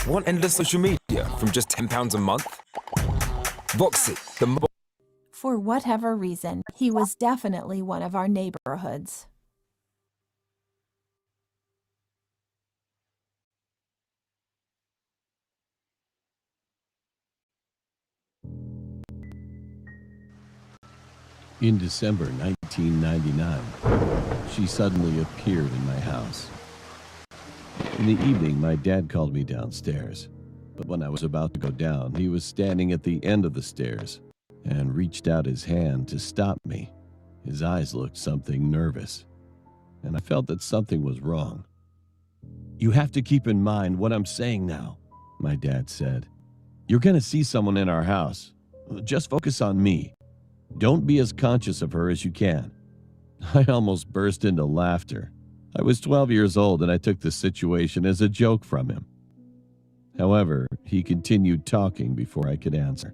Want endless social media from just £10 a month? Voxit, the mobile. For whatever reason, he was definitely one of our neighborhoods. In December 1999, she suddenly appeared in my house. In the evening, my dad called me downstairs, but when I was about to go down, he was standing at the end of the stairs and reached out his hand to stop me. His eyes looked something nervous, and I felt that something was wrong. "You have to keep in mind what I'm saying now," my dad said. "You're going to see someone in our house. Just focus on me. Don't be as conscious of her as you can." I almost burst into laughter. I was 12 years old and I took the situation as a joke from him. However, he continued talking before I could answer.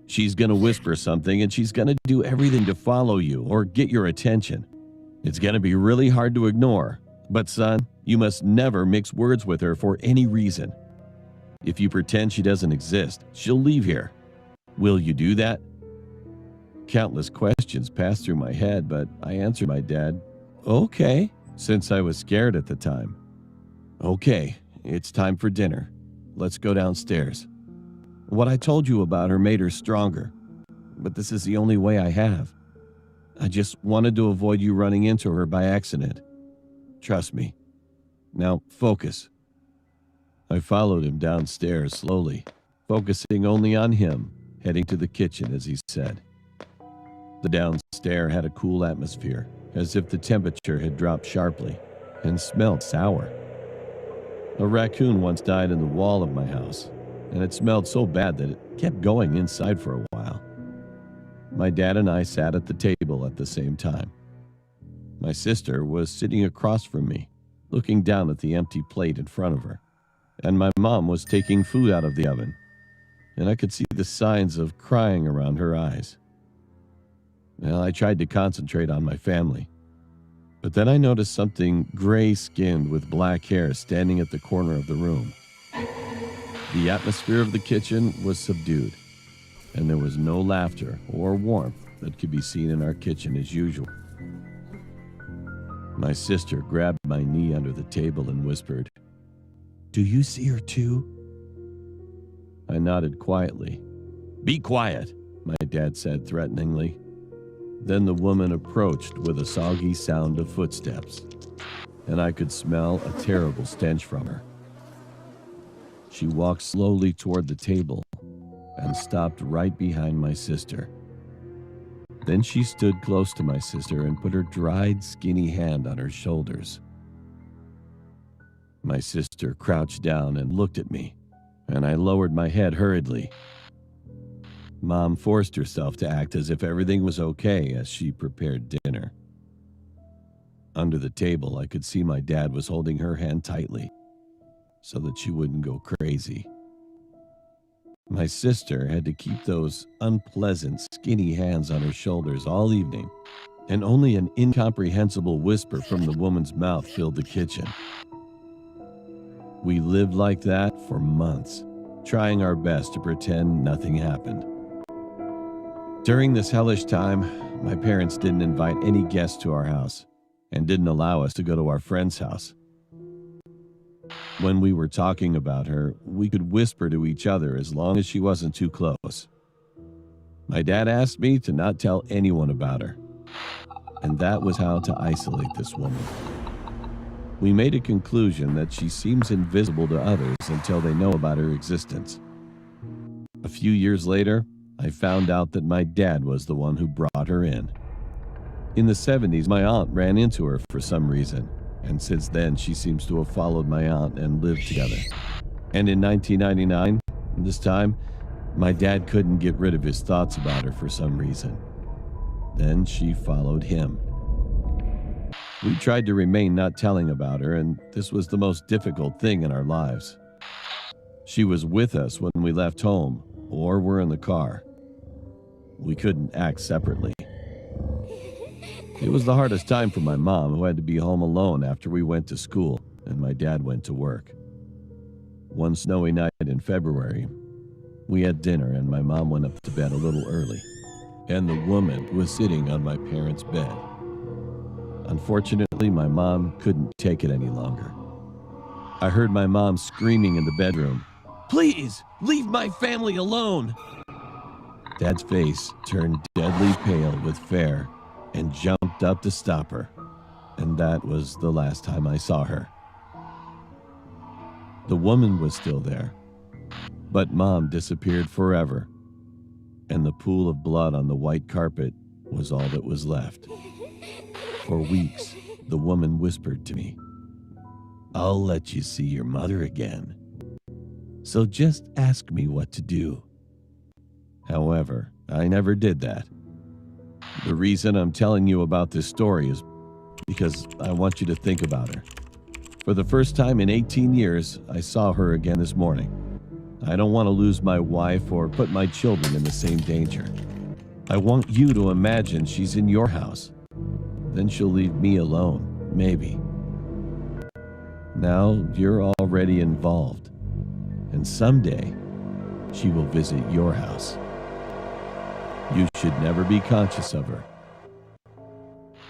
"She's going to whisper something and she's going to do everything to follow you or get your attention. It's going to be really hard to ignore. But son, you must never mix words with her for any reason. If you pretend she doesn't exist, she'll leave here. Will you do that?" Countless questions passed through my head, but I answered my dad, "Okay," since I was scared at the time. "Okay, it's time for dinner. Let's go downstairs. What I told you about her made her stronger, but this is the only way I have. I just wanted to avoid you running into her by accident. Trust me. Now focus." I followed him downstairs slowly, focusing only on him, heading to the kitchen as he said. The downstairs had a cool atmosphere, as if the temperature had dropped sharply and smelled sour. A raccoon once died in the wall of my house, and it smelled so bad that it kept going inside for a while. My dad and I sat at the table at the same time. My sister was sitting across from me, looking down at the empty plate in front of her, and my mom was taking food out of the oven, and I could see the signs of crying around her eyes. Well, I tried to concentrate on my family, but then I noticed something gray-skinned with black hair standing at the corner of the room. The atmosphere of the kitchen was subdued, and there was no laughter or warmth that could be seen in our kitchen as usual. My sister grabbed my knee under the table and whispered, "Do you see her too?" I nodded quietly. "Be quiet," my dad said threateningly. Then the woman approached with a soggy sound of footsteps, and I could smell a terrible stench from her. She walked slowly toward the table and stopped right behind my sister. Then she stood close to my sister and put her dried, skinny hand on her shoulders. My sister crouched down and looked at me, and I lowered my head hurriedly. Mom forced herself to act as if everything was okay as she prepared dinner. Under the table, I could see my dad was holding her hand tightly so that she wouldn't go crazy. My sister had to keep those unpleasant, skinny hands on her shoulders all evening, and only an incomprehensible whisper from the woman's mouth filled the kitchen. We lived like that for months, trying our best to pretend nothing happened. During this hellish time, my parents didn't invite any guests to our house and didn't allow us to go to our friend's house. When we were talking about her, we could whisper to each other as long as she wasn't too close. My dad asked me to not tell anyone about her, and that was how to isolate this woman. We made a conclusion that she seems invisible to others until they know about her existence. A few years later, I found out that my dad was the one who brought her in. In the 70s, my aunt ran into her for some reason, and since then she seems to have followed my aunt and lived together. And in 1999, this time, my dad couldn't get rid of his thoughts about her for some reason. Then she followed him. We tried to remain not telling about her, and this was the most difficult thing in our lives. She was with us when we left home, or were in the car. We couldn't act separately. It was the hardest time for my mom, who had to be home alone after we went to school and my dad went to work. One snowy night in February, we had dinner and my mom went up to bed a little early, and the woman was sitting on my parents' bed. Unfortunately, my mom couldn't take it any longer. I heard my mom screaming in the bedroom, "Please, leave my family alone!" Dad's face turned deadly pale with fear and jumped up to stop her, and that was the last time I saw her. The woman was still there, but Mom disappeared forever, and the pool of blood on the white carpet was all that was left. For weeks, the woman whispered to me, "I'll let you see your mother again. So just ask me what to do." However, I never did that. The reason I'm telling you about this story is because I want you to think about her. For the first time in 18 years, I saw her again this morning. I don't want to lose my wife or put my children in the same danger. I want you to imagine she's in your house. Then she'll leave me alone, maybe. Now you're already involved, and someday she will visit your house. You should never be conscious of her.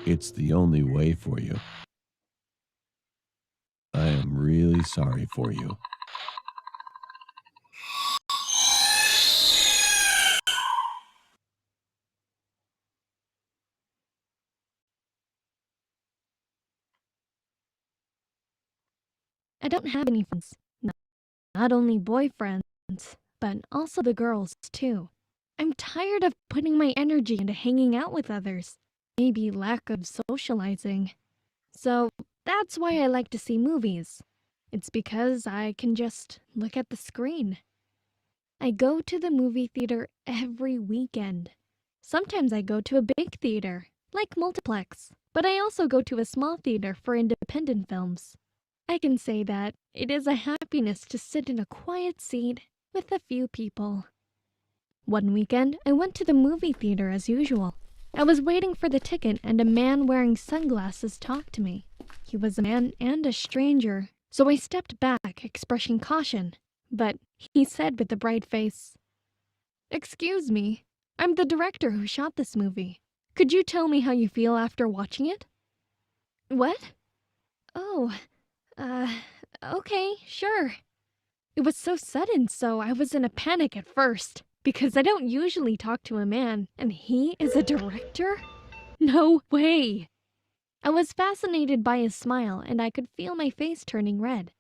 It's the only way for you. I am really sorry for you. I don't have any friends. Not only boyfriends, but also the girls, too. I'm tired of putting my energy into hanging out with others. maybe lack of socializing. So that's why I like to see movies. It's because I can just look at the screen. I go to the movie theater every weekend. Sometimes I go to a big theater, like Multiplex, but I also go to a small theater for independent films. I can say that it is a happiness to sit in a quiet seat with a few people. One weekend, I went to the movie theater as usual. I was waiting for the ticket and a man wearing sunglasses talked to me. He was a man and a stranger, so I stepped back, expressing caution. But he said with a bright face, "Excuse me, I'm the director who shot this movie. Could you tell me how you feel after watching it?" "What? Oh, okay, sure." It was so sudden, so I was in a panic at first, because I don't usually talk to a man, and he is a director? No way! I was fascinated by his smile, and I could feel my face turning red.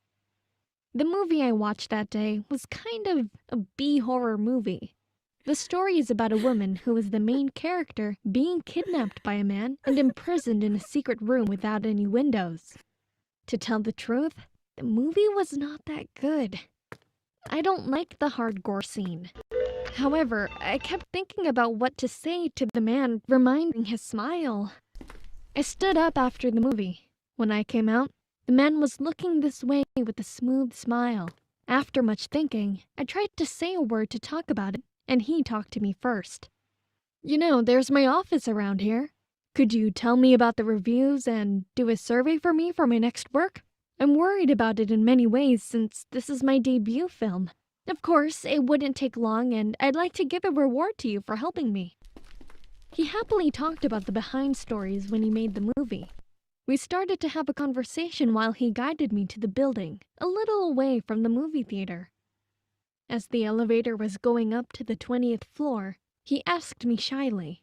The movie I watched that day was kind of a B-horror movie. The story is about a woman who is the main character being kidnapped by a man and imprisoned in a secret room without any windows. To tell the truth, the movie was not that good. I don't like the hard gore scene. However, I kept thinking about what to say to the man, reminding his smile. I stood up after the movie. When I came out, the man was looking this way with a smooth smile. After much thinking, I tried to say a word to talk about it, and he talked to me first. "You know, there's my office around here. Could you tell me about the reviews and do a survey for me for my next work? I'm worried about it in many ways since this is my debut film. Of course, it wouldn't take long and I'd like to give a reward to you for helping me." He happily talked about the behind stories when he made the movie. We started to have a conversation while he guided me to the building, a little away from the movie theater. As the elevator was going up to the 20th floor, he asked me shyly,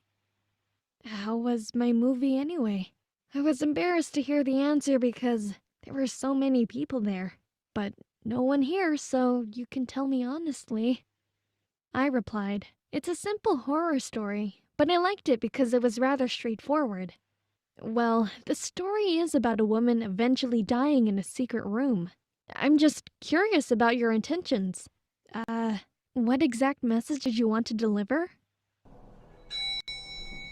"How was my movie anyway?" I was embarrassed to hear the answer because there were so many people there, but no one here, so you can tell me honestly. I replied, "It's a simple horror story, but I liked it because it was rather straightforward." "Well, the story is about a woman eventually dying in a secret room. I'm just curious about your intentions. What exact message did you want to deliver?"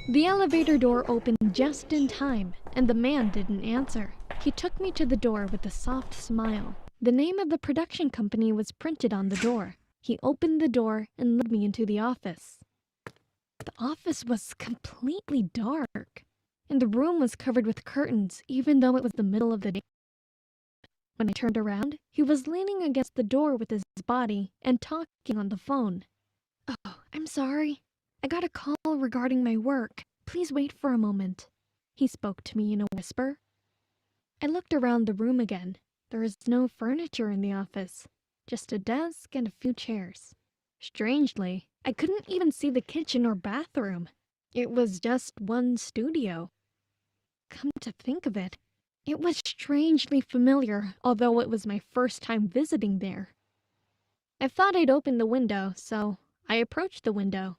The elevator door opened just in time, and the man didn't answer. He took me to the door with a soft smile. The name of the production company was printed on the door. He opened the door and led me into the office. The office was completely dark, and the room was covered with curtains, even though it was the middle of the day. When I turned around, he was leaning against the door with his body and talking on the phone. "Oh, I'm sorry. I got a call regarding my work. Please wait for a moment." He spoke to me in a whisper. I looked around the room again. There is no furniture in the office, just a desk and a few chairs. Strangely, I couldn't even see the kitchen or bathroom. It was just one studio. Come to think of it, it was strangely familiar, although it was my first time visiting there. I thought I'd open the window, so I approached the window.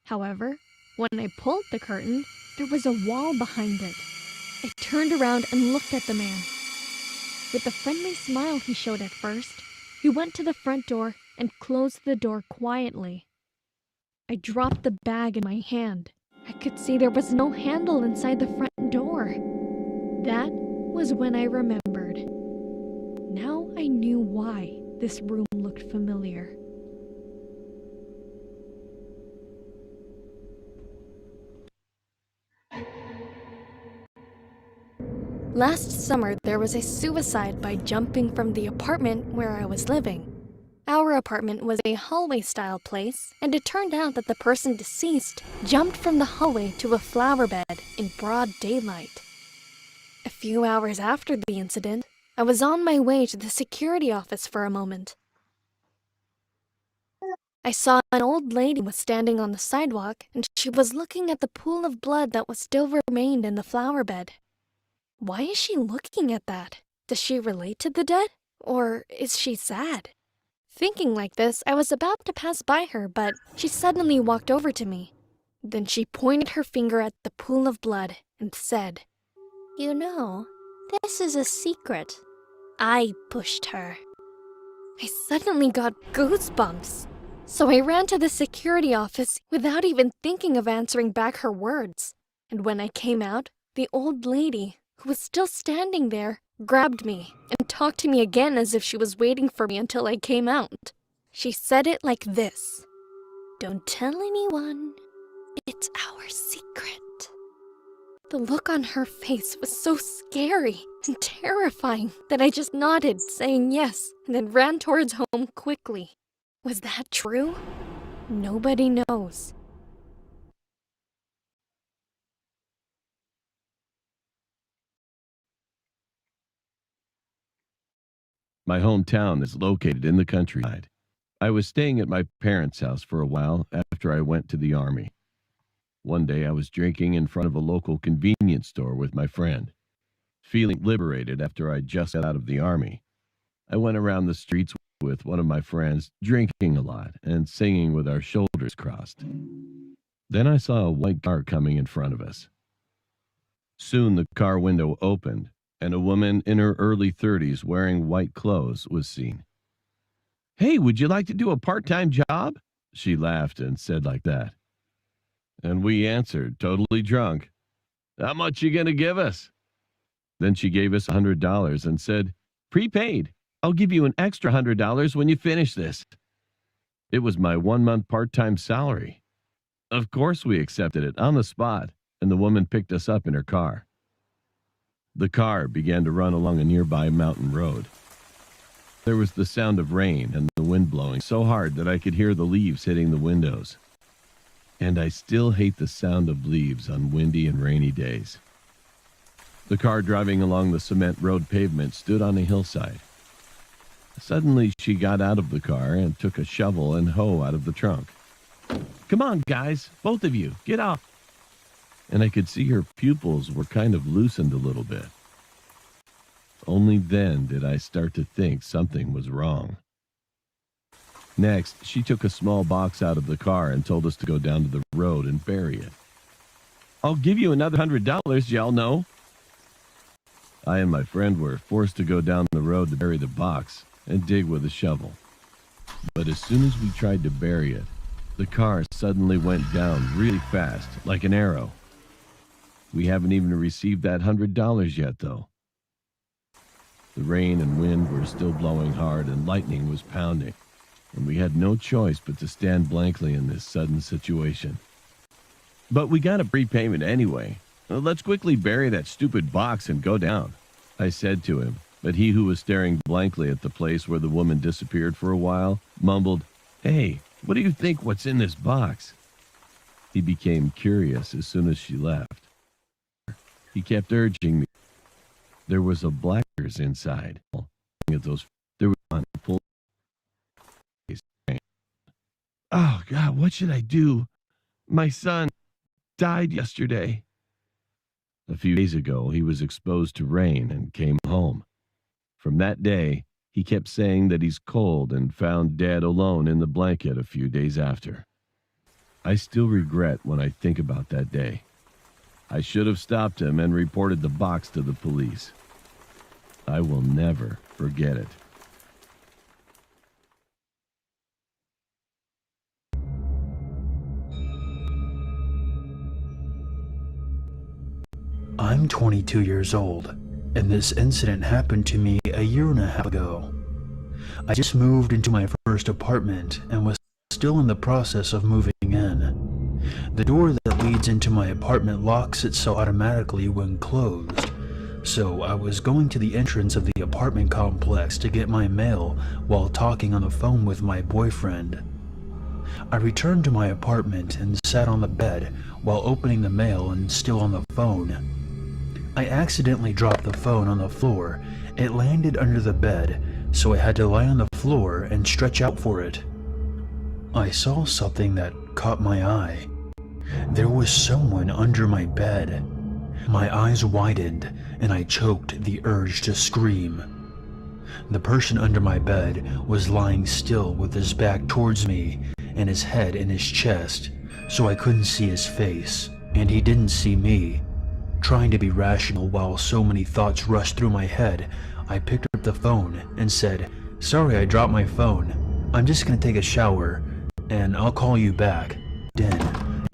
However, when I pulled the curtain, there was a wall behind it. I turned around and looked at the man. With the friendly smile he showed at first, he went to the front door and closed the door quietly. I dropped the bag in my hand. I could see there was no handle inside the front door. That was when I remembered. Now I knew why this room looked familiar. Last summer, there was a suicide by jumping from the apartment where I was living. Our apartment was a hallway-style place, and it turned out that the person deceased jumped from the hallway to a flower bed in broad daylight. A few hours after the incident, I was on my way to the security office for a moment. I saw an old lady was standing on the sidewalk, and she was looking at the pool of blood that was still remained in the flower bed. Why is she looking at that? Does she relate to the dead? Or is she sad? Thinking like this, I was about to pass by her, but she suddenly walked over to me. Then she pointed her finger at the pool of blood and said, "You know, this is a secret. I pushed her." I suddenly got goosebumps. So I ran to the security office without even thinking of answering back her words. And when I came out, the old lady, who was still standing there, grabbed me and talked to me again as if she was waiting for me until I came out. She said it like this: "Don't tell anyone. It's our secret." The look on her face was so scary and terrifying that I just nodded, saying yes, and then ran towards home quickly. Was that true? Nobody knows. My hometown is located in the countryside. I was staying at my parents' house for a while after I went to the army. One day I was drinking in front of a local convenience store with my friend. Feeling liberated after I just got out of the army, I went around the streets with one of my friends, drinking a lot and singing with our shoulders crossed. Then I saw a white car coming in front of us. Soon the car window opened, and a woman in her early 30s wearing white clothes was seen. "Hey, would you like to do a part-time job?" She laughed and said like that. And we answered, totally drunk, "How much you gonna give us?" Then she gave us $100 and said, "Prepaid. I'll give you an extra $100 when you finish this." It was my 1-month part-time salary. Of course we accepted it on the spot, and the woman picked us up in her car. The car began to run along a nearby mountain road. There was the sound of rain and the wind blowing so hard that I could hear the leaves hitting the windows. And I still hate the sound of leaves on windy and rainy days. The car driving along the cement road pavement stood on a hillside. Suddenly, she got out of the car and took a shovel and hoe out of the trunk. "Come on, guys, both of you, get up." And I could see her pupils were kind of loosened a little bit. Only then did I start to think something was wrong. Next, she took a small box out of the car and told us to go down to the road and bury it. "I'll give you another $100, y'all know." I and my friend were forced to go down the road to bury the box and dig with a shovel. But as soon as we tried to bury it, the car suddenly went down really fast, like an arrow. We haven't even received that $100 yet, though. The rain and wind were still blowing hard and lightning was pounding, and we had no choice but to stand blankly in this sudden situation. "But we got a prepayment anyway. Let's quickly bury that stupid box and go down," I said to him, but he, who was staring blankly at the place where the woman disappeared for a while, mumbled, "Hey, what do you think what's in this box?" He became curious as soon as she left. He kept urging me. There was a blackers inside. At those, there was one pull. "Oh God, what should I do? My son died yesterday." A few days ago, he was exposed to rain and came home. From that day, he kept saying that he's cold and found Dad alone in the blanket a few days after. I still regret when I think about that day. I should have stopped him and reported the box to the police. I will never forget it. I'm 22 years old, and this incident happened to me a year and a half ago. I just moved into my first apartment and was still in the process of moving in. The door that leads into my apartment locks itself automatically when closed, so I was going to the entrance of the apartment complex to get my mail while talking on the phone with my boyfriend. I returned to my apartment and sat on the bed while opening the mail and still on the phone. I accidentally dropped the phone on the floor. It landed under the bed, so I had to lie on the floor and stretch out for it. I saw something that caught my eye. There was someone under my bed. My eyes widened and I choked the urge to scream. The person under my bed was lying still with his back towards me and his head in his chest, so I couldn't see his face, and he didn't see me. Trying to be rational while so many thoughts rushed through my head, I picked up the phone and said, "Sorry, I dropped my phone. I'm just gonna take a shower, and I'll call you back." Then,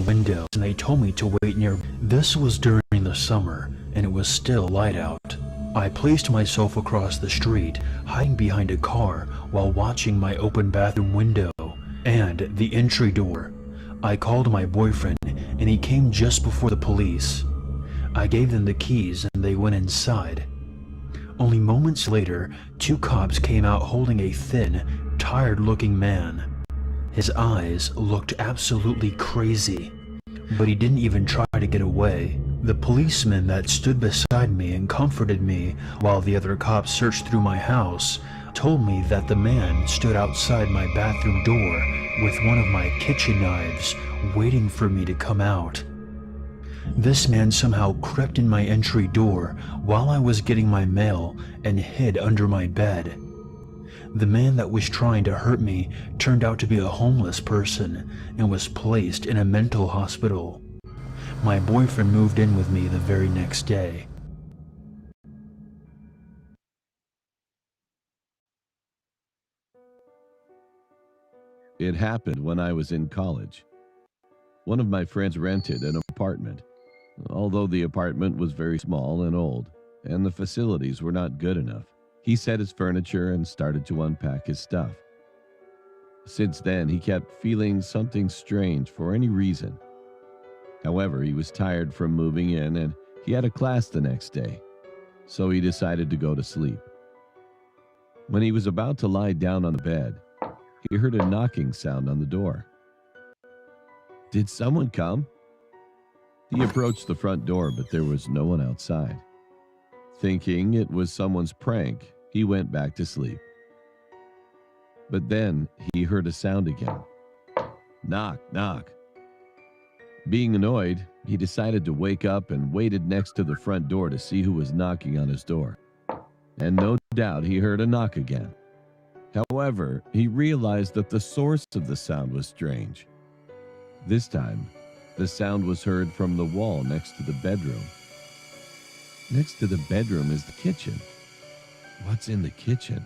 windows, and they told me to wait near. This was during the summer, and it was still light out. I placed myself across the street, hiding behind a car while watching my open bathroom window and the entry door. I called my boyfriend, and he came just before the police. I gave them the keys and they went inside. Only moments later, 2 cops came out holding a thin, tired-looking man. His eyes looked absolutely crazy, but he didn't even try to get away. The policeman that stood beside me and comforted me while the other cops searched through my house told me that the man stood outside my bathroom door with one of my kitchen knives waiting for me to come out. This man somehow crept in my entry door while I was getting my mail and hid under my bed. The man that was trying to hurt me turned out to be a homeless person and was placed in a mental hospital. My boyfriend moved in with me the very next day. It happened when I was in college. One of my friends rented an apartment. Although the apartment was very small and old, and the facilities were not good enough, he set his furniture and started to unpack his stuff. Since then, he kept feeling something strange for any reason. However, he was tired from moving in and he had a class the next day, so he decided to go to sleep. When he was about to lie down on the bed, he heard a knocking sound on the door. Did someone come? He approached the front door, but there was no one outside. Thinking it was someone's prank, he went back to sleep. But then he heard a sound again. Knock, knock. Being annoyed, he decided to wake up and waited next to the front door to see who was knocking on his door. And no doubt he heard a knock again. However, he realized that the source of the sound was strange. This time, the sound was heard from the wall next to the bedroom. Next to the bedroom is the kitchen. What's in the kitchen?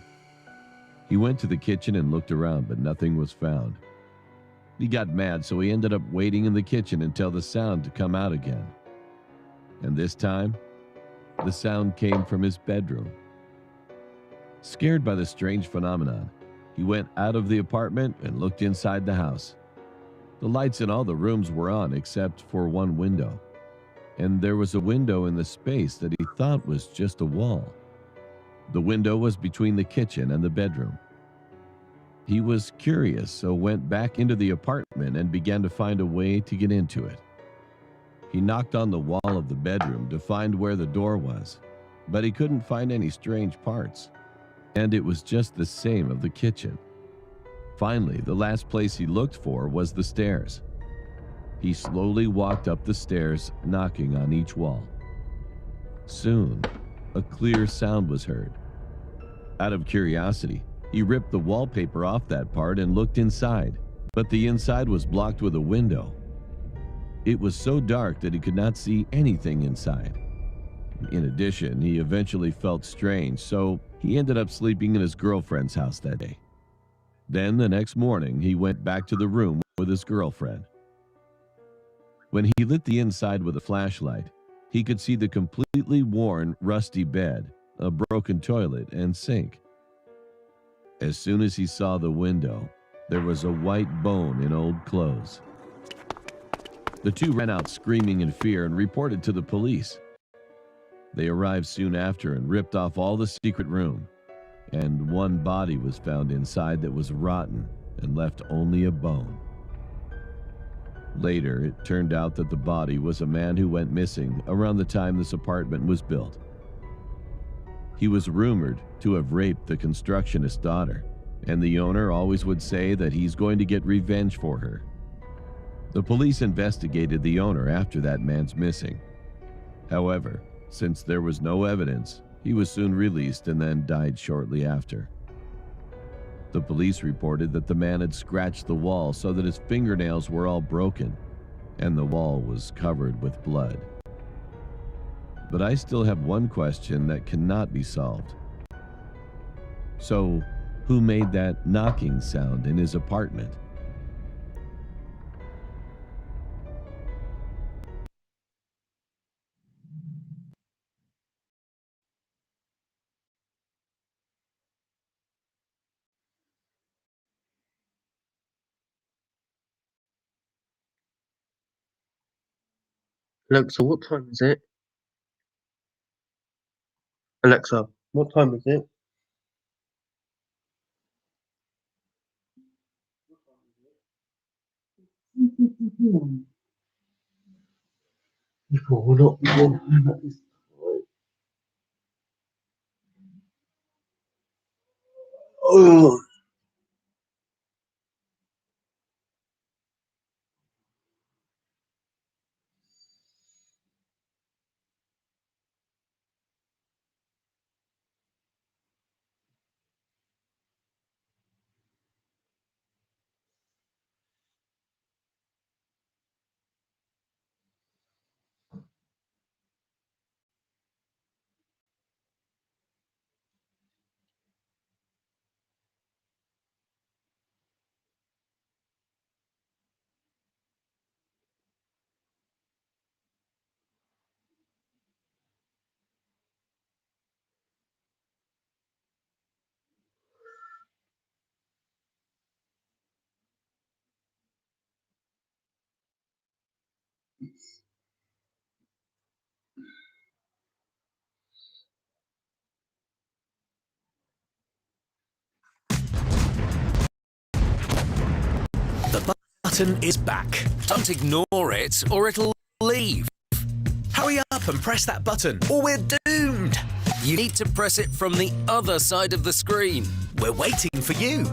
He went to the kitchen and looked around, but nothing was found. He got mad, so he ended up waiting in the kitchen until the sound to come out again. And this time, the sound came from his bedroom. Scared by the strange phenomenon, he went out of the apartment and looked inside the house. The lights in all the rooms were on except for one window, and there was a window in the space that he thought was just a wall. The window was between the kitchen and the bedroom. He was curious, so went back into the apartment and began to find a way to get into it. He knocked on the wall of the bedroom to find where the door was, but he couldn't find any strange parts, and it was just the same of the kitchen. Finally, the last place he looked for was the stairs. He slowly walked up the stairs, knocking on each wall. Soon, a clear sound was heard. Out of curiosity, he ripped the wallpaper off that part and looked inside, but the inside was blocked with a window. It was so dark that he could not see anything inside. In addition, he eventually felt strange, so he ended up sleeping in his girlfriend's house that day. Then the next morning, he went back to the room with his girlfriend. When he lit the inside with a flashlight, he could see the completely worn, rusty bed, a broken toilet, and sink. As soon as he saw the window, there was a white bone in old clothes. The two ran out screaming in fear and reported to the police. They arrived soon after and ripped off all the secret room, and one body was found inside that was rotten and left only a bone. Later, it turned out that the body was a man who went missing around the time this apartment was built. He was rumored to have raped the constructionist's daughter, and the owner always would say that he's going to get revenge for her. The police investigated the owner after that man's missing. However, since there was no evidence, he was soon released and then died shortly after. The police reported that the man had scratched the wall so that his fingernails were all broken, and the wall was covered with blood. But I still have one question that cannot be solved. So, who made that knocking sound in his apartment? Alexa, what time is it? Alexa, what time is it? Before we're not Oh. The button is back. Don't ignore it or it'll leave. Hurry up and press that button or we're doomed. You need to press it from the other side of the screen. We're waiting for you.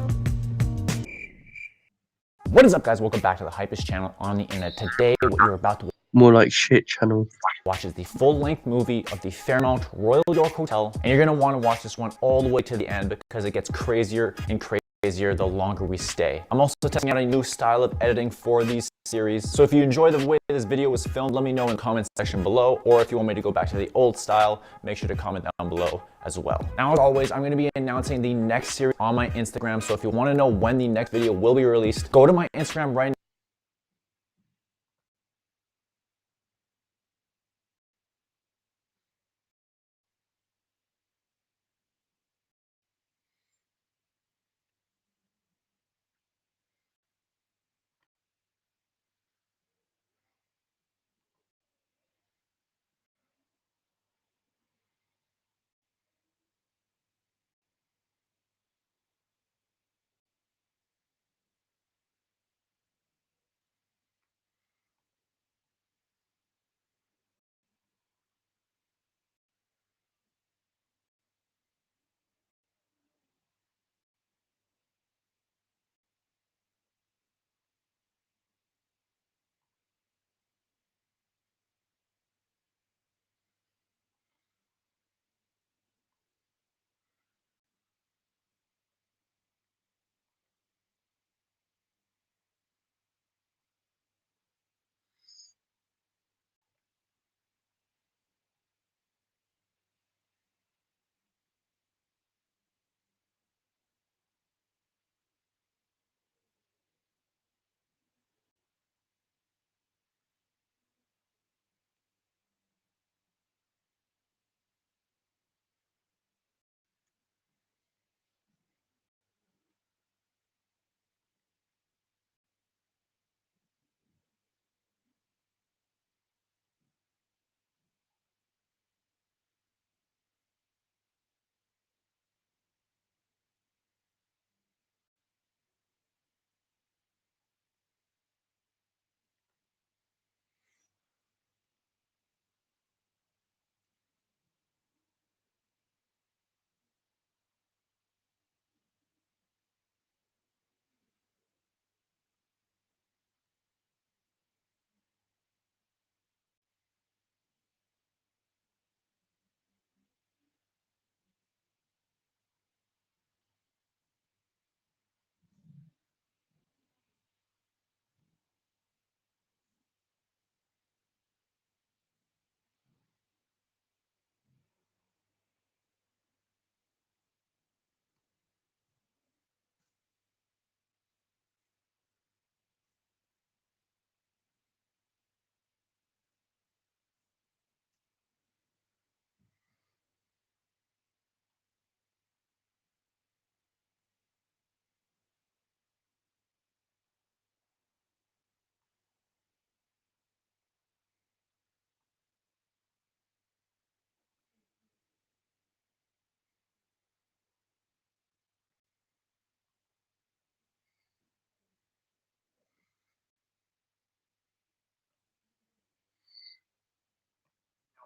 What is up, guys? Welcome back to the hypest channel on the internet. Today, what you're about to More like shit channel. watch is the full-length movie of the Fairmont Royal York Hotel, and you're gonna want to watch this one all the way to the end because it gets crazier and crazier the longer we stay. I'm also testing out a new style of editing for these series, so if you enjoy the way this video was filmed, let me know in the comment section below, or if you want me to go back to the old style, make sure to comment down below as well. Now, as always, I'm going to be announcing the next series on my Instagram, so if you want to know when the next video will be released, go to my Instagram right now.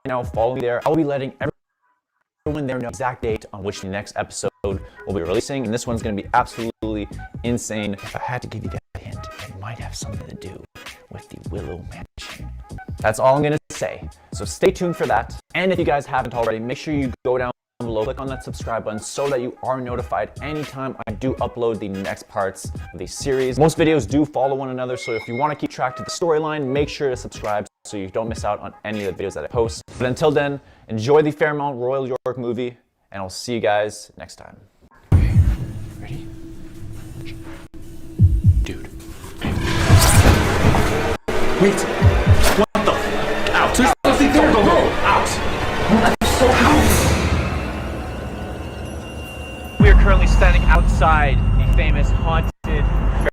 now, follow me there. I'll be letting everyone there know the exact date on which the next episode will be releasing, and this one's going to be absolutely insane. If I had to give you guys a hint, it might have something to do with the Willow Mansion. That's all I'm going to say. So stay tuned for that. And if you guys haven't already, make sure you go down below, click on that subscribe button so that you are notified anytime I do upload the next parts of the series. Most videos do follow one another, so if you want to keep track to the storyline, make sure to subscribe so you don't miss out on any of the videos that I post. But until then, enjoy the Fairmount Royal York movie, and I'll see you guys next time. Ready? Dude. Wait. What the? Out. There's nothing there. Go. Out. I'm so out. We are currently standing outside the famous haunted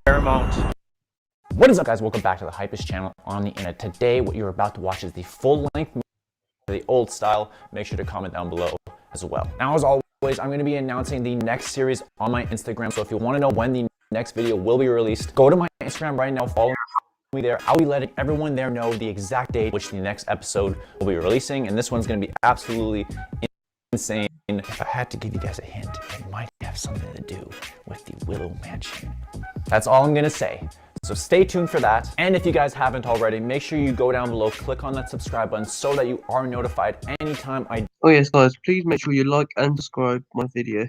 Fairmount. What is up, guys? Welcome back to the Hypest channel on the internet. Today, what you're about to watch is the full-length movie, the old style. Make sure to comment down below as well. Now, as always, I'm going to be announcing the next series on my Instagram. So if you want to know when the next video will be released, go to my Instagram right now, follow me there. I'll be letting everyone there know the exact date which the next episode will be releasing, and this one's going to be absolutely insane. If I had to give you guys a hint, it might have something to do with the Willow Mansion. That's all I'm going to say. So stay tuned for that. And if you guys haven't already, make sure you go down below, click on that subscribe button so that you are notified anytime I Oh yes guys, please make sure you like and subscribe my video.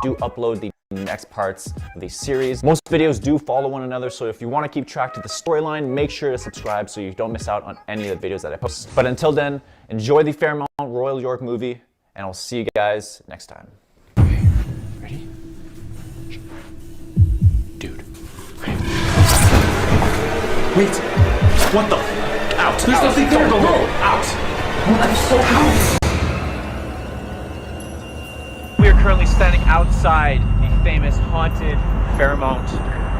do upload the next parts of the series. Most videos do follow one another, so if you want to keep track to the storyline, make sure to subscribe so you don't miss out on any of the videos that I post. But until then, enjoy the Fairmount Royal York movie, and I'll see you guys next time. Ready? Dude. Wait. What the? Out. There's nothing there. Go. Out. I'm so out. We are currently standing outside the famous haunted Fairmount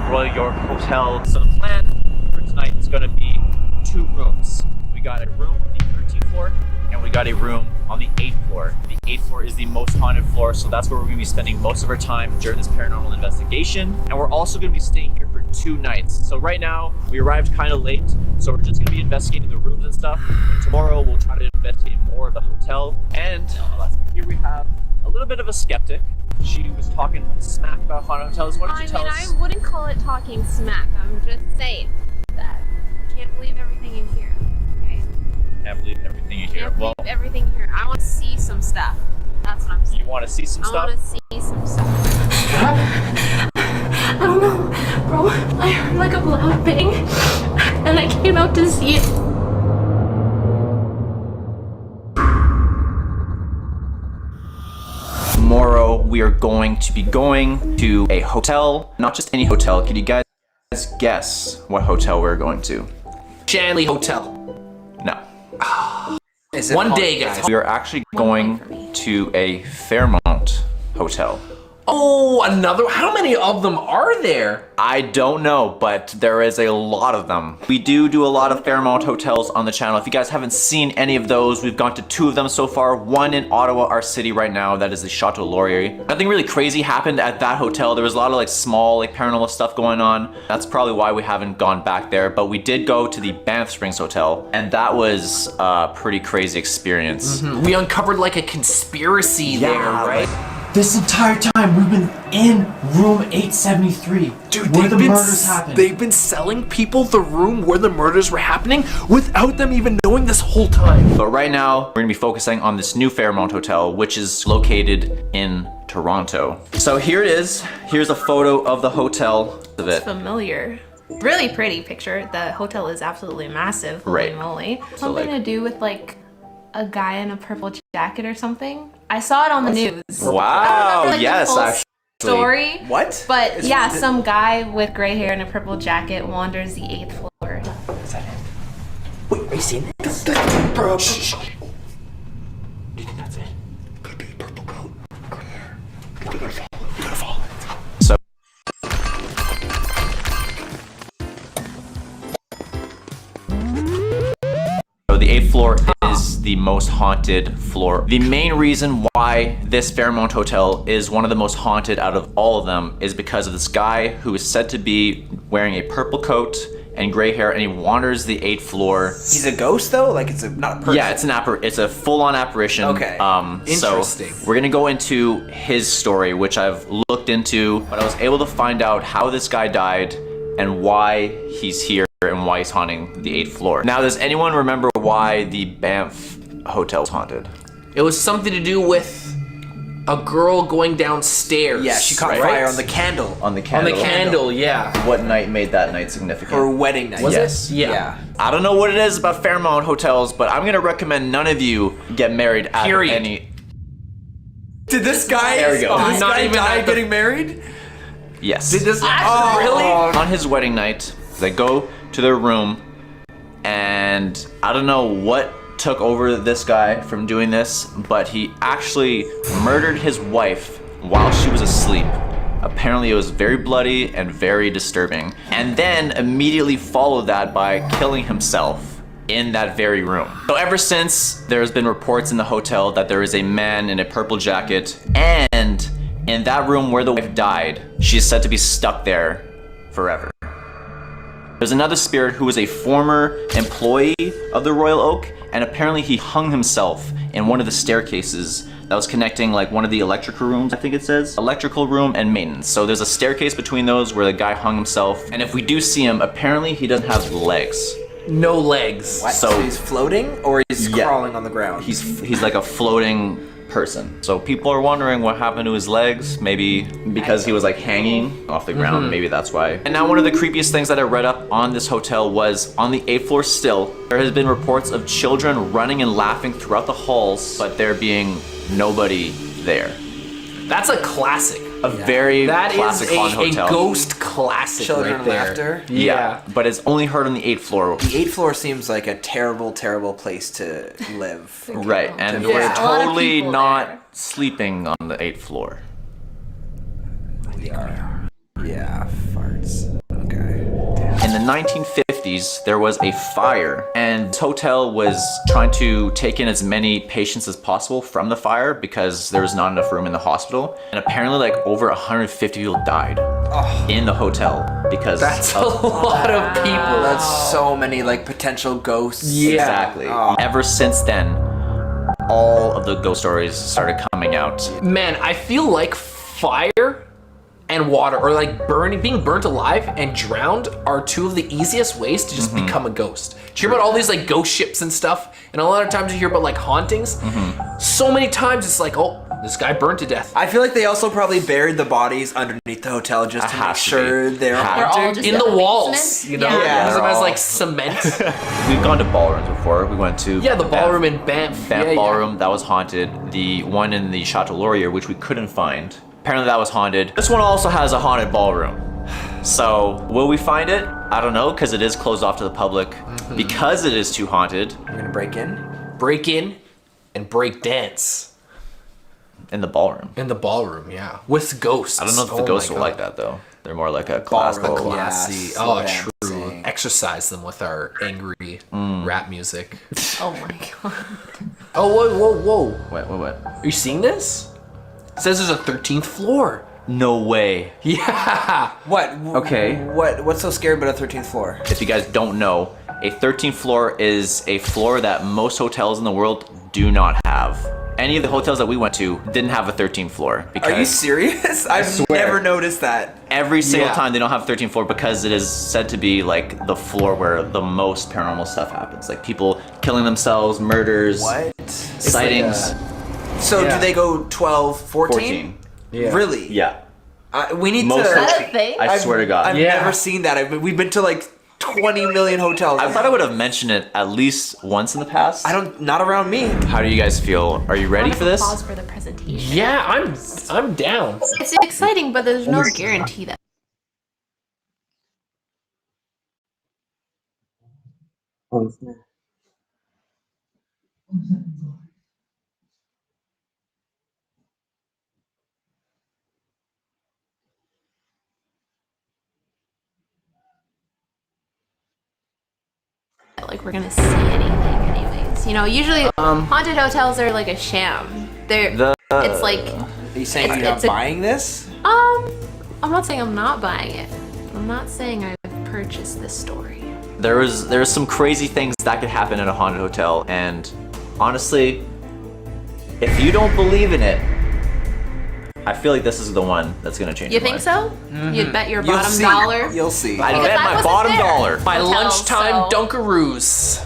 Royal York Hotel. So the plan for tonight is going to be 2 rooms. We got a room on the 13th floor, and we got a room on the 8th floor. The 8th floor is the most haunted floor, so that's where we're going to be spending most of our time during this paranormal investigation. And we're also going to be staying here for 2 nights. So right now, we arrived kind of late, so we're just going to be investigating the rooms and stuff. And tomorrow, we'll try to investigate more of the hotel. And here we have a little bit of a skeptic. She was talking smack about haunted hotels. What did you tell us? I wouldn't call it talking smack. I'm just saying that I can't believe everything you hear. Okay? Can't believe everything you hear. Can't believe everything you hear. I want to see some stuff. That's what I'm saying. You want to see some stuff? I want to see some stuff. I don't know, bro. I heard like a loud bang, and I came out to see it. Tomorrow we are going to be going to a hotel, not just any hotel. Can you guys guess what hotel we're going to? Shanley Hotel. No. Is it One day, guys. We are actually going to a Fairmount hotel. Oh, another. How many of them are there? I don't know, but there is a lot of them. We do a lot of Fairmount hotels on the channel. If you guys haven't seen any of those, we've gone to 2 of them so far. One in Ottawa, our city right now, that is the Chateau Laurier. Nothing really crazy happened at that hotel. There was a lot of like small like paranormal stuff going on. That's probably why we haven't gone back there, but we did go to the Banff Springs Hotel, and that was a pretty crazy experience. We uncovered like a conspiracy there, right? This entire time we've been in room 873, dude, where the murders happened. They've been selling people the room where the murders were happening without them even knowing this whole time. But right now, we're gonna be focusing on this new Fairmount Hotel, which is located in Toronto. So here it is. Here's a photo of the hotel. It's familiar. Really pretty picture. The hotel is absolutely massive. Holy moly. Something to do with like a guy in a purple jacket or something. I saw it on the news. Wow, like yes, the full actually. Story. What? But yeah, some guy with gray hair and a purple jacket wanders the 8th floor. Is that it? Wait, are you seeing this? Bro, shh. Do you think that's it? Could be a purple coat. We gotta follow it. So the 8th floor is the most haunted floor. The main reason why this Fairmount Hotel is one of the most haunted out of all of them is because of this guy who is said to be wearing a purple coat and gray hair, and he wanders the 8th floor. He's a ghost though? Like it's not a person? Yeah, it's a full-on apparition. Okay. Interesting. So we're gonna go into his story, which I've looked into, but I was able to find out how this guy died and why he's here and why he's haunting the 8th floor. Now, does anyone remember why the Banff hotel was haunted? It was something to do with a girl going downstairs. Yeah, she caught fire on the candle. On the candle. On the candle, yeah. What night made that night significant? Her wedding night. Was yes. it? Yeah. I don't know what it is about Fairmont hotels, but I'm gonna recommend none of you get married at any. Did this guy? There we go. Did this guy die getting married? Yes. Did this? Really? On his wedding night, they go to their room, and I don't know what took over this guy from doing this, but he actually murdered his wife while she was asleep. Apparently it was very bloody and very disturbing. And then immediately followed that by killing himself in that very room. So ever since, there's been reports in the hotel that there is a man in a purple jacket, and in that room where the wife died, she is said to be stuck there forever. There's another spirit who was a former employee of the Royal Oak, and apparently he hung himself in one of the staircases that was connecting like one of the electrical rooms, I think it says. Electrical room and maintenance. So there's a staircase between those where the guy hung himself, and if we do see him, apparently he doesn't have legs. No legs. What? So he's floating or he's crawling on the ground? He's like a floating person. So people are wondering what happened to his legs. Maybe because he was like hanging off the ground. Maybe that's why. And now one of the creepiest things that I read up on this hotel was on the 8th floor still, there has been reports of children running and laughing throughout the halls, but there being nobody there. That's a classic. A very classic haunted hotel. A ghost classic. Children right there. laughter. Yeah, but it's only heard on the 8th floor. The 8th floor seems like a terrible, terrible place to live. Right, and we're totally not sleeping on the 8th floor. Yeah, farts. Okay. In the 1950s, there was a fire, and this hotel was trying to take in as many patients as possible from the fire because there was not enough room in the hospital. And apparently, like over 150 people died in the hotel because that's a lot of people. That's so many like potential ghosts. Yeah, exactly. Ever since then, all of the ghost stories started coming out. Man, I feel like fire and water, or like being burnt alive and drowned, are two of the easiest ways to just become a ghost. Do you hear about all these like ghost ships and stuff? And a lot of times you hear about like hauntings. So many times it's like, oh, this guy burned to death. I feel like they also probably buried the bodies underneath the hotel just to make sure they're haunted. In the walls, you know? Yeah. Use them as like cement. We've gone to ballrooms before. We went to the ballroom in Banff. Banff Ballroom, that was haunted. The one in the Chateau Laurier, which we couldn't find. Apparently that was haunted. This one also has a haunted ballroom. So, will we find it? I don't know, because it is closed off to the public. Because it is too haunted. We're gonna break in? Break in and break dance. In the ballroom. In the ballroom, yeah. With ghosts. I don't know if the ghosts will like that, though. They're more like a classical. Classy. True. Exercise them with our angry rap music. Oh my god. Oh, whoa. What? Are you seeing this? It says there's a 13th floor. No way. Yeah. What? Okay. What's so scary about a 13th floor? If you guys don't know, a 13th floor is a floor that most hotels in the world do not have. Any of the hotels that we went to didn't have a 13th floor. Because Are you serious? I've never noticed that. Every single time they don't have a 13th floor because it is said to be like the floor where the most paranormal stuff happens. Like people killing themselves, murders, sightings. So do they go 12, 14? Yeah. Really? Yeah. We need Most to... Is that a thing? I swear to God. I've never seen that. We've been to like 20 million hotels. I thought I would have mentioned it at least once in the past. Not around me. How do you guys feel? Are you ready for this? Pause for the presentation. Yeah, I'm down. It's exciting, but there's no guarantee that. Like we're gonna see anything anyways. You know, usually haunted hotels are like a sham. It's like... Are you saying you're not buying this? I'm not saying I'm not buying it. I'm not saying I've purchased this story. There's some crazy things that could happen in a haunted hotel, and honestly, if you don't believe in it, I feel like this is the one that's gonna change You your think mind. so? You'd bet your bottom dollar? You'll see. I'd bet my bottom dollar. My Hotel, lunchtime so- Dunkaroos.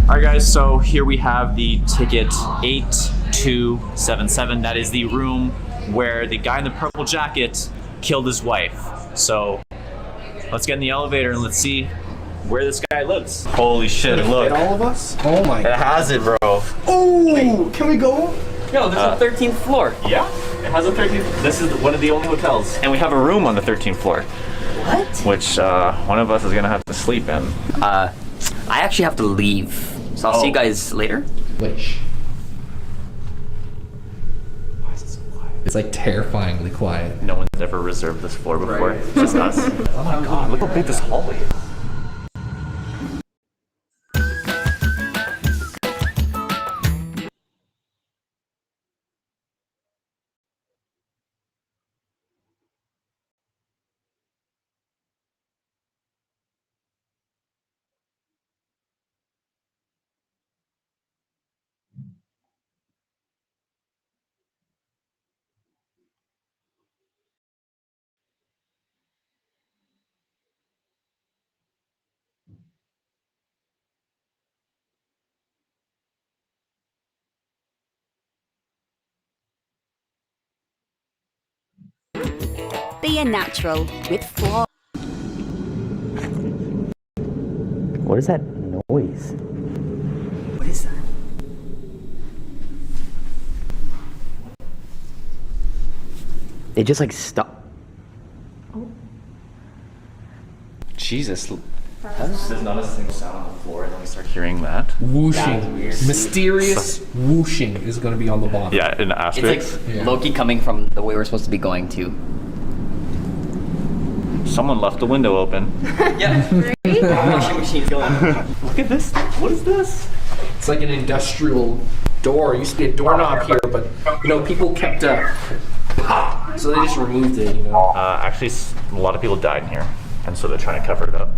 Alright guys, so here we have the ticket 8277. That is the room where the guy in the purple jacket killed his wife. So let's get in the elevator and let's see where this guy lives. Holy shit, look. All of us? Oh my It has it, bro. Oh, can we go? Yo, there's a 13th floor. Yeah, it has a 13th. This is one of the only hotels. And we have a room on the 13th floor. What? Which one of us is gonna have to sleep in. I actually have to leave. So I'll see you guys later. Which? Why is it so quiet? It's like terrifyingly quiet. No one's ever reserved this floor before. It's just us. Oh my god, look how big this hallway is. Be a natural with Flora. What is that noise? What is that? It just like stopped. Jesus. There's not a single sound on the floor, and then we start hearing that. Whooshing. Mysterious whooshing is going to be on the bottom. Yeah, an asterisk. It's like Loki coming from the way we're supposed to be going to. Someone left the window open. Yeah. Washing machine's going. Look at this. What is this? It's like an industrial door. It used to be a doorknob here, but you know, people kept so they just removed it, you know. Actually, a lot of people died in here, and so they're trying to cover it up.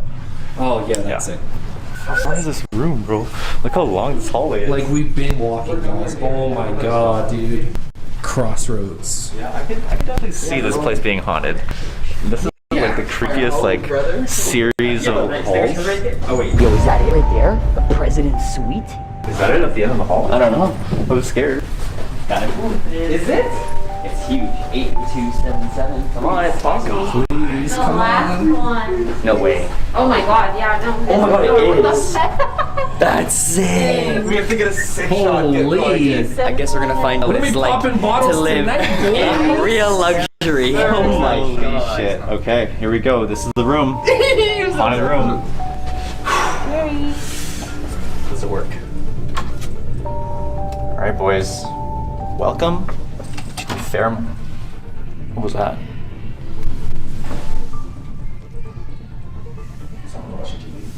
Oh yeah, that's it. How far is this room, bro? Look how long this hallway is. Like we've been walking, guys. Oh my god, dude. Crossroads. Yeah, I could definitely see this place being haunted. This is like the creepiest series of halls. Oh wait, yo, is that it right there? The president's suite? Is that it at the end of the hall? I don't know. I was scared. Got it. Is it? It's huge. 8277. Come on, it's possible. Please, The last one. No way. Oh my god, yeah, no. Oh my god, it is. That's sick. We have to get a sick Holy. shot. I guess we're gonna find out what it's like to live in real luxury. Oh my god. Shit. Okay, here we go. This is the room. Haunted room. Does it work? All right, boys. Welcome to the Fairmont. What was that?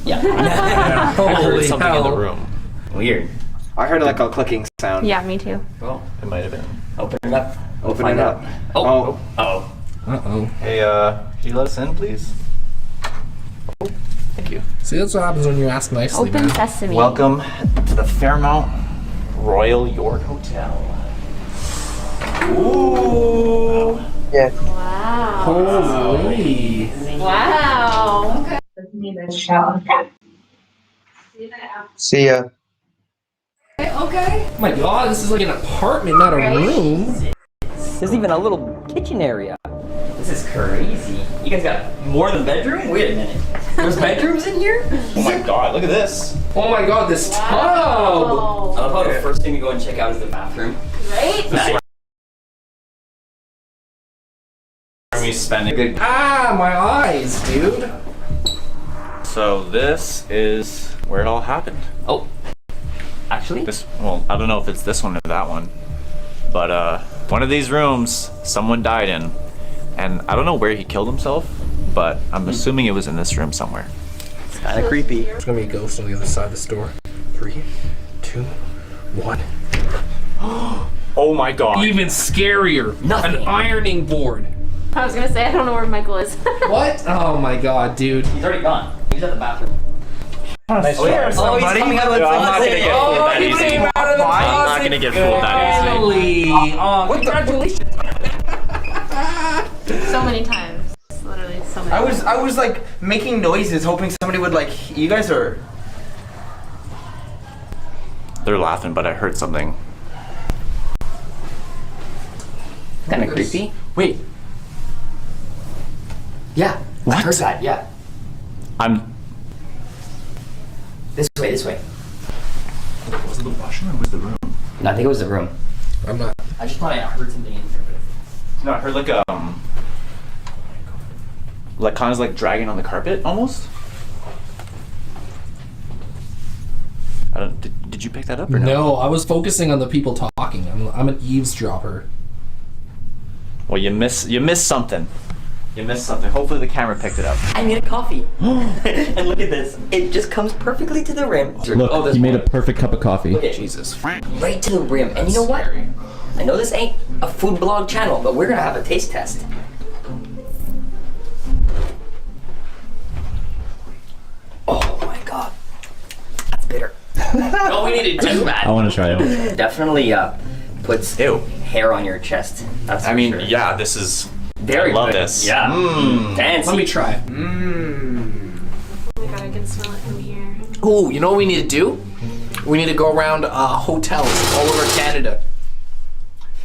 Yeah. I heard something in the room. Weird. I heard like a clicking sound. Yeah, me too. Well, it might have been. Open it up. Open it up. Oh. Oh. Uh-oh. Hey, can you let us in, please? Oh, thank you. See, that's what happens when you ask nicely, Open man. sesame. Welcome to the Fairmont Royal York Hotel. Ooh. Yeah. Wow. Holy. Wow. Okay. See ya. Okay. Oh my god, this is like an apartment, not a room. There's even a little kitchen area. This is crazy. You guys got more than bedroom? Wait a minute. There's bedrooms in here? Oh my god, look at this. Oh my god, this tub. I love how the first thing we go and check out is the bathroom. Right? Nice. Are we spending good? Ah, my eyes, dude. So this is where it all happened. Oh. Actually? Well, I don't know if it's this one or that one. But one of these rooms someone died in. And I don't know where he killed himself, but I'm assuming it was in this room somewhere. It's kind of creepy. There's gonna be a ghost on the other side of this door. 3, 2, 1. Oh my god. Even scarier. Nothing. An ironing board. I was gonna say, I don't know where Michael is. What? Oh my god, dude. He's already gone. He's at the bathroom. Nice oh, yeah. try. He's coming out of the closet. I'm not gonna get fooled that easily. Oh, congratulations. So many times. Literally so many times. I was like making noises, hoping somebody would like. You guys are. They're laughing, but I heard something. Kind of creepy. Wait. Yeah. What? I heard that. Yeah. I'm. This way. This way. Was it the washroom or was it the room? No, I think it was the room. I'm not. I just thought I heard something in here. No, I heard like like kind of like dragging on the carpet almost. I don't. Did you pick that up or no? No, I was focusing on the people talking. I'm an eavesdropper. Well, you missed something. You missed something. Hopefully the camera picked it up. I made a coffee. And look at this. It just comes perfectly to the rim. Look, he made a perfect cup of coffee. Jesus. Right to the rim. And you know what? I know this ain't a food blog channel, but we're gonna have a taste test. Oh my god. That's bitter. No, we need to do that. I want to try it. Definitely puts hair on your chest. That's I mean, sure. yeah, this is. Very I love good. this. Yeah. Fancy. Let me try. Oh my god, I can smell it from here. Ooh, you know what we need to do? We need to go around hotels all over Canada.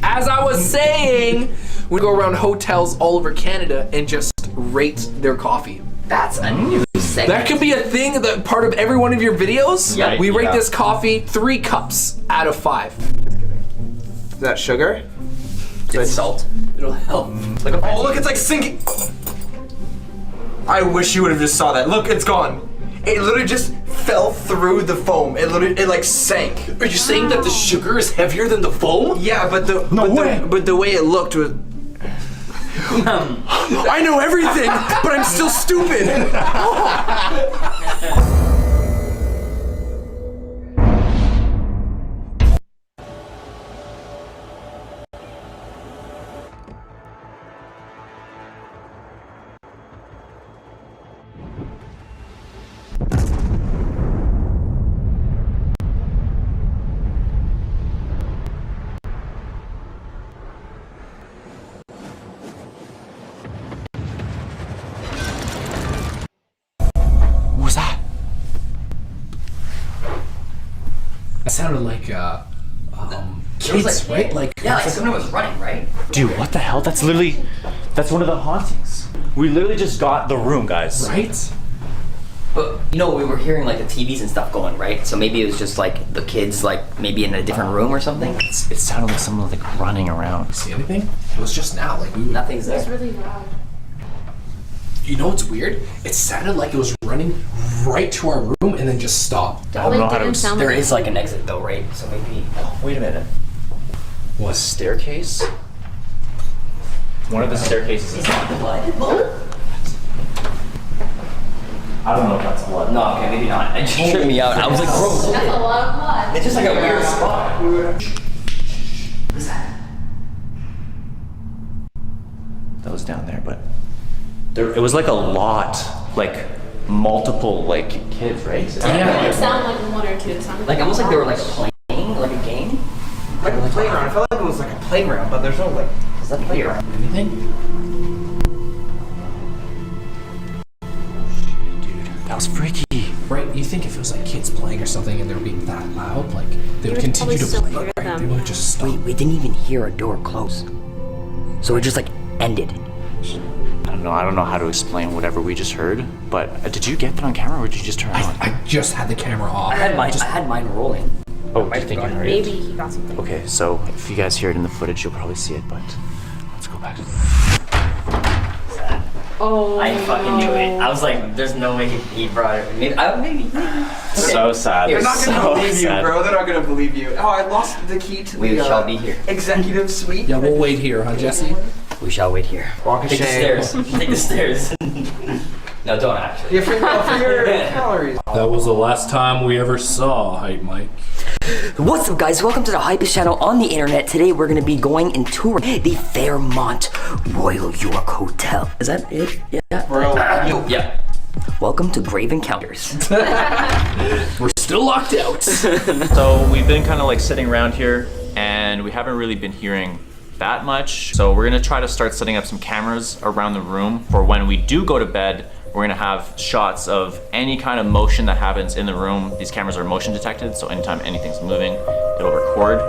As I was saying, we go around hotels all over Canada and just rate their coffee. That's a new segment. That could be a thing, that part of every one of your videos. Yeah. We rate this coffee 3 cups out of 5. Is that sugar? It's salt. It'll help. Like oh, look, it's like sinking. I wish you would have just saw that. Look, it's gone. It literally just fell through the foam. It like sank. Are you saying that the sugar is heavier than the foam? Yeah, but the way it looked was. I know everything, but I'm still stupid. What was that? That sounded like kids, right? Like yeah, like someone was running, right? Dude, what the hell? That's one of the hauntings. We literally just got the room, guys. Right? But you know, we were hearing like the TVs and stuff going, right? So maybe it was just like the kids, like maybe in a different room or something. It sounded like someone like running around. See anything? It was just now, like nothing's there. It's really loud. You know what's weird? It sounded like it was running right to our room and then just stopped. I don't know how to. There is like an exit though, right? So maybe. Oh, wait a minute. What? Staircase? One of the staircases is locked. I don't know if that's blood. No, okay, maybe not. It just tripped me out. I was like, bro. That's a lot of blood. It's just like a weird spot. What's that? That was down there, but it was like a lot, like multiple like kids, right? Yeah. It sounded like 1 or 2. It sounded Like almost like they were like playing like a game. Like a playground. I felt like it was like a playground, but there's no like. Is that playground? Anything? That was freaky. Right? You think if it was like kids playing or something and they were being that loud, like they would continue to play, right? They would just stop. We didn't even hear a door close. So it just like ended. I don't know how to explain whatever we just heard, but did you get that on camera or did you just turn it on? I just had the camera off. I had mine rolling. Oh, do you think you heard it? Maybe he got something. Okay, so if you guys hear it in the footage, you'll probably see it, but let's go back to Oh, I fucking knew it. I was like, there's no way he brought it. Maybe. So sad. They're not gonna believe sad. you, bro. They're not gonna believe you. Oh, I lost the key to We the shall be here. executive suite. Yeah, we'll wait here, huh, Jesse? We shall wait here. Walk a Take the shame. stairs. Take the stairs. No, don't actually. Yeah, for your calories. That was the last time we ever saw Hype Mike. What's up, guys? Welcome to the hypest channel on the internet. Today we're gonna be going and touring the Fairmont Royal York Hotel. Is that it? Yeah. Yeah. Welcome to Grave Encounters. We're still locked out. So we've been kind of like sitting around here and we haven't really been hearing that much. So we're gonna try to start setting up some cameras around the room for when we do go to bed. We're gonna have shots of any kind of motion that happens in the room. These cameras are motion detected, so anytime anything's moving, it'll record.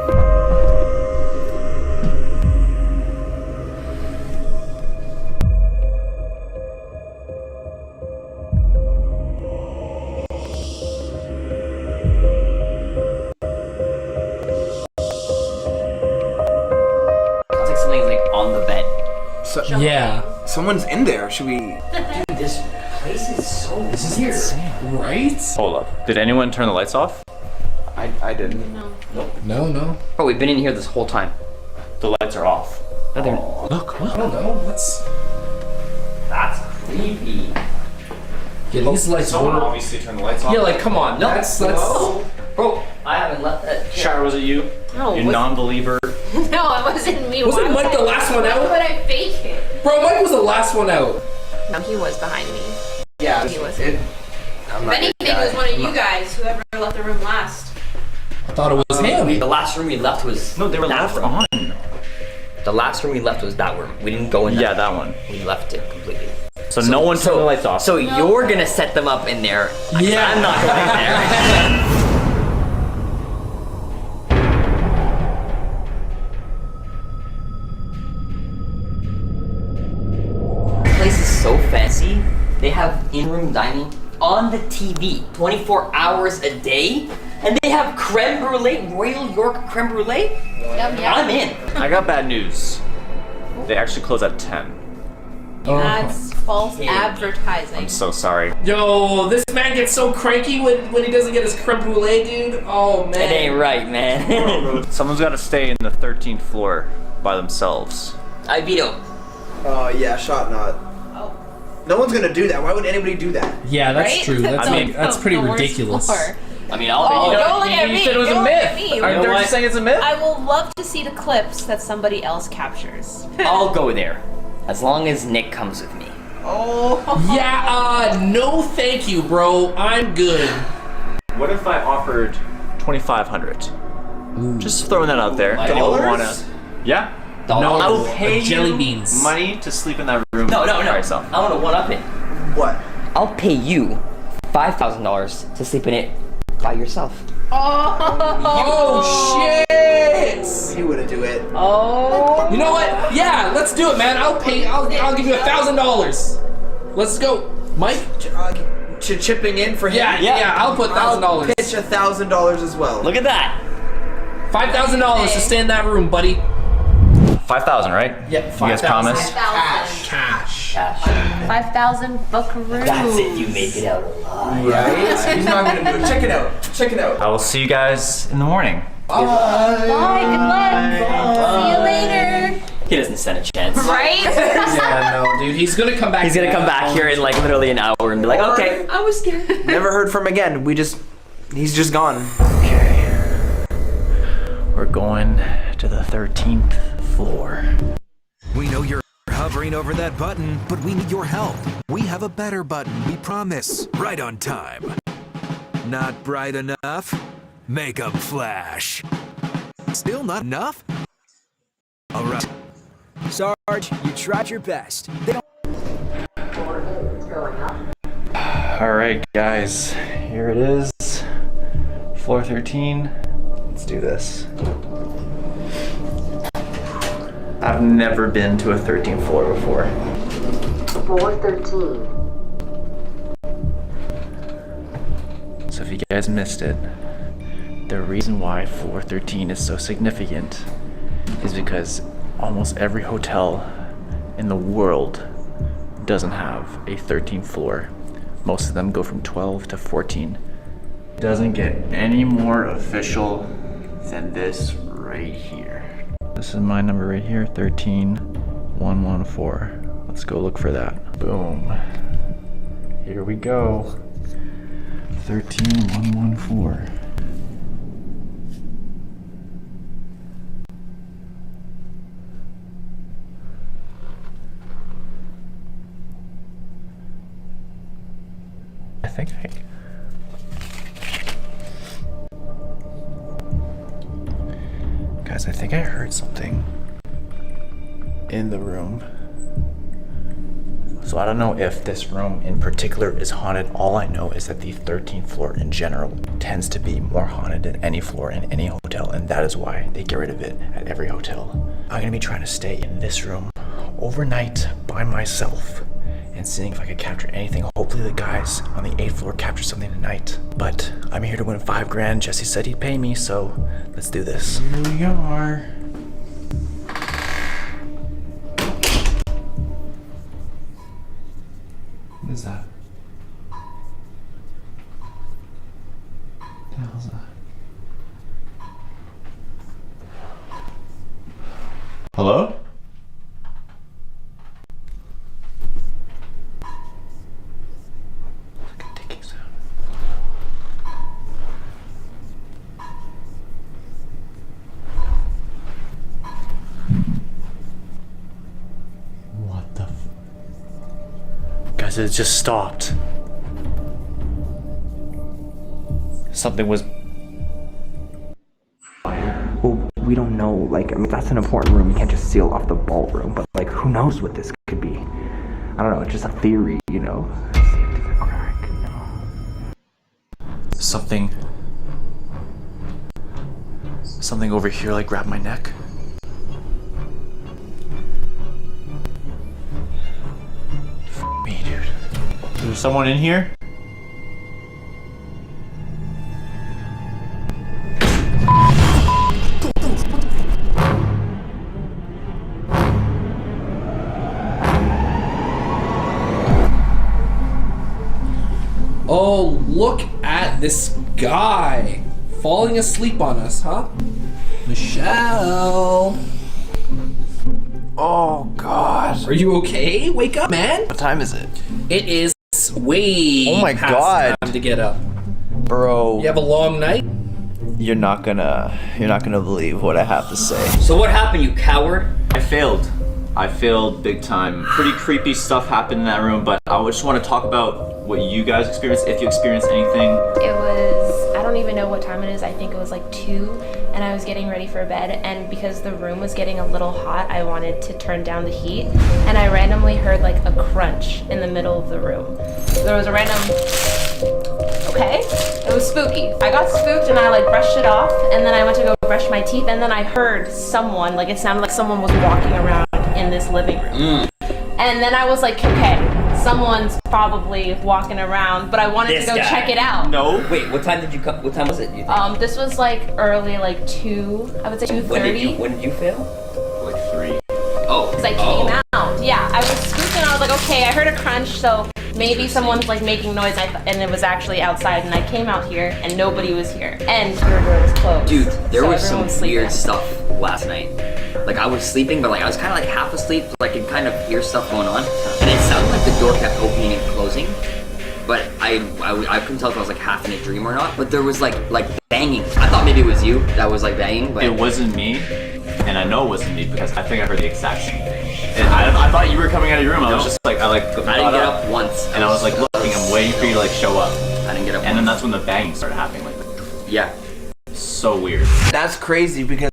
It's like something's like on the bed. Yeah. Someone's in there. Should we? Dude, this place is so weird. Right? Hold up. Did anyone turn the lights off? I didn't. No. Bro, we've been in here this whole time. The lights are off. No, they're Look, I don't know. That's creepy. Yeah, these lights Someone were. obviously turned the lights off. Yeah, like, come on. No, that's. Bro, I haven't left that. Shower, was it you? No, You was- non-believer. No, it wasn't me. Wasn't Why Mike the last one why out? would I fake it? Bro, Mike was the last one out. No, he was behind me. Yeah, He was. I'm If not anything, that it guy. was one of you guys, whoever left the room last. I thought it was him. The last room we left was No, they were that left room. on. The last room we left was that room. We didn't go in. Yeah, that one. We left it completely. So no one turned the lights off. So you're gonna set them up in there. Yeah. I'm not going in there. This place is so fancy. They have in-room dining on the TV 24 hours a day. And they have creme brulee, Royal York creme brulee. I'm in. I got bad news. They actually close at 10. That's false advertising. I'm so sorry. Yo, this man gets so cranky when he doesn't get his creme brulee, dude. Oh, man. It ain't right, man. Someone's got to stay in the 13th floor by themselves. I veto. Yeah, shot not. No one's gonna do that. Why would anybody do that? Yeah, that's Right? true. That's, I mean, that's pretty The worst ridiculous. floor. I mean, I'll Oh, you know, don't look at you me. said it was a Don't look myth. at me. Are you saying it's a myth? I will love to see the clips that somebody else captures. I'll go there. As long as Nick comes with me. Oh. Yeah, no thank you, bro. I'm good. What if I offered 2,500? Just throwing that out there. If anyone wanna? Yeah. No, I will pay jelly you beans. money to sleep in that room. No. by yourself. I want to one-up it. What? I'll pay you $5,000 to sleep in it by yourself. Oh, shit! You wouldn't do it. Oh. You know what? Yeah, let's do it, man. I'll give you $1,000. Let's go, Mike. Chipping in for him. Yeah. I'll put $1,000. I'll pitch $1,000 as well. Look at that. $5,000 to stay in that room, buddy. 5,000, right? Yeah, You guys promise? Cash. 5,000 buckaroo. That's it. You make it out alive. Right? He's not gonna do it. Check it out. Check it out. I will see you guys in the morning. Bye. Good luck. See you later. He doesn't stand a chance. Right? Yeah, no, dude. He's gonna come back. He's gonna come back here in like literally an hour and be like, okay. I was scared. Never heard from him again. He's just gone. Okay. We're going to the 13th floor. We know you're hovering over that button, but we need your help. We have a better button, we promise. Right on time. Not bright enough? Makeup flash. Still not enough? All right. Sarge, you tried your best. They don't. All right, guys. Here it is. Floor 13. Let's do this. I've never been to a 13th floor before. Floor 13. So if you guys missed it, the reason why floor 13 is so significant is because almost every hotel in the world doesn't have a 13th floor. Most of them go from 12 to 14. It doesn't get any more official than this right here. This is my number right here, 13114. Let's go look for that. Boom. Here we go. 13114. Okay. Guys, I think I heard something in the room. So I don't know if this room in particular is haunted. All I know is that the 13th floor in general tends to be more haunted than any floor in any hotel, and that is why they get rid of it at every hotel. I'm gonna be trying to stay in this room overnight by myself and seeing if I could capture anything. Hopefully the guys on the 8th floor capture something tonight. But I'm here to win 5 grand. Jesse said he'd pay me, so let's do this. Here we are. What is that? What the hell is that? Hello? Like a ticking sound. What the Guys, it just stopped. Something was. Well, we don't know, like, I mean, that's an important room. You can't just seal off the ballroom, but, like, who knows what this could be? I don't know, it's just a theory, you know? Something over here, like, grabbed my neck. F me, dude. Is there someone in here? Oh, look at this guy falling asleep on us, huh? Michelle. Oh, God. Are you okay? Wake up, man. What time is it? It is way Oh my past God. time to get up. Bro. You have a long night? You're not gonna believe what I have to say. So what happened, you coward? I failed big time. Pretty creepy stuff happened in that room, but I just want to talk about what you guys experienced, if you experienced anything. It was, I don't even know what time it is. I think it was like 2, and I was getting ready for bed, and because the room was getting a little hot, I wanted to turn down the heat, and I randomly heard like a crunch in the middle of the room. There was a random, okay? It was spooky. I got spooked and I like brushed it off, and then I went to go brush my teeth, and then I heard someone, like it sounded like someone was walking around in this living room. And then I was like, okay, someone's probably walking around, but I wanted to go check it out. No. Wait, what time did you come? What time was it? You think? This was like early, like 2, I would say 2:30. When did you fail? Like 3. Oh. Because I came out. Yeah, I was spooked and I was like, okay, I heard a crunch, so maybe someone's like making noise, and it was actually outside, and I came out here and nobody was here, and your door was closed. Dude, there so was some everyone sleeping. weird stuff last night. Like I was sleeping, but like I was kind of like half asleep, so I could kind of hear stuff going on, and it sounded like the door kept opening and closing. But I couldn't tell if I was like half in a dream or not. But there was like banging. I thought maybe it was you that was like banging, but It wasn't me, and I know it wasn't me because I think I heard the exact same thing. And I thought you were coming out of your room. I was just like, I didn't get up once. And I was like looking, I'm waiting for you to like show up. I didn't get up. And then that's when the banging started happening. Like, yeah, so weird. That's crazy because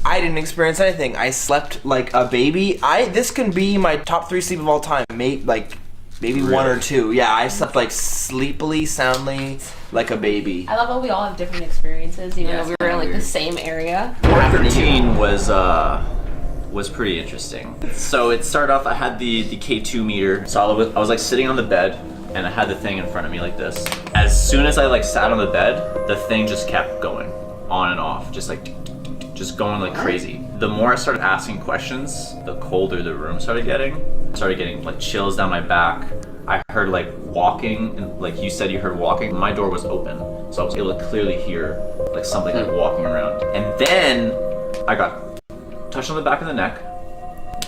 I didn't experience anything. I slept like a baby. This can be my top 3 sleep of all time. Maybe 1 or 2. Yeah, I slept like sleepily, soundly, like a baby. I love how we all have different experiences, even though we were in like the same area. Floor 13 was pretty interesting. So it started off, I had the K2 meter. So I was like sitting on the bed and I had the thing in front of me like this. As soon as I like sat on the bed, the thing just kept going on and off, just going like crazy. The more I started asking questions, the colder the room started getting. I started getting like chills down my back. I heard like walking, and like you said you heard walking. My door was open, so I was able to clearly hear like something like walking around. And then I got touched on the back of the neck,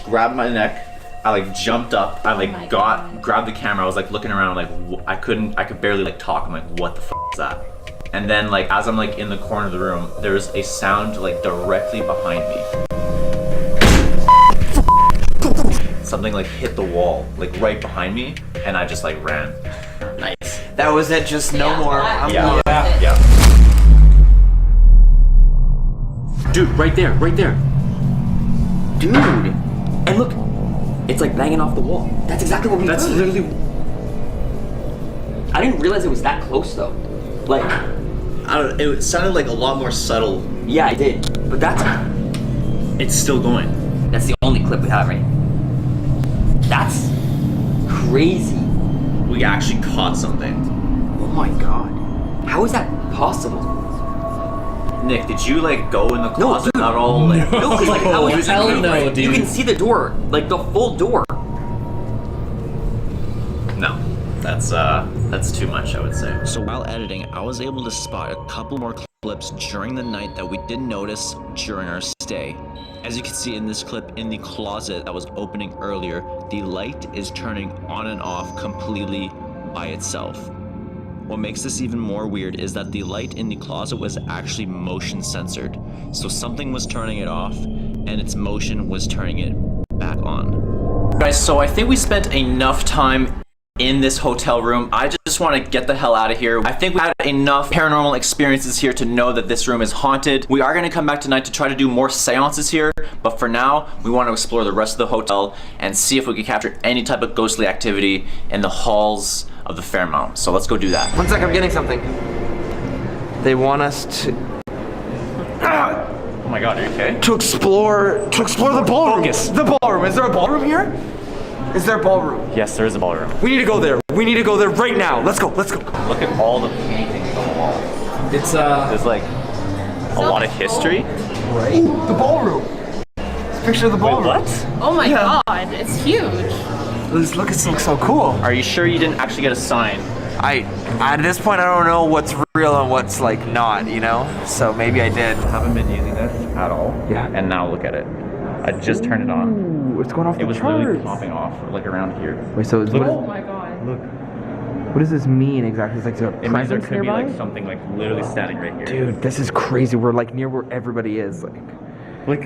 grabbed my neck. I like jumped up. I like grabbed the camera. I was like looking around, like I could barely like talk. I'm like, what the f is that? And then like as I'm like in the corner of the room, there's a sound like directly behind me. Something like hit the wall, like right behind me, and I just like ran. Nice. That was it, just no more. I'm Yeah. good. Yeah. Dude, right there, right there. Dude! And look, it's like banging off the wall. That's exactly what we That's heard. literally. I didn't realize it was that close though. Like, I don't. It sounded like a lot more subtle. yeah, I did. But that's still going. That's the only clip we have, right? That's crazy. We actually caught something. Oh my god. How is that possible? Nick, did you like go in the closet dude. at all? Like, No, because like how is hell no, you dude. can see the door, like the full door. No, that's too much, I would say. So while editing, I was able to spot a couple more clips during the night that we didn't notice during our stay. As you can see in this clip in the closet that was opening earlier, the light is turning on and off completely by itself. What makes this even more weird is that the light in the closet was actually motion censored. So something was turning it off and its motion was turning it back on. Guys, so I think we spent enough time in this hotel room. I just want to get the hell out of here. I think we had enough paranormal experiences here to know that this room is haunted. We are going to come back tonight to try to do more seances here, but for now, we want to explore the rest of the hotel and see if we can capture any type of ghostly activity in the halls of the Fairmount. So let's go do that. One sec, I'm getting something. They want us to Oh my god, are you okay? to explore the ballroom. The ballroom. Is there a ballroom here? Is there a ballroom? Yes, there is a ballroom. We need to go there. We need to go there right now. Let's go. Let's go. Look at all the paintings on the wall. It's There's like a lot of history. right. Ooh, the ballroom. It's a picture of the ballroom. Wait, what? Oh my god, it's huge. This looks so cool. Are you sure you didn't actually get a sign? At this point I don't know what's real and what's like not, you know? So maybe I did. Haven't been using this at all. Yeah. And now look at it. I just turned it on. Ooh, it's going off It the was charts. literally popping off like around here. Wait, so Look. Oh my god. Look. what does this mean exactly? It's like is there a It means there presence could be nearby? like something like literally standing right here. Dude, this is crazy. We're like near where everybody is. Like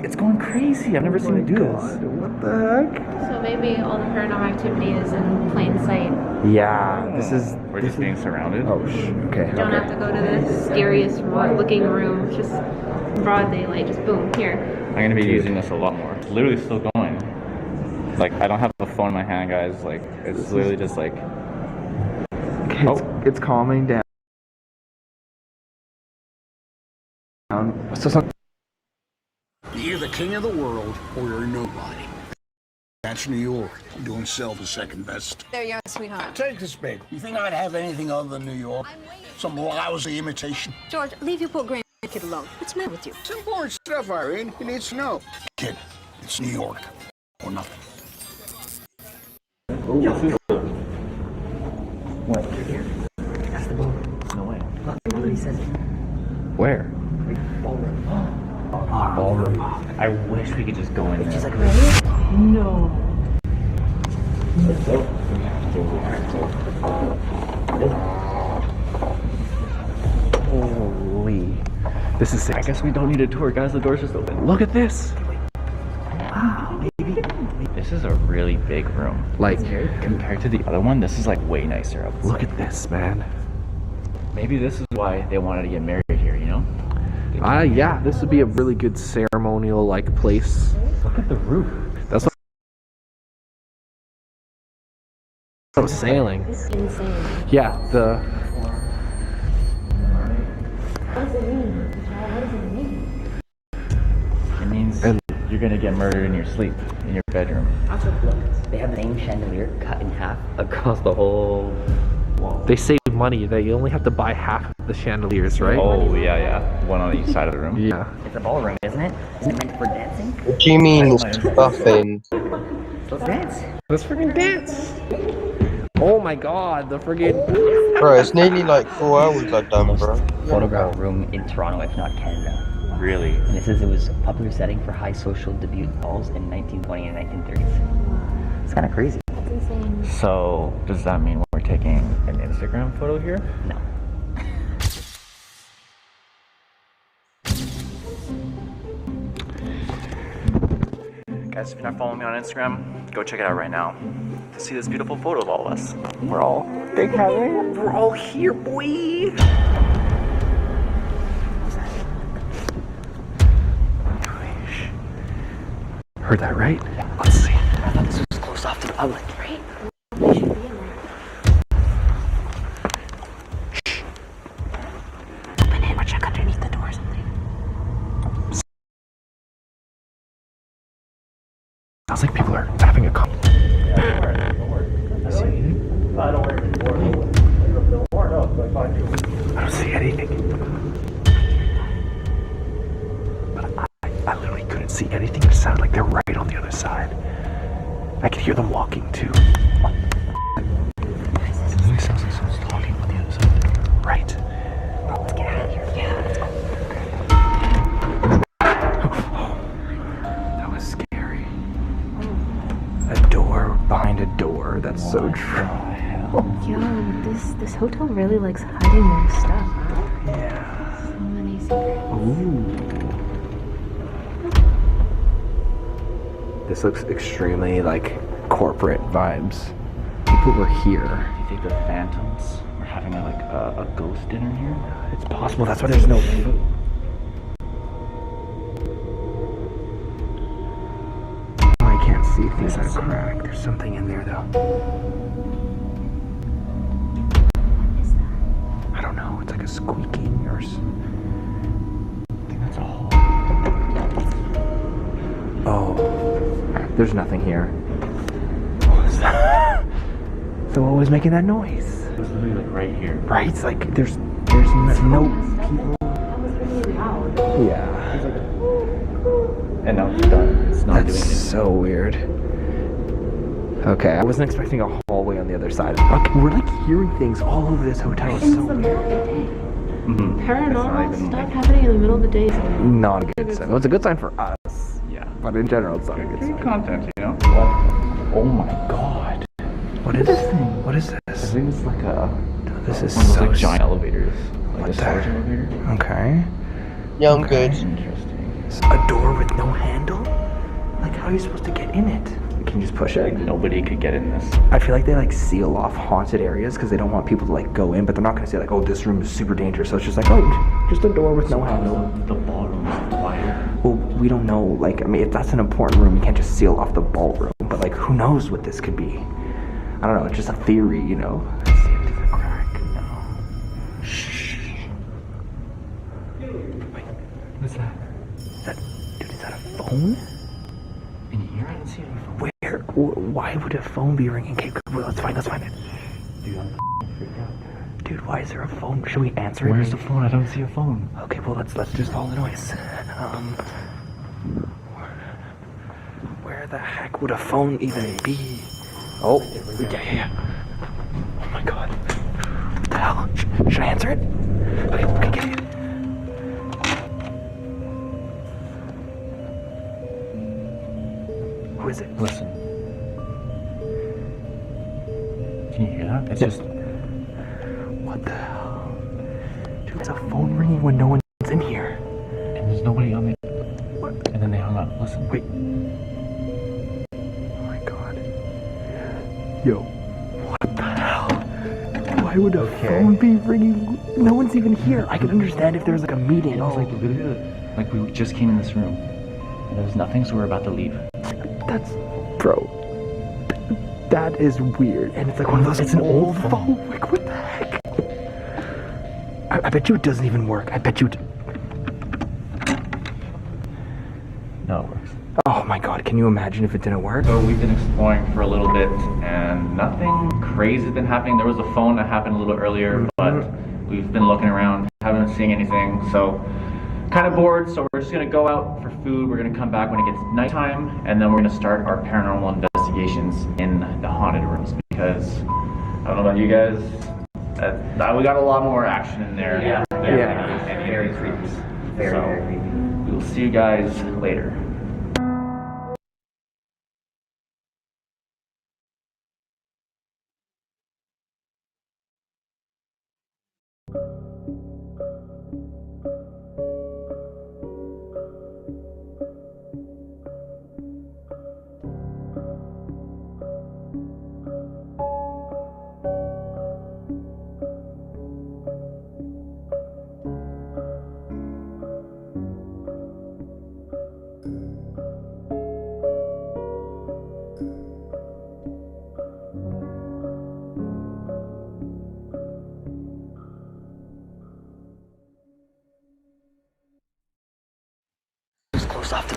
it's going crazy. I've never seen it do this. What the heck? So maybe all the paranormal activity is in plain sight. Yeah, this is. We're just being surrounded. Oh, okay. You don't have to go to the scariest looking room, just broad daylight, just boom, here. I'm gonna be using this a lot more. It's literally still going. Like I don't have the phone in my hand, guys. Like it's literally just like. Okay, it's calming down. So You're the king of the world, or you're nobody. That's New York. Doing self is second best. There you are, sweetheart. Take this, babe. You think I'd have anything other than New York? Some lousy imitation. George, leave your poor grandkid alone. What's the matter with you? It's important stuff, Irene. You need to know. Kid, it's New York. Or nothing. What? Here? That's the ballroom. No way. Look, it literally says Where? ballroom. Ballroom. I wish we could just go in there. She's like, right? No. holy, this is sick. I guess we don't need a tour, guys. The door's just open. Look at this. Wow. This is a really big room. Like compared to the other one, this is like way nicer. Look at this, man. Maybe this is why they wanted to get married here, you know? Yeah, this would be a really good ceremonial like place. Look at the roof. That's what I was sailing. It's insane. Yeah, the What does it mean? What does it mean? It means you're gonna get murdered in your sleep, in your bedroom. They have the same chandelier cut in half across the whole wall. they save money. They only have to buy half the chandeliers, right? Oh, yeah. One on each side of the room. Yeah. It's a ballroom, isn't it? Isn't it meant for dancing? What do you mean stuffing? Let's dance. Let's freaking dance. Oh my god, the friggin' Bro, it's nearly like 4 hours I've done, bro. Photograph room in Toronto, if not Canada. Really? And it says it was a popular setting for high social debut balls in 1920 and 1930s. It's kind of crazy. It's insane. So, does that mean we're taking an Instagram photo here? No. Guys, if you're not following me on Instagram, go check it out right now to see this beautiful photo of all of us. We're all big heaven. We're all here, boy. Heard that right? Yeah. Let's see. I thought this was closed off to the public. Right? They should be in there. Shh. Open it or check underneath the door or something. Sounds like people are having a conversation. Yeah, don't worry. I see anything? I don't see anything. But I literally couldn't see anything. It sounded like they're right on the other side. I could hear them walking too. It literally sounds like someone's talking on the other side. Right. Let's get out of here. Yeah. That was scary. A door behind a door. That's so true. Yo, this hotel really likes hiding their stuff, huh? Yeah. So many secrets. Ooh. This looks extremely like corporate vibes. People were here. Do you think the phantoms are having a ghost dinner here? It's possible. That's why there's no food. I can't see through that crack. There's something in there though. I don't know. It's like a squeaking or. I think that's a hole. Oh, there's nothing here. What was that? So what was making that noise? It was literally like right here. Right? It's like there's no people. That was really loud. Yeah. And now it's done. It's not doing anything. So weird. Okay, I wasn't expecting a hallway on the other side. Okay, we're like hearing things all over this hotel. It's so weird. Paranormal stuff happening in the middle of the day. Not a good sign. Well, it's a good sign for us. Yeah. But in general, it's not a good sign. Content, you know? What? Oh my god. What is this thing? What is this? I think it's like a. This is one of those, so like giant elevators. Like what a storage elevator. Okay. Yeah, I'm good. Interesting. A door with no handle? Like, how are you supposed to get in it? Can you just push it? Like nobody could get in this. I feel like they like seal off haunted areas because they don't want people to like go in, but they're not going to say like, oh, this room is super dangerous. So it's just like, oh, just a door with no handle. The ballroom is wider. Well, we don't know. Like, I mean, if that's an important room, you can't just seal off the ballroom. But like, who knows what this could be? I don't know. It's just a theory, you know. Let's see if there's a crack. No. Shh. Wait, what's that? Dude, is that a phone? In here, I don't see any phone. Where? Why would a phone be ringing? Okay, well, let's find it. Dude, I'm freaked out. Dude, why is there a phone? Should we answer it? Where's the phone? I don't see a phone. Okay, well, let's just follow the noise. Where the heck would a phone even be? Oh, yeah. Oh my god. What the hell? Should I answer it? Okay, get it. Who is it? Listen. Can you hear that? It's just. What the hell? Dude, it's a phone ringing when no one's in here. And there's nobody on it. What? And then they hung up. Listen. Wait. Oh my god. Yo. What the hell? Why would a phone be ringing? No one's even here. I can understand if there's like a meeting. It was like literally, like we just came in this room. And there was nothing, so we're about to leave. That's, bro, that is weird. And it's like one of those, it's an old phone. Like, what the heck? I bet you it doesn't even work. I bet you it. No, it works. Oh my god, can you imagine if it didn't work? So we've been exploring for a little bit and nothing crazy has been happening. There was a phone that happened a little earlier, but we've been looking around, haven't been seeing anything, so kind of bored, so we're just gonna go out for food. We're gonna come back when it gets nighttime, and then we're gonna start our paranormal investigations in the haunted rooms because I don't know about you guys, we got a lot more action in there. Yeah. Very creepy. Very creepy. We will see you guys later.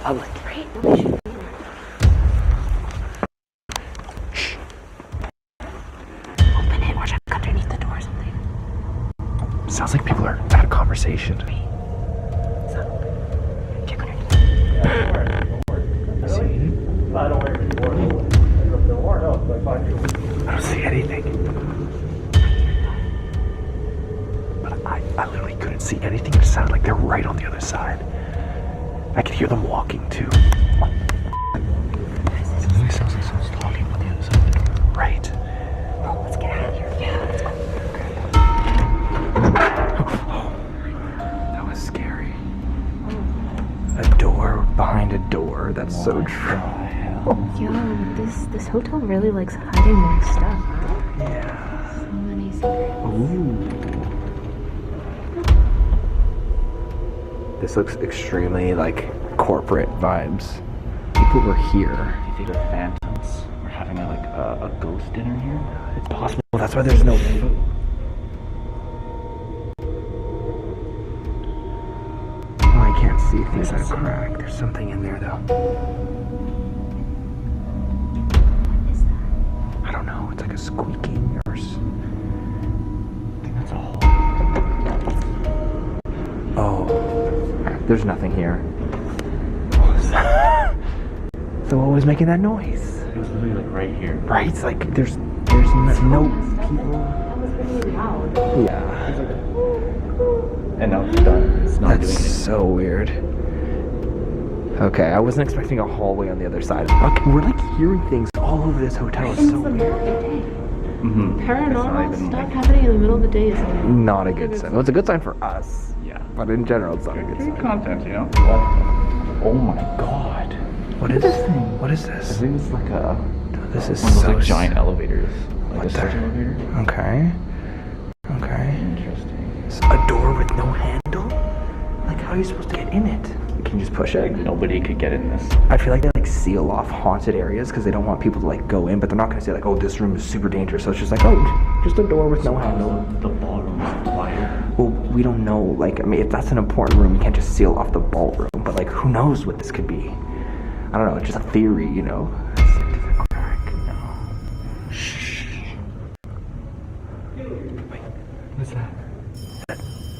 public. Right? Nobody should be there. Open it or check underneath the door or something. Sounds like people are at a conversation. Check underneath. I don't see anything. But I literally couldn't see anything. It sounded like they're right on the other side. I could hear them walking too. It literally sounds like someone's talking on the other side. Right. Oh, let's get out of here. Yeah, let's go. That was scary. A door behind a door. That's so true. Yo, this hotel really likes hiding their stuff. Yeah. So many secrets. Ooh. This looks extremely like corporate vibes. People were here. Do you think they're phantoms? We're having a ghost dinner here? It's possible. That's why there's no food. Oh, I can't see things that are cracked. There's something in there though. I don't know. It's like a squeaking or. I think that's a hole. Oh, there's nothing here. So what was making that noise? It was literally like right here. Right? It's like there's no people. That was really loud. Yeah. And now it's done. It's not doing anything. So weird. Okay, I wasn't expecting a hallway on the other side. Okay, we're like hearing things all over this hotel. It's so weird. Paranormal stuff happening in the middle of the day is Not a good sign. Well, it's a good sign for us. Yeah. But in general, it's not a good sign. Content, you know? Oh my god. What is this thing? What is I this? think it's like a. This is one of those so like giant elevators. Like What a the- search elevator. Okay. Okay. Interesting. It's a door with no handle? Like, how are you supposed to get in it? Can you just push it? Like nobody could get in this. I feel like they like seal off haunted areas because they don't want people to like go in, but they're not going to say like, oh, this room is super dangerous. So it's just like, oh, just a door with no handle. The ballroom is wider. Well, we don't know. Like, I mean, if that's an important room, you can't just seal off the ballroom. But like, who knows what this could be? I don't know. It's just a theory, you know. Does it crack? No. Shh. Wait, what's that?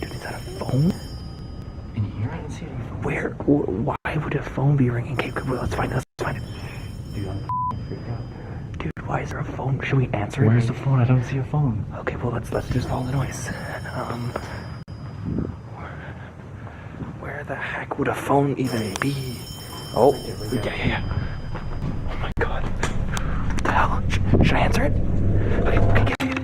Dude, is that a phone? In here, I don't see any phone. Where? Why would a phone be ringing? Okay, well, let's find it. Let's find it. Dude, I'm freaked out. Dude, why is there a phone? Should we answer it? Where's the phone? I don't see a phone. Okay, well, let's just follow the noise. Where the heck would a phone even be? Oh, yeah. Oh my god. What the hell? Should I answer it? Okay, get it.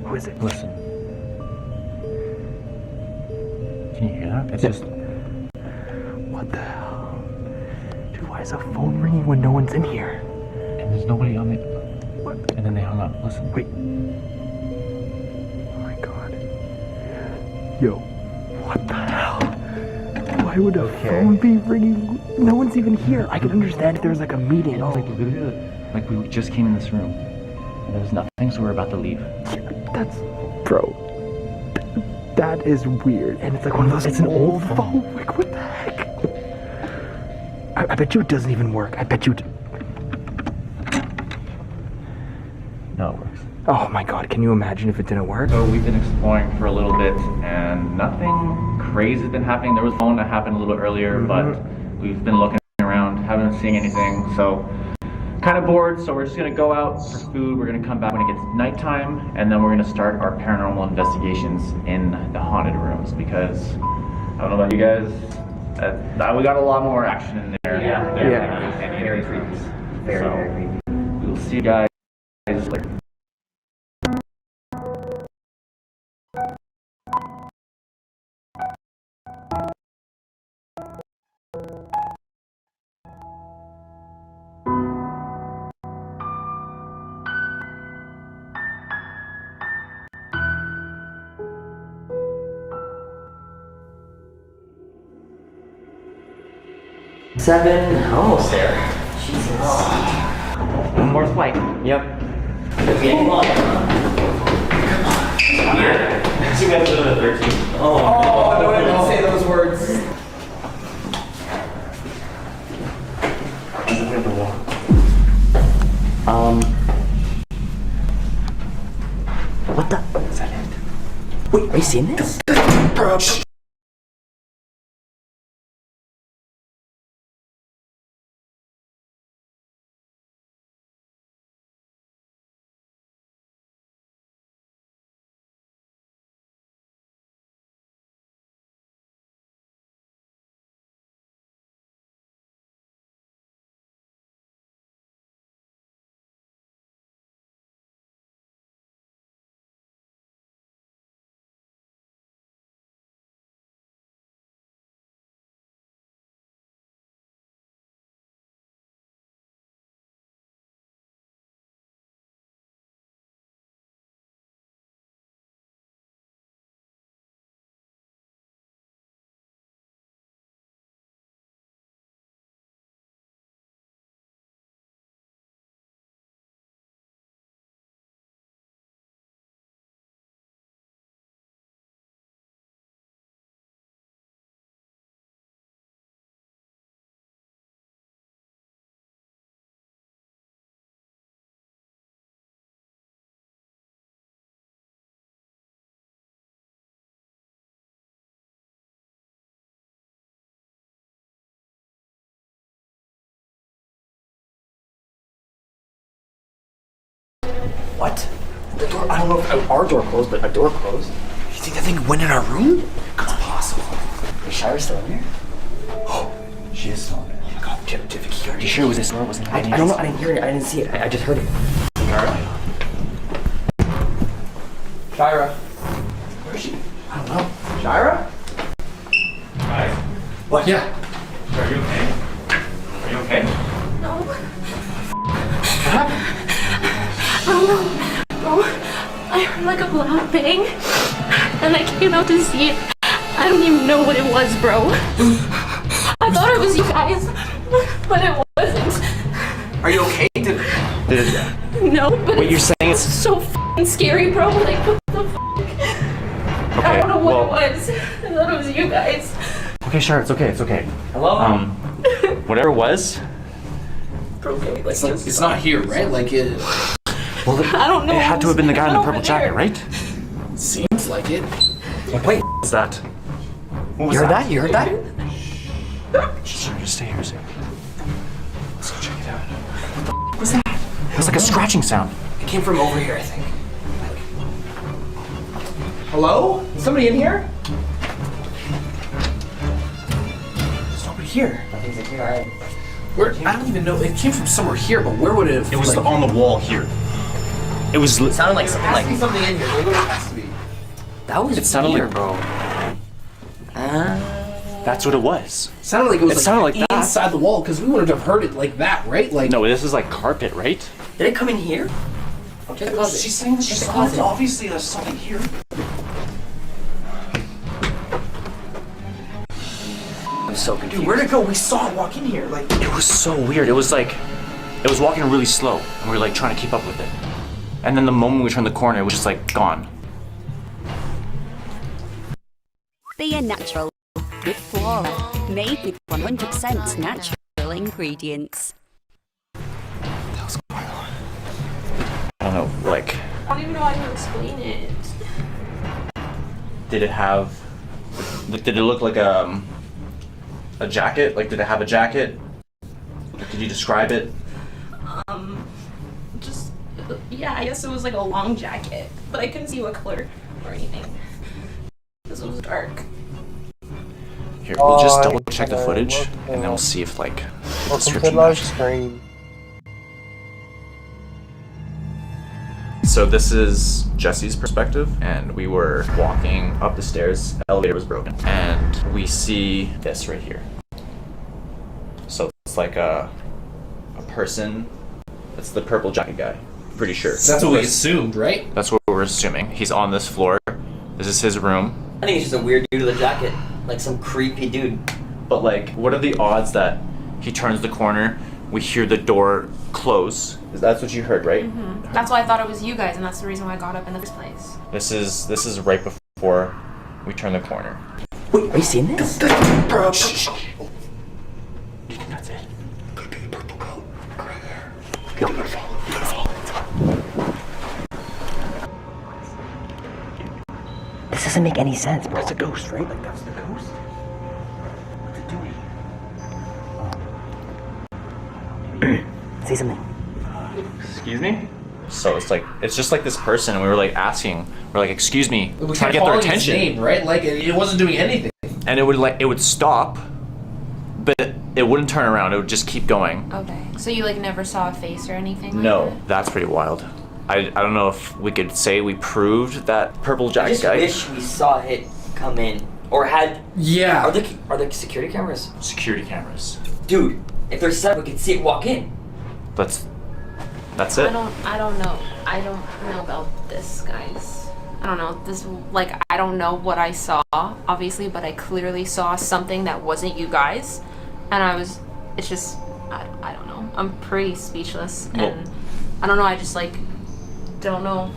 Who is it? Listen. Can you hear that? It's just. What the hell? Dude, why is a phone ringing when no one's in here? And there's nobody on it. What? And then they hung up. Listen. Wait. Oh my god. Yo. What the hell? Why would a phone be ringing? No one's even here. I can understand if there's like a meeting. Oh, like literally, like we just came in this room. And there was nothing, so we're about to leave. That's, bro. That is weird. And it's like one of those. It's an old phone. Like what the heck? I bet you it doesn't even work. I bet you. No, it works. Oh my god, can you imagine if it didn't work? So we've been exploring for a little bit, and nothing crazy has been happening. There was one that happened a little earlier, but we've been looking around, haven't been seeing anything, so kind of bored. So we're just gonna go out for food. We're gonna come back when it gets nighttime, and then we're gonna start our paranormal investigations in the haunted rooms, because I don't know about you guys, we got a lot more action in there. Yeah. Very creepy. Very creepy. We will see you guys later. Seven, almost there. Jesus. One more flight. Yep. Okay, come on. here. You guys live at 13. Oh, don't even say those words. What the? Is that it? Wait, are you seeing this? Bro. What? The door, I don't know if our door closed, but a door closed. You think that thing went in our room? It's possible. Is Shira still in here? Oh, she is still in there. Oh my god, Tiff, he already. You sure it was this door? Wasn't I don't know. I didn't hear it. I didn't see it. I just heard it. Shira? Where is she? I don't know. Shira? Guys, What? Yeah. are you okay? Are you okay? No. What happened? I don't know. Bro, I heard like a loud bang, and I came out to see it. I don't even know what it was, bro. I thought it was you guys, but it wasn't. Are you okay? Did it? No, but Wait, you're saying it's so f***ing scary, bro. Like, what the f***? I don't know what it was. I thought it was you guys. Okay, sure, it's okay, it's okay. Hello? Whatever it was, Bro, can we, like, just It's not here, right? Like it. well, I don't know. it had to have been the guy in the purple Over jacket, there. right? Seems like it. Wait, What's that? What was you heard that? You heard that? Sure, just stay here a second. Let's go check it out. What was that? It was like a scratching sound. It came from over here, I think. Hello? Somebody in here? There's nobody here. Nothing's in here. Alright. Where? I don't even know. It came from somewhere here, but where would it have? It was like, on the wall here. It was. It sounded like something like. something in here. There has to be. That was It sounded weird. like, bro. That's what it was. sounded like it was It sounded like that. inside the wall because we wouldn't have heard it like that, right? Like No, this is like carpet, right? Did it come in here? Check the closet. She's saying that Check she's the closet. obviously there's something here. I'm so confused. Dude, where'd it go? We saw it walk in here. Like, It was so weird. It was like, it was walking really slow, and we were like trying to keep up with it. And then the moment we turned the corner, it was just like gone. Be a natural with Flora, made with 100% natural ingredients. I don't know, like, I don't even know how to explain it. did it have, like, did it look like a jacket? Like, did it have a jacket? Like, did you describe it? Just, yeah, I guess it was like a long jacket, but I couldn't see what color or anything. This was dark. Here, we'll just double check the footage, and then we'll see if, like, the Welcome to description live matches. stream. So this is Jesse's perspective, and we were walking up the stairs, elevator was broken, and we see this right here. So it's like a person, it's the purple jacket guy, pretty sure. that's what we assumed, right? That's what we're assuming. He's on this floor, this is his room, I think it's just a weird dude with a jacket. Like some creepy dude. but like, what are the odds that he turns the corner, we hear the door close. That's what you heard, right? That's why I thought it was you guys, and that's the reason why I got up in the first place. This is right before we turn the corner. Wait, are you seeing this? Bro, shh. Do you think that's it? Could be a purple coat. Gray hair. Yo, you gotta follow. You gotta follow. This doesn't make any sense, bro. That's a ghost, right? Like that's the ghost. What's it doing? Say something. Excuse me? So it's just like this person, and we were like asking, we're like, excuse me, We trying kept to get their calling his attention. name, right? Like it wasn't doing anything. And it would stop, but it wouldn't turn around, it would just keep going. Okay. So you like never saw a face or anything? No, Like that's pretty wild. I don't know if we could say we proved that purple I jacket just guy. wish we saw it come in or had. Yeah. Are there security cameras? Security cameras. Dude, if there's set, we could see it walk in. That's I it. don't know. I don't know about this, guys. I don't know. This like I don't know what I saw, obviously, but I clearly saw something that wasn't you guys, and it's just I don't know. I'm pretty speechless, and I don't know. I just like don't know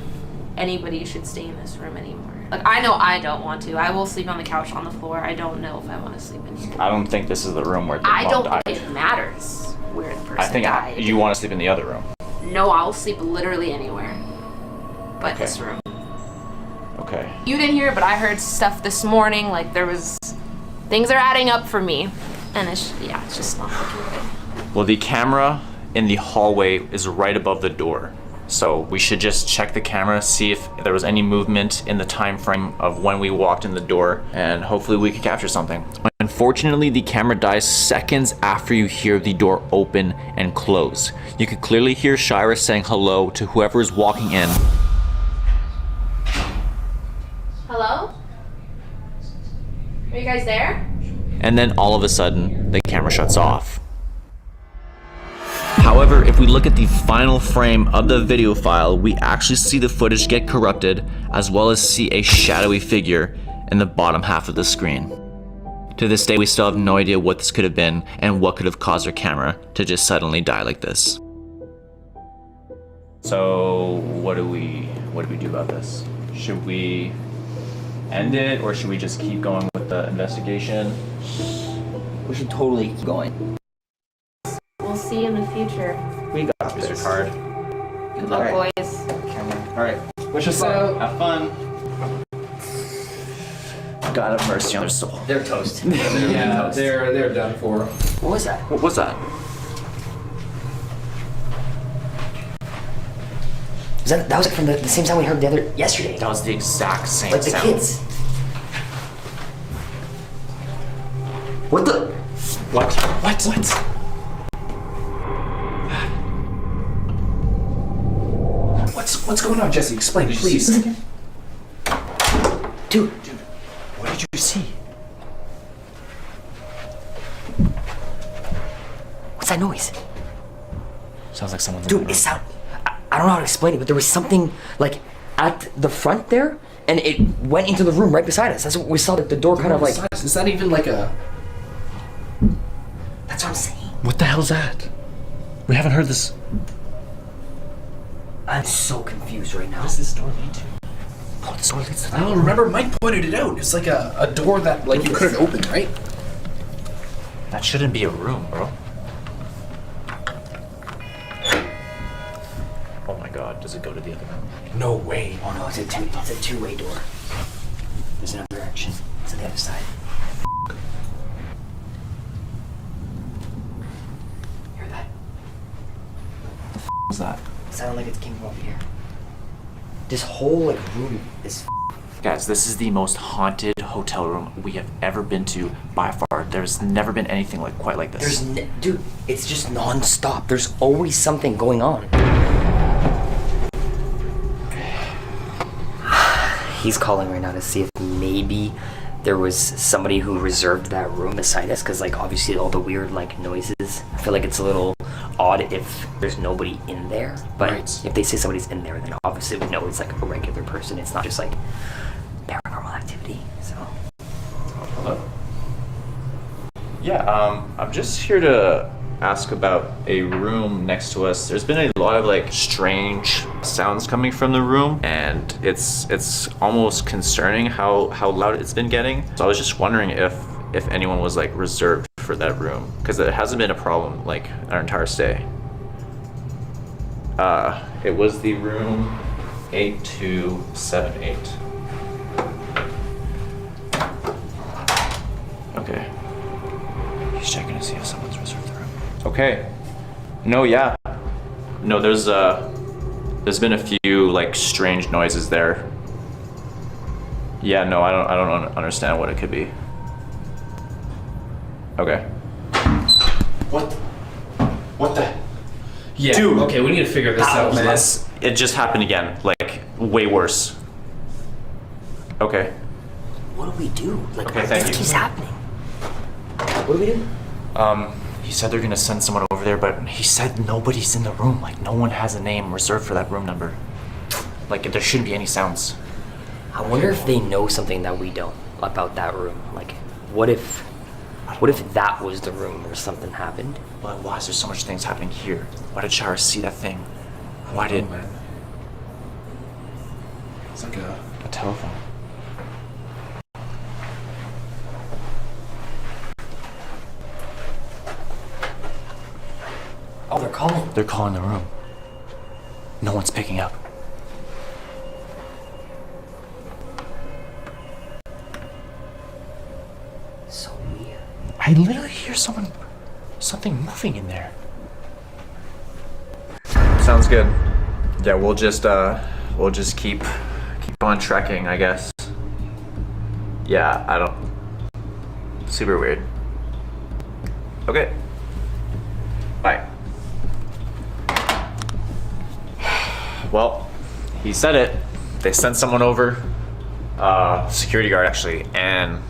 anybody should stay in this room anymore. Like I know I don't want to. I will sleep on the couch on the floor. I don't know if I want to sleep in here. I don't think this is the room where the I mom don't died. think it matters where the person I think died. you want to sleep in the other room. No, I'll sleep literally anywhere but this room. Okay. You didn't hear it, but I heard stuff this morning. Like there was things are adding up for me, and it's just not looking good. Well, the camera in the hallway is right above the door. So we should just check the camera, see if there was any movement in the time frame of when we walked in the door, and hopefully we could capture something. Unfortunately, the camera dies seconds after you hear the door open and close. You could clearly hear Shira saying hello to whoever is walking in. Hello? Are you guys there? And then all of a sudden, the camera shuts off. However, if we look at the final frame of the video file, we actually see the footage get corrupted, as well as see a shadowy figure in the bottom half of the screen. To this day, we still have no idea what this could have been and what could have caused our camera to just suddenly die like this. So, what do we do about this? Should we end it, or should we just keep going with the investigation? We should totally keep going. We'll see you in the future. We got this. Your card. Good luck, boys. Alright. Wish us luck. Have fun. God have mercy on their soul. They're toast. Yeah, they're done for. What was that? What was that? That was like from the same sound we heard yesterday. That was the exact same like the sound. kids. What the? What? What's going on, Jesse? Explain, please. Dude, what did you see? What's that noise? Sounds like someone's in Dude, the room. it sound. I don't know how to explain it, but there was something like at the front there, and it went into the room right beside us. That's what we saw. The door kind of like. Is that even like a? That's what I'm saying. What the hell's that? We haven't heard this. I'm so confused right now. What does this door lead to? Oh, this door leads to I don't remember. Mike pointed it out. It's like a door that like you couldn't open, right? That shouldn't be a room, bro. Oh my god, does it go to the other room? No way. Oh no, it's a two-way door. There's another direction. It's on the other side. Hear that? What was that? It sounded like it came from up here. This whole like room is. Guys, this is the most haunted hotel room we have ever been to by far. There's never been anything quite like this. Dude, it's just non-stop. There's always something going on. He's calling right now to see if maybe there was somebody who reserved that room beside us, because like obviously all the weird like noises. I feel like it's a little odd if there's nobody in there, but if they say somebody's in there, then obviously we know it's like a regular person. It's not just like paranormal activity. So Hello? Yeah, I'm just here to ask about a room next to us. There's been a lot of like strange sounds coming from the room, and it's almost concerning how loud it's been getting. So I was just wondering if anyone was like reserved for that room, because it hasn't been a problem like our entire stay. It was the room 8278. Okay. He's checking to see if someone's reserved the room. Okay. No, yeah. No, there's been a few like strange noises there. Yeah, no, I don't understand what it could be. Okay. What the? Yeah. Dude. Okay, we need to figure this out, man. It just happened again, like way worse. Okay. What do we do? Like, Okay, thank this you. keeps happening. What do we do? He said they're gonna send someone over there, but he said nobody's in the room. Like, no one has a name reserved for that room number. Like, there shouldn't be any sounds. I wonder if they know something that we don't about that room. Like, what if that was the room where something happened? But why is there so much things happening here? Why did Shara see that thing? Why did... It's like a telephone. Oh, they're calling. They're calling the room. No one's picking up. So weird. I literally hear something moving in there. Sounds good. Yeah, we'll just keep on trekking, I guess. Yeah, I don't. Super weird. Okay. Bye. Well, he said it. They sent someone over. Security guard actually, and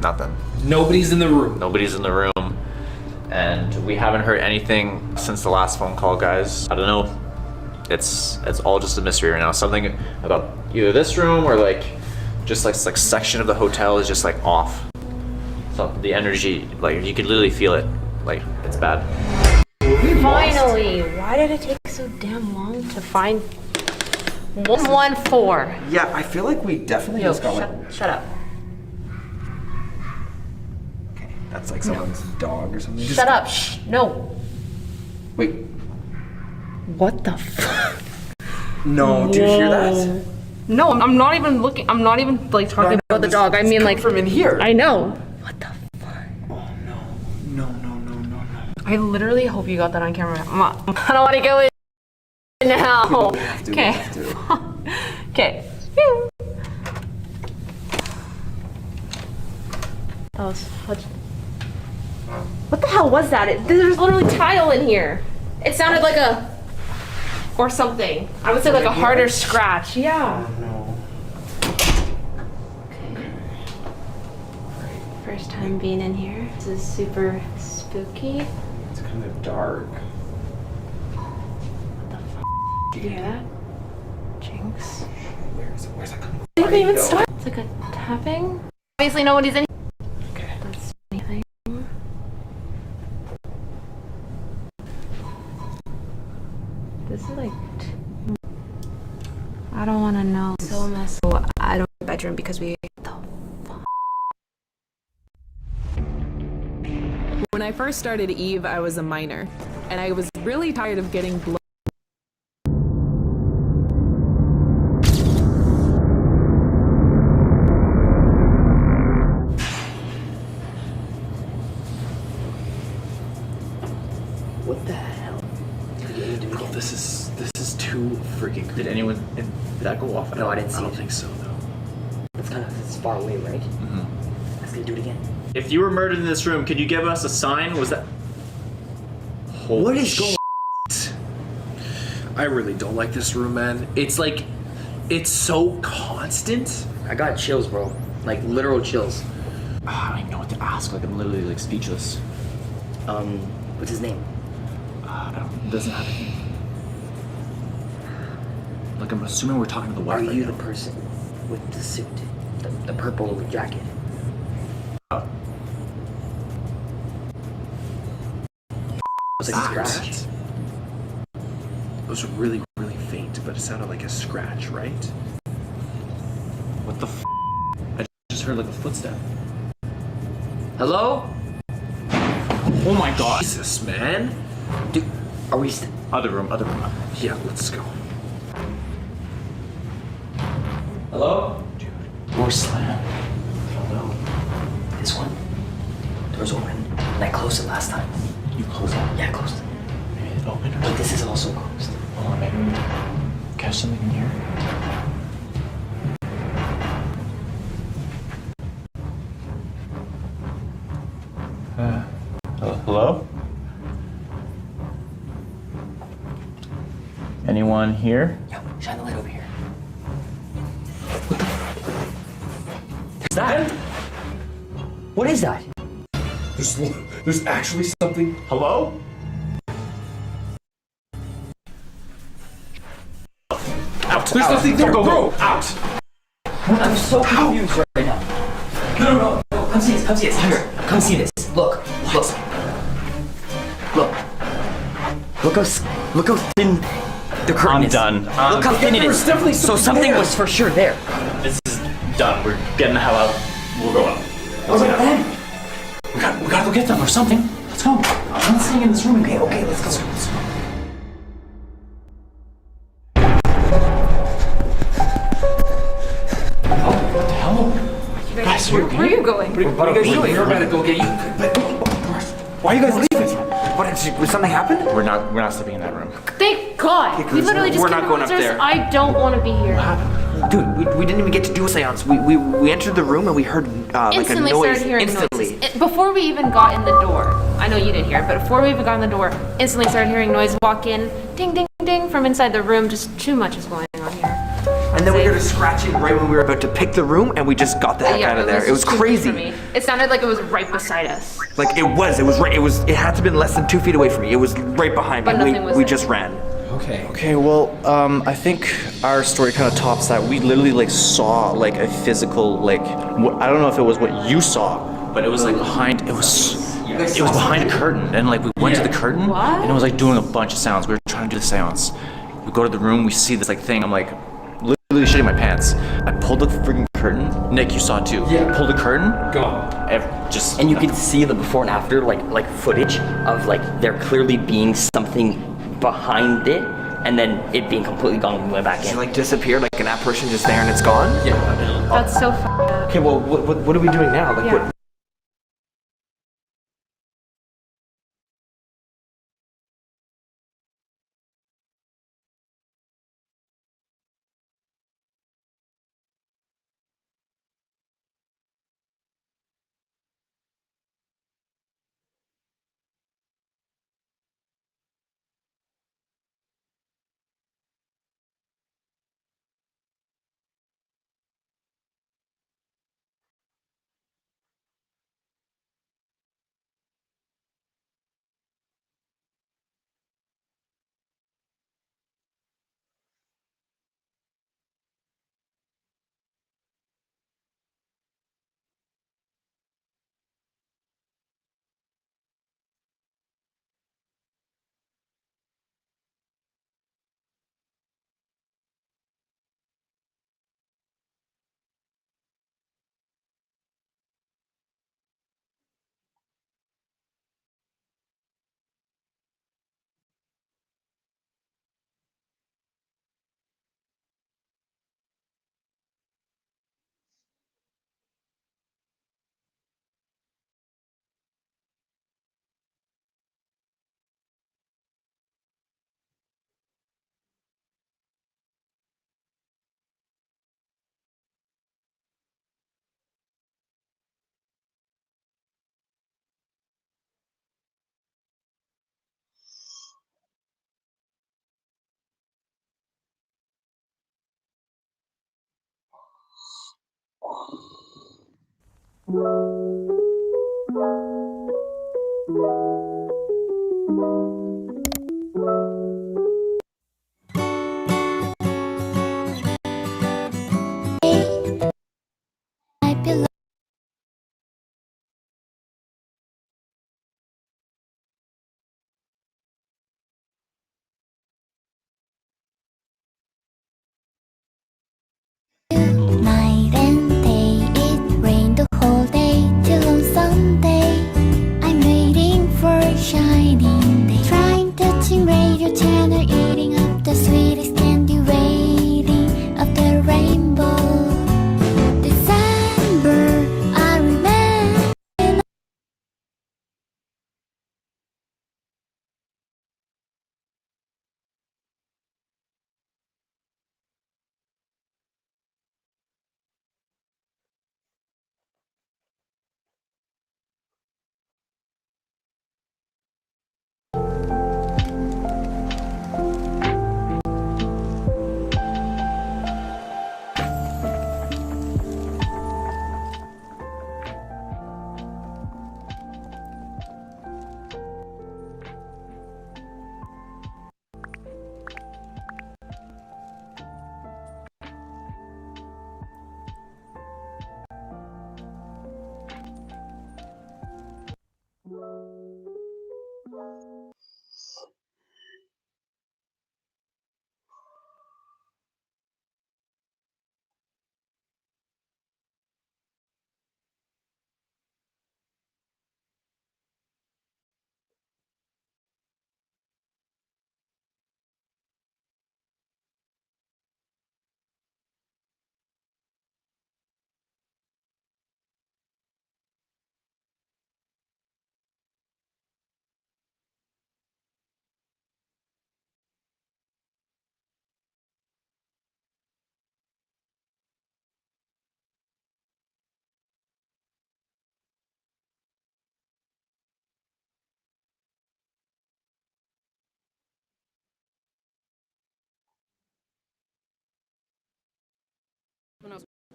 nothing. Nobody's in the room. Nobody's in the room. And we haven't heard anything since the last phone call, guys. I don't know. It's all just a mystery right now. Something about either this room or like just like section of the hotel is just like off. So the energy, like you could literally feel it. Like it's bad. Finally! Why did it take so damn long to find 114? Yeah, I feel like we definitely Yo, just got like... shut up. Okay, that's like someone's dog or something. Shut up. Shh. No. Wait. What the fuck? No, do you hear that? No, I'm not even looking. I'm not even like talking about the dog. I mean like from in here. I know. What the fuck? Oh no. No. I literally hope you got that on camera. I don't want to go in now. Okay. Okay. That was what the hell was that? There's literally tile in here. It sounded like a or something. I would say like a harder scratch. Yeah. Oh no. First time being in here. This is super spooky. It's kind of dark. What the fuck? Did you hear that? Jinx. Where's that coming from? It didn't even start. It's like a tapping. Obviously nobody's in here. Okay. That's anything. This is like I don't want to know. So messy. I don't have a bedroom because we When I first started Eve, I was a minor, and I was really tired of getting blown. What the hell? Bro, this is too freaking creepy. Did that go off? No, I didn't see it. I don't think so, no. It's far away, right? Mm-hmm. Let's go do it again. If you were murdered in this room, could you give us a sign? Was that? Holy What is going I really don't like this room, man. It's like, it's so constant. I got chills, bro. Like literal chills. I don't even know what to ask. Like I'm literally like speechless. What's his name? It doesn't have a name. Like I'm assuming we're talking to the wife. Are right you now. the person with the suit, the purple jacket? was like a scratch. It was really, really faint, but it sounded like a scratch, right? What the f? I just heard like a footstep. Hello? Oh my god. Jesus, man. Dude, are we Other room. Yeah, let's go. Hello? Door slam. I don't know. This one? Door's open. And I closed it last time. You closed it? Yeah, I closed it. Maybe it opened. But this is also closed. Hold on, maybe we catch something in here. Hello? Anyone here? Yo, shine the light over here. Is that? What is that? There's actually something. Hello? Out. There's nothing there. Go. Out. I'm so confused right now. No. Come see this. Here. Come see this. Look. Look how thin the curtain is. I'm done. Look how thin it is. So something was for sure there. This is done. We're getting the hell out. We'll go out. What about them? We gotta go get them or something. Let's go. I'm not staying in this room. Okay, let's go. What the hell? Guys, Where are you going? What are you guys doing? We're about to go get you. Why are you guys leaving? What, did something happen? We're not sleeping in that room. Thank God. We literally just We're came not going up downstairs. there. I don't want to be here. Dude, we didn't even get to do a seance. We entered the room and we heard like a Instantly noise. started hearing Instantly. noises. Before we even got in the door, I know you didn't hear it, but before we even got in the door, instantly started hearing noise walk in, ding, ding, ding, from inside the room. Just too much is going on here. And then we heard a scratching right when we were about to pick the room, and we just got the heck out of there. It was just too crazy. big for me. It sounded like it was right beside us. Like it was right. It had to have been less than 2 feet away from me. It was right behind me. But nothing was we there. just ran. Okay, well, I think our story kind of tops that. We literally like saw like a physical like I don't know if it was what you saw, but it was like behind it was behind a curtain, and like we went to the curtain and it was like doing a bunch of sounds. We were trying to do the seance. We go to the room, we see this like thing. I'm like literally shitting my pants. I pulled the freaking curtain. Nick, you saw it too. Yeah. Pulled the curtain. Gone. And you can see the before and after like footage of like there clearly being something behind it, and then it being completely gone when we went back in. It like disappeared, like an apparition just there and it's gone? Yeah. That's so fucked up. Okay, well, what are we doing now? Like, Yeah.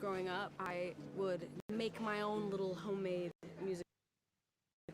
growing up, I would make my own little homemade music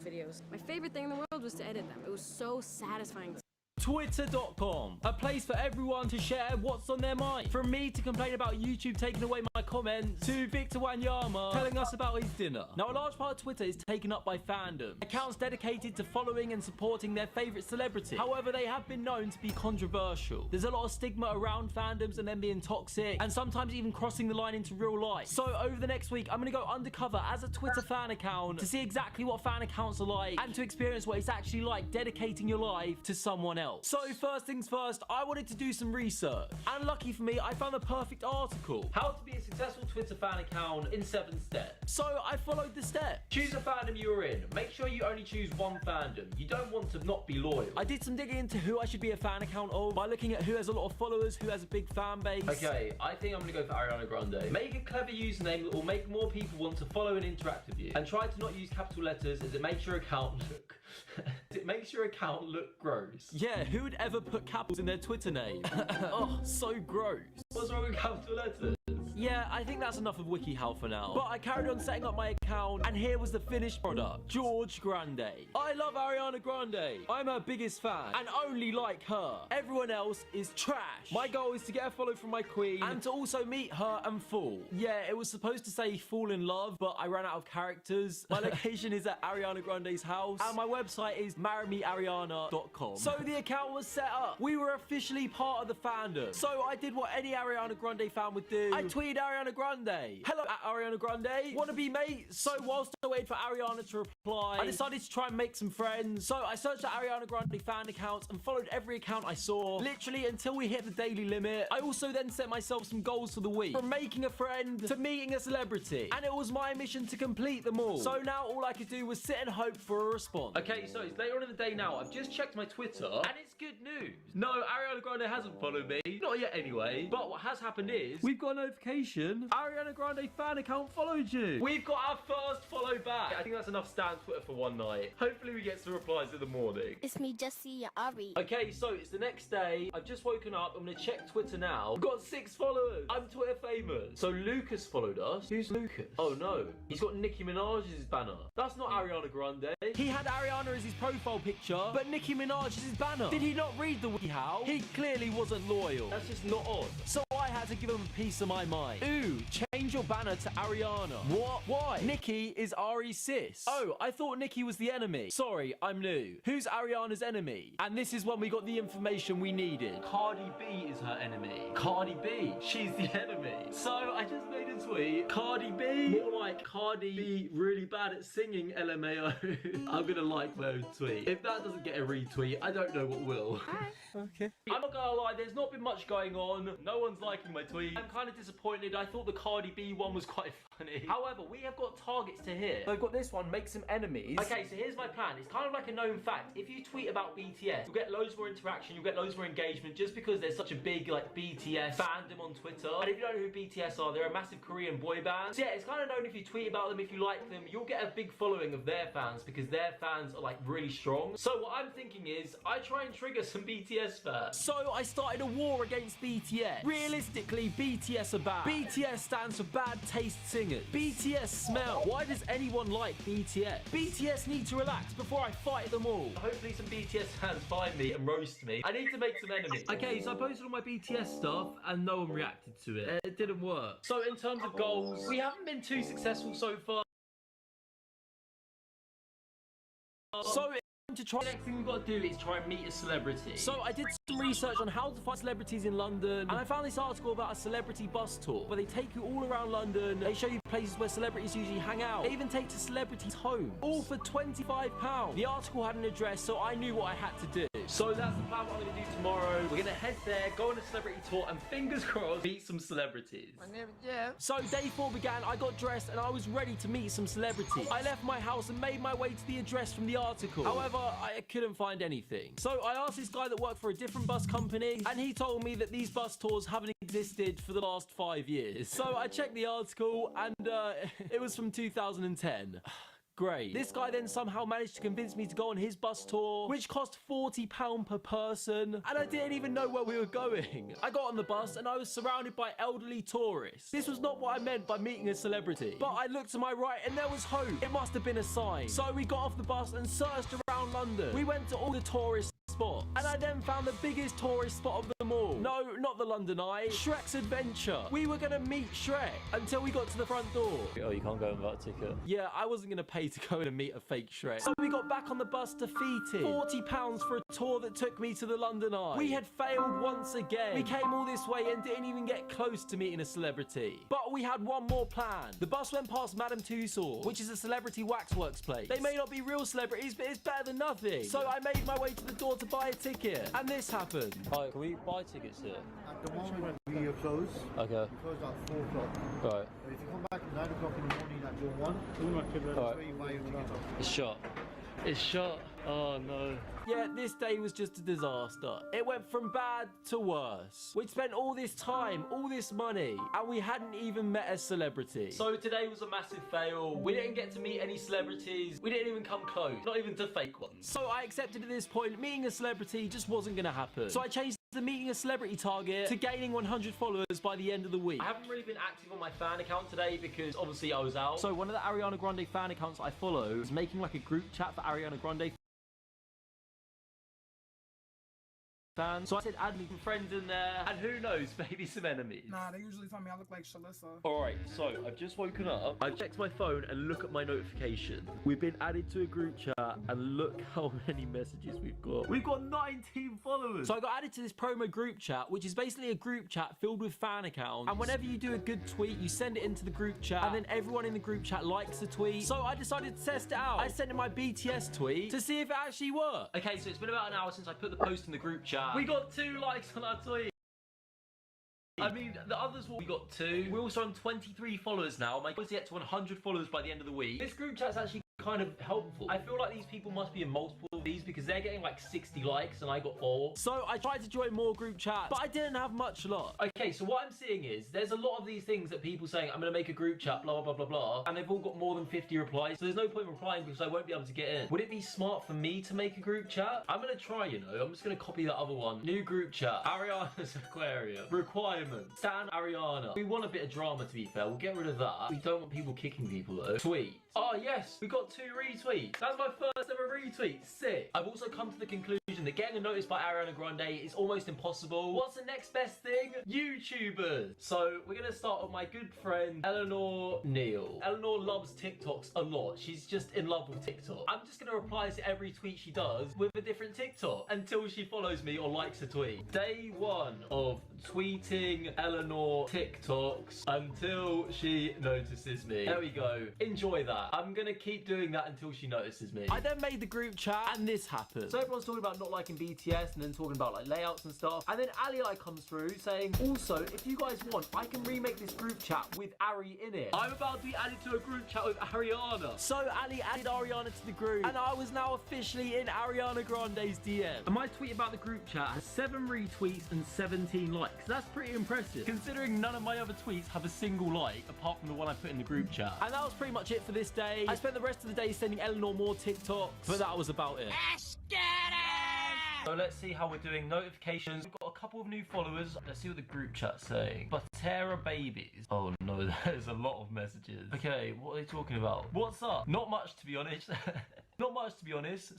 videos. My favorite thing in the world was to edit them. It was so satisfying. Twitter.com, a place for everyone to share what's on their mind. From me to complain about YouTube taking away my comments, to Victor Wanyama telling us about his dinner. Now, a large part of Twitter is taken up by fandom. Accounts dedicated to following and supporting their favourite celebrity. However, they have been known to be controversial. There's a lot of stigma around fandoms and them being toxic, and sometimes even crossing the line into real life. So over the next week, I'm going to go undercover as a Twitter fan account to see exactly what fan accounts are like, and to experience what it's actually like dedicating your life to someone else. So first things first, I wanted to do some research, and lucky for me, I found the perfect article: how to be a successful Twitter fan account in 7 steps. So I followed the steps. Choose a fandom you're in. Make sure you only choose one fandom. You don't want to not be loyal. I did some digging into who I should be a fan account of by looking at who has a lot of followers, who has a big fan base. Okay, I think I'm gonna go for Ariana Grande. Make a clever username that will make more people want to follow and interact with you, and try to not use capital letters, as it makes your account look gross. Yeah, who would ever put capitals in their Twitter name? Oh, so gross. What's wrong with capital letters? Yeah, I think that's enough of WikiHow for now. But I carried on setting up my account, and here was the finished product: George Grande. I love Ariana Grande. I'm her biggest fan, and only like her. Everyone else is trash. My goal is to get a follow from my queen, and to also meet her and fall. Yeah, it was supposed to say fall in love, but I ran out of characters. My location is at Ariana Grande's house, and my website is marrymeariana.com. So the account was set up. We were officially part of the fandom. So I did what any Ariana Grande fan would do. I tweeted Ariana Grande. Hello at Ariana Grande. Wanna be mates? So whilst I waited for Ariana to reply, I decided to try and make some friends. So I searched at Ariana Grande fan accounts and followed every account I saw, literally until we hit the daily limit. I also then set myself some goals for the week, from making a friend to meeting a celebrity, and it was my mission to complete them all. So now all I could do was sit and hope for a response. Okay, so it's later on in the day now. I've just checked my Twitter, and it's good news. No, Ariana Grande hasn't followed me. Not yet anyway. But what has happened is, we've got a notification. Ariana Grande fan account followed you. We've got our first follow back. I think that's enough Stan Twitter for one night. Hopefully we get some replies in the morning. It's me, Jessie Ari. Okay, so it's the next day. I've just woken up. I'm gonna check Twitter now. I've got 6 followers. I'm Twitter famous. So Lucas followed us. Who's Lucas? Oh no, he's got Nicki Minaj's banner. That's not Ariana Grande. He had Ariana as his profile picture, but Nicki Minaj is his banner. Did he not read the WikiHow? He clearly wasn't loyal. That's just not on. So I had to give him a piece of my mind. Ooh, change your banner to Ariana. What? Why? Nicki is Ari's sis. Oh, I thought Nicki was the enemy. Sorry, I'm new. Who's Ariana's enemy? And this is when we got the information we needed. Cardi B is her enemy. Cardi B, she's the enemy. So I just made a tweet. Cardi B, more like Cardi B really bad at singing, LMAO. I'm gonna like my own tweet. If that doesn't get a retweet, I don't know what will. Okay. I'm not gonna lie, there's not been much going on. No one's liking my tweet. I'm kind of disappointed. I thought the Cardi B one was quite funny. However, we have got targets to hit. So I've got this one, make some enemies. Okay, so here's my plan. It's kind of like a known fact. If you tweet about BTS, you'll get loads more interaction, you'll get loads more engagement, just because there's such a big like BTS fandom on Twitter. And if you don't know who BTS are, they're a massive Korean boy band. So yeah, it's kind of known if you tweet about them, if you like them, you'll get a big following of their fans, because their fans are like really strong. So what I'm thinking is, I try and trigger some BTS fans. So I started a war against BTS. Realistically, BTS are bad. BTS stands for bad taste singers. BTS smell. Why does anyone like BTS? BTS need to relax before I fight them all. Hopefully some BTS fans find me and roast me. I need to make some enemies. Okay, so I posted all my BTS stuff and no one reacted to it. It didn't work. So in terms of goals, we haven't been too successful so far. So to try, the next thing we've got to do is try and meet a celebrity. So I did some research on how to find celebrities in London, and I found this article about a celebrity bus tour where they take you all around London. They show you places where celebrities usually hang out. They even take to celebrities' homes, all for £25. The article had an address, so I knew what I had to do. So that's the plan what I'm going to do tomorrow. We're going to head there, go on a celebrity tour, and fingers crossed, meet some celebrities. My name is Jeff. So day 4 began, I got dressed, and I was ready to meet some celebrities. I left my house and made my way to the address from the article. However, I couldn't find anything. So I asked this guy that worked for a different bus company, and he told me that these bus tours haven't existed for the last 5 years. So I checked the article, and it was from 2010. Great. This guy then somehow managed to convince me to go on his bus tour, which cost £40 per person, and I didn't even know where we were going. I got on the bus and I was surrounded by elderly tourists. This was not what I meant by meeting a celebrity, but I looked to my right and there was hope. It must have been a sign. So we got off the bus and searched around London. We went to all the tourist spots, and I then found the biggest tourist spot of them all. No, not the London Eye, Shrek's Adventure. We were gonna meet Shrek until we got to the front door. Oh, you can't go without a ticket? Yeah, I wasn't gonna pay to go in and meet a fake Shrek. So we got back on the bus defeated. £40 for a tour that took me to the London Eye. We had failed once again. We came all this way and didn't even get close to meeting a celebrity. But we had one more plan. The bus went past Madame Tussauds, which is a celebrity waxworks place. They may not be real celebrities, but it's better than nothing. So I made my way to the door to buy a ticket, and this happened. Hi, can we buy tickets here? At the moment, we are closed. Okay. We close at 4 o'clock. Right. So if you come back at 9 o'clock in the morning at door 1, that's Right. where you buy your ticket. It's shot. It's shot. Oh no. Yeah, this day was just a disaster. It went from bad to worse. We'd spent all this time, all this money, and we hadn't even met a celebrity. So today was a massive fail. We didn't get to meet any celebrities. We didn't even come close, not even to fake ones. So I accepted at this point, meeting a celebrity just wasn't gonna happen. So I changed the meeting a celebrity target to gaining 100 followers by the end of the week. I haven't really been active on my fan account today because obviously I was out. So one of the Ariana Grande fan accounts I follow is making like a group chat for Ariana Grande fans. So I said add me some friends in there, and who knows, maybe some enemies. Nah, they usually tell me I look like Shalissa. Alright, so I've just woken up. I've checked my phone and look at my notifications. We've been added to a group chat, and look how many messages we've got. We've got 19 followers. So I got added to this promo group chat, which is basically a group chat filled with fan accounts. And whenever you do a good tweet, you send it into the group chat, and then everyone in the group chat likes the tweet. So I decided to test it out. I sent in my BTS tweet to see if it actually worked. Okay, so it's been about an hour since I put the post in the group chat. We got 2 likes on our tweet. I mean, the others, we got 2. We're also on 23 followers now. My goal is to get to 100 followers by the end of the week. This group chat's actually kind of helpful. I feel like these people must be in multiple of these because they're getting like 60 likes and I got 4. So I tried to join more group chats, but I didn't have much luck. Okay, so what I'm seeing is there's a lot of these things that people saying, I'm gonna make a group chat, blah, blah, blah, blah, blah, and they've all got more than 50 replies. So there's no point in replying because I won't be able to get in. Would it be smart for me to make a group chat? I'm gonna try, you know. I'm just gonna copy that other one. New group chat. Ariana's aquarium. Requirements. Stan Ariana. We want a bit of drama, to be fair. We'll get rid of that. We don't want people kicking people, though. Tweet. Oh, yes. We got 2 retweets. That's my first ever retweet. Sick. I've also come to the conclusion that getting a notice by Ariana Grande is almost impossible. What's the next best thing? YouTubers. So we're going to start with my good friend, Eleanor Neal. Eleanor loves TikToks a lot. She's just in love with TikTok. I'm just going to reply to every tweet she does with a different TikTok until she follows me or likes a tweet. Day 1 of tweeting Eleanor TikToks until she notices me. There we go. Enjoy that. I'm gonna keep doing that until she notices me. I then made the group chat and this happened. So everyone's talking about not liking BTS and then talking about like layouts and stuff. And then Ali comes through saying, also, if you guys want, I can remake this group chat with Ari in it. I'm about to be added to a group chat with Ariana. So Ali added Ariana to the group and I was now officially in Ariana Grande's DM. And my tweet about the group chat has 7 retweets and 17 likes. That's pretty impressive considering none of my other tweets have a single like apart from the one I put in the group chat. And that was pretty much it for this day. I spent the rest of the day sending Eleanor more TikToks, but that was about it. So let's see how we're doing. Notifications. We've got a couple of new followers. Let's see what the group chat's saying. Patera babies. Oh no, there's a lot of messages. Okay, what are they talking about? What's up? Not much, to be honest. Not much, to be honest.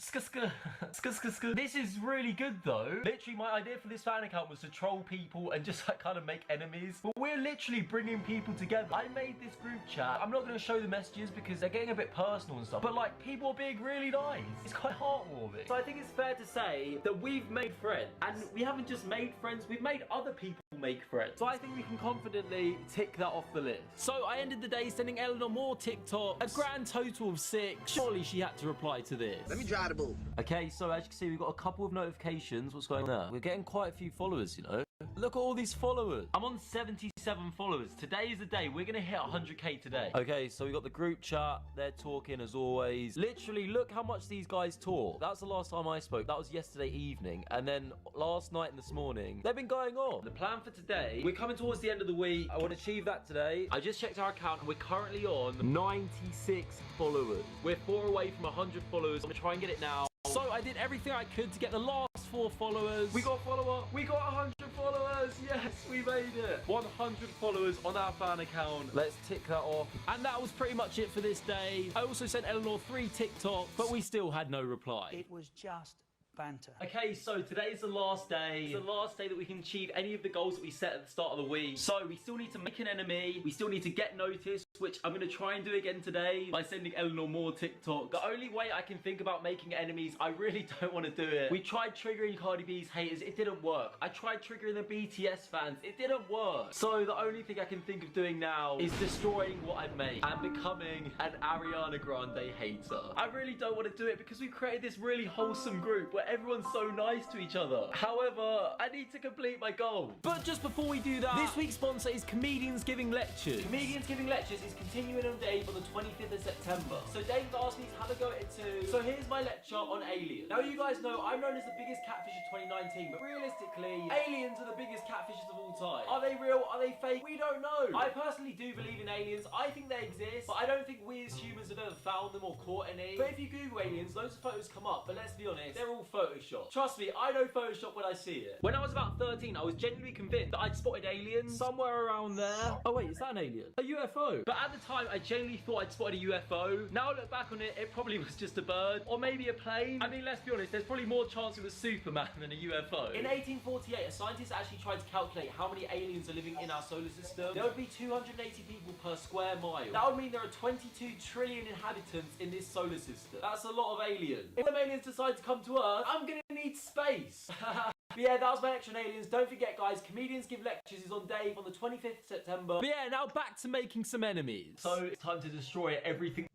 This is really good though. Literally, my idea for this fan account was to troll people and just like kind of make enemies. But we're literally bringing people together. I made this group chat. I'm not going to show the messages because they're getting a bit personal and stuff. But like, people are being really nice. It's quite heartwarming. So I think it's fair to say that we've made friends. And we haven't just made friends, we've made other people make friends. So I think we can confidently tick that off the list. So I ended the day sending Eleanor more TikToks, a grand total of 6. Surely she had to reply to this. Let me dry the boo. Okay, so as you can see, we've got a couple of notifications. What's going on there? We're getting quite a few followers, you know. look at all these followers. I'm on 77 followers. Today is the day. We're gonna hit 100k today. Okay, so we got the group chat. They're talking as always. Literally, look how much these guys talk. That's the last time I spoke. That was yesterday evening. And then last night and this morning, they've been going on. The plan for today, we're coming towards the end of the week. I want to achieve that today. I just checked our account and we're currently on 96 followers. We're 4 away from 100 followers. I'm gonna try and get it now. So I did everything I could to get the last 4 followers. We got a follower. We got 100 followers. Yes, we made it. 100 followers on our fan account. Let's tick that off. And that was pretty much it for this day. I also sent Eleanor 3 TikToks, but we still had no reply. It was just banter. Okay, so today's the last day. It's the last day that we can achieve any of the goals that we set at the start of the week. So we still need to make an enemy. We still need to get noticed, which I'm going to try and do again today by sending Eleanor more TikTok. The only way I can think about making enemies, I really don't want to do it. We tried triggering Cardi B's haters. It didn't work. I tried triggering the BTS fans. It didn't work. So the only thing I can think of doing now is destroying what I've made and becoming an Ariana Grande hater. I really don't want to do it because we created this really wholesome group where everyone's so nice to each other. However, I need to complete my goal. But just before we do that, this week's sponsor is Comedians Giving Lectures. Comedians Giving Lectures is continuing on Dave on the 25th of September. So Dave asked me to have a go at it too. So here's my lecture on aliens. Now you guys know I'm known as the biggest catfish of 2019, but realistically, aliens are the biggest catfishes of all time. Are they real? Are they fake? We don't know. I personally do believe in aliens. I think they exist, but I don't think we as humans have ever found them or caught any. But if you Google aliens, loads of photos come up, but let's be honest, they're all Photoshop. Trust me, I know Photoshop when I see it. When I was about 13, I was genuinely convinced that I'd spotted aliens somewhere around there. Oh wait, is that an alien? A UFO. But at the time, I genuinely thought I'd spotted a UFO. Now I look back on it, it probably was just a bird or maybe a plane. I mean, let's be honest, there's probably more chance it was Superman than a UFO. In 1848, a scientist actually tried to calculate how many aliens are living in our solar system. There would be 280 people per square mile. That would mean there are 22 trillion inhabitants in this solar system. That's a lot of aliens. If them aliens decide to come to Earth, I'm gonna need space. But yeah, that was my lecture on aliens. Don't forget, guys, Comedians Give Lectures is on Dave on the 25th of September. But yeah, now back to making some enemies. So it's time to destroy everything.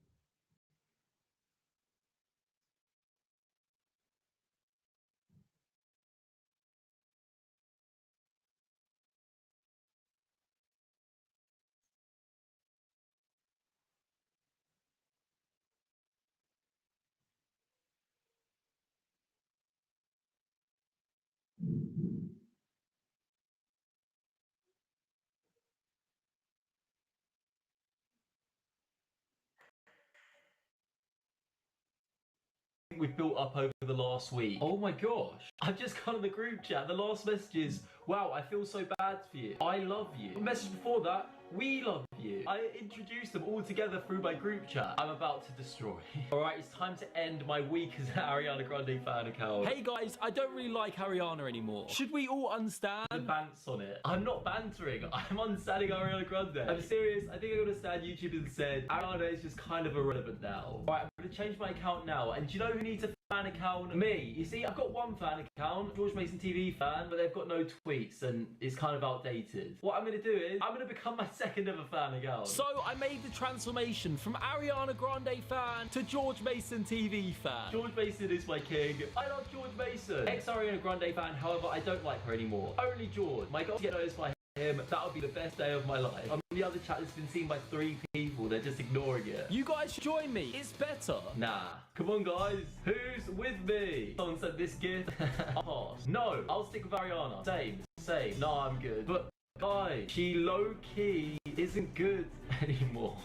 We've built up over the last week. Oh my gosh, I've just gone in the group chat. The last message is, wow, I feel so bad for you. I love you. The message before that, we love you. I introduced them all together through my group chat. I'm about to destroy. Alright, it's time to end my week as an Ariana Grande fan account. Hey guys, I don't really like Ariana anymore. Should we all unstand? The bants on it. I'm not bantering. I'm unstanding Ariana Grande. I'm serious. I think I'm gonna stand YouTube and said Ariana is just kind of irrelevant now. Alright, I'm gonna change my account now. And do you know who needs a fan account? Me. You see, I've got one fan account, George Mason TV fan, but they've got no tweets and it's kind of outdated. What I'm gonna do is, I'm gonna become my second ever fan account. So I made the transformation from Ariana Grande fan to George Mason TV fan. George Mason is my king. I love George Mason. Ex-Ariana Grande fan, however, I don't like her anymore. Only George. My goal is to get noticed by him. That would be the best day of my life. On the other chat, it's been seen by 3 people. They're just ignoring it. You guys should join me. It's better. Nah. Come on, guys. Who's with me? Someone said this gift. I'll pass. No, I'll stick with Ariana. Same. No, I'm good. But guys, she low-key isn't good anymore.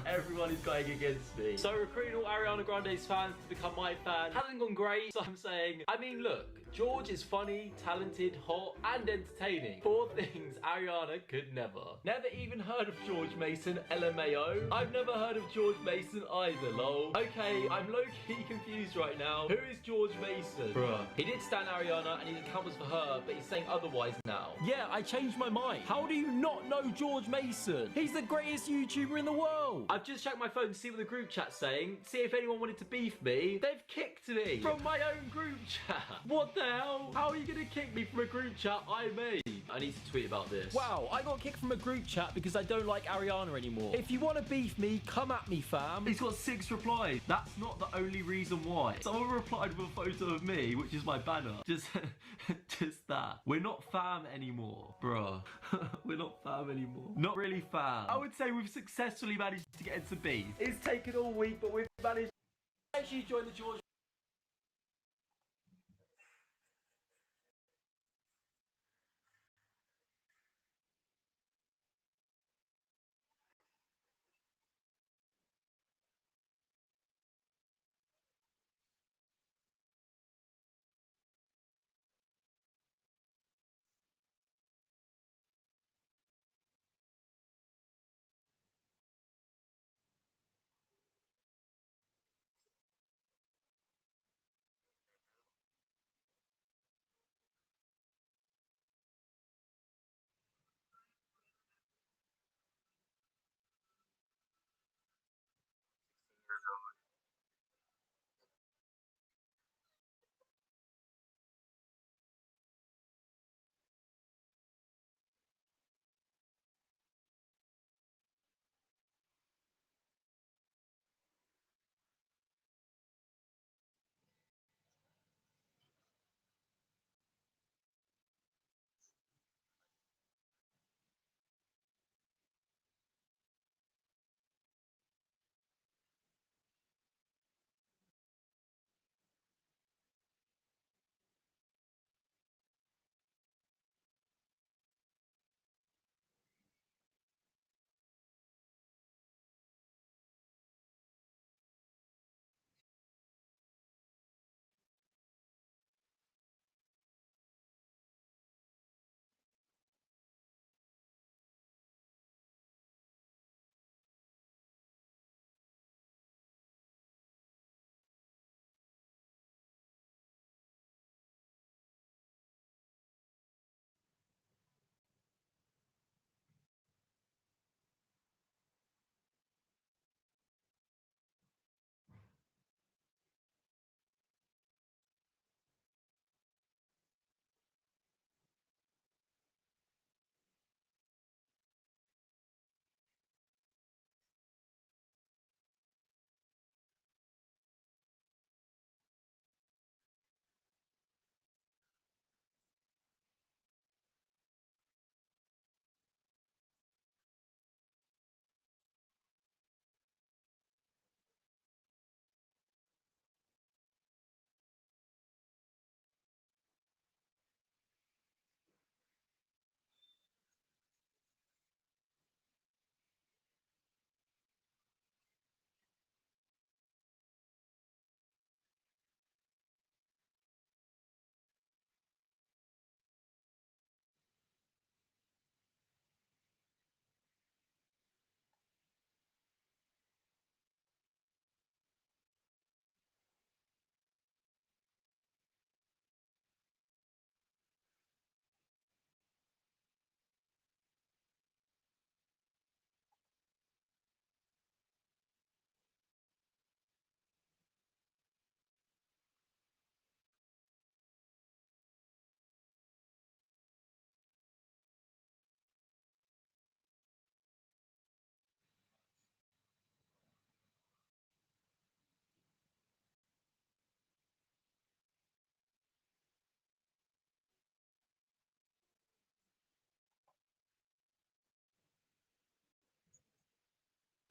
Everyone is going against me. So recruiting all Ariana Grande's fans to become my fan hasn't gone great, so I'm saying, I mean, look, George is funny, talented, hot, and entertaining. 4 things Ariana could never. Never even heard of George Mason, LMAO. I've never heard of George Mason either, lol. Okay, I'm low-key confused right now. Who is George Mason? Bruh. He did stand Ariana, and his account was for her, but he's saying otherwise now. Yeah, I changed my mind. How do you not know George Mason? He's the greatest YouTuber in the world. I've just checked my phone to see what the group chat's saying, see if anyone wanted to beef me. They've kicked me from my own group chat. What the hell? How are you gonna kick me from a group chat I made? I need to tweet about this. Wow, I got kicked from a group chat because I don't like Ariana anymore. If you want to beef me, come at me, fam. He's got 6 replies. That's not the only reason why. Someone replied with a photo of me, which is my banner. Just that. We're not fam anymore, bruh. We're not fam anymore. Not really fam. I would say we've successfully managed to get into beef. It's taken all week, but we've managed. Actually, join the George.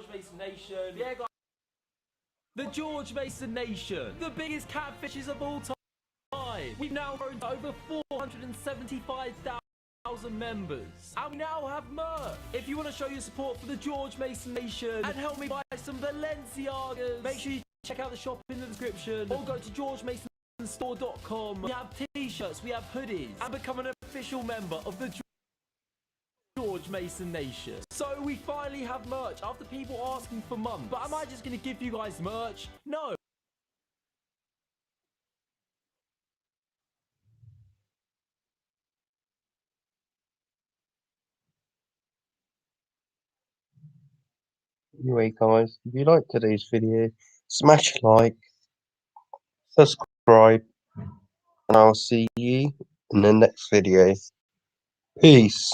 George Mason Nation. Yeah, guys. The George Mason Nation. The biggest catfishes of all time. We've now grown to over 475,000 members. And we now have merch. If you want to show your support for the George Mason Nation and help me buy some Balenciagas, make sure you check out the shop in the description or go to georgemasonstore.com. We have t-shirts, we have hoodies, and become an official member of the George Mason Nation. So we finally have merch after people asking for months. But am I just going to give you guys merch? No. Anyway, guys, if you like today's video, smash like, subscribe, and and I'll see you in the next video. Peace.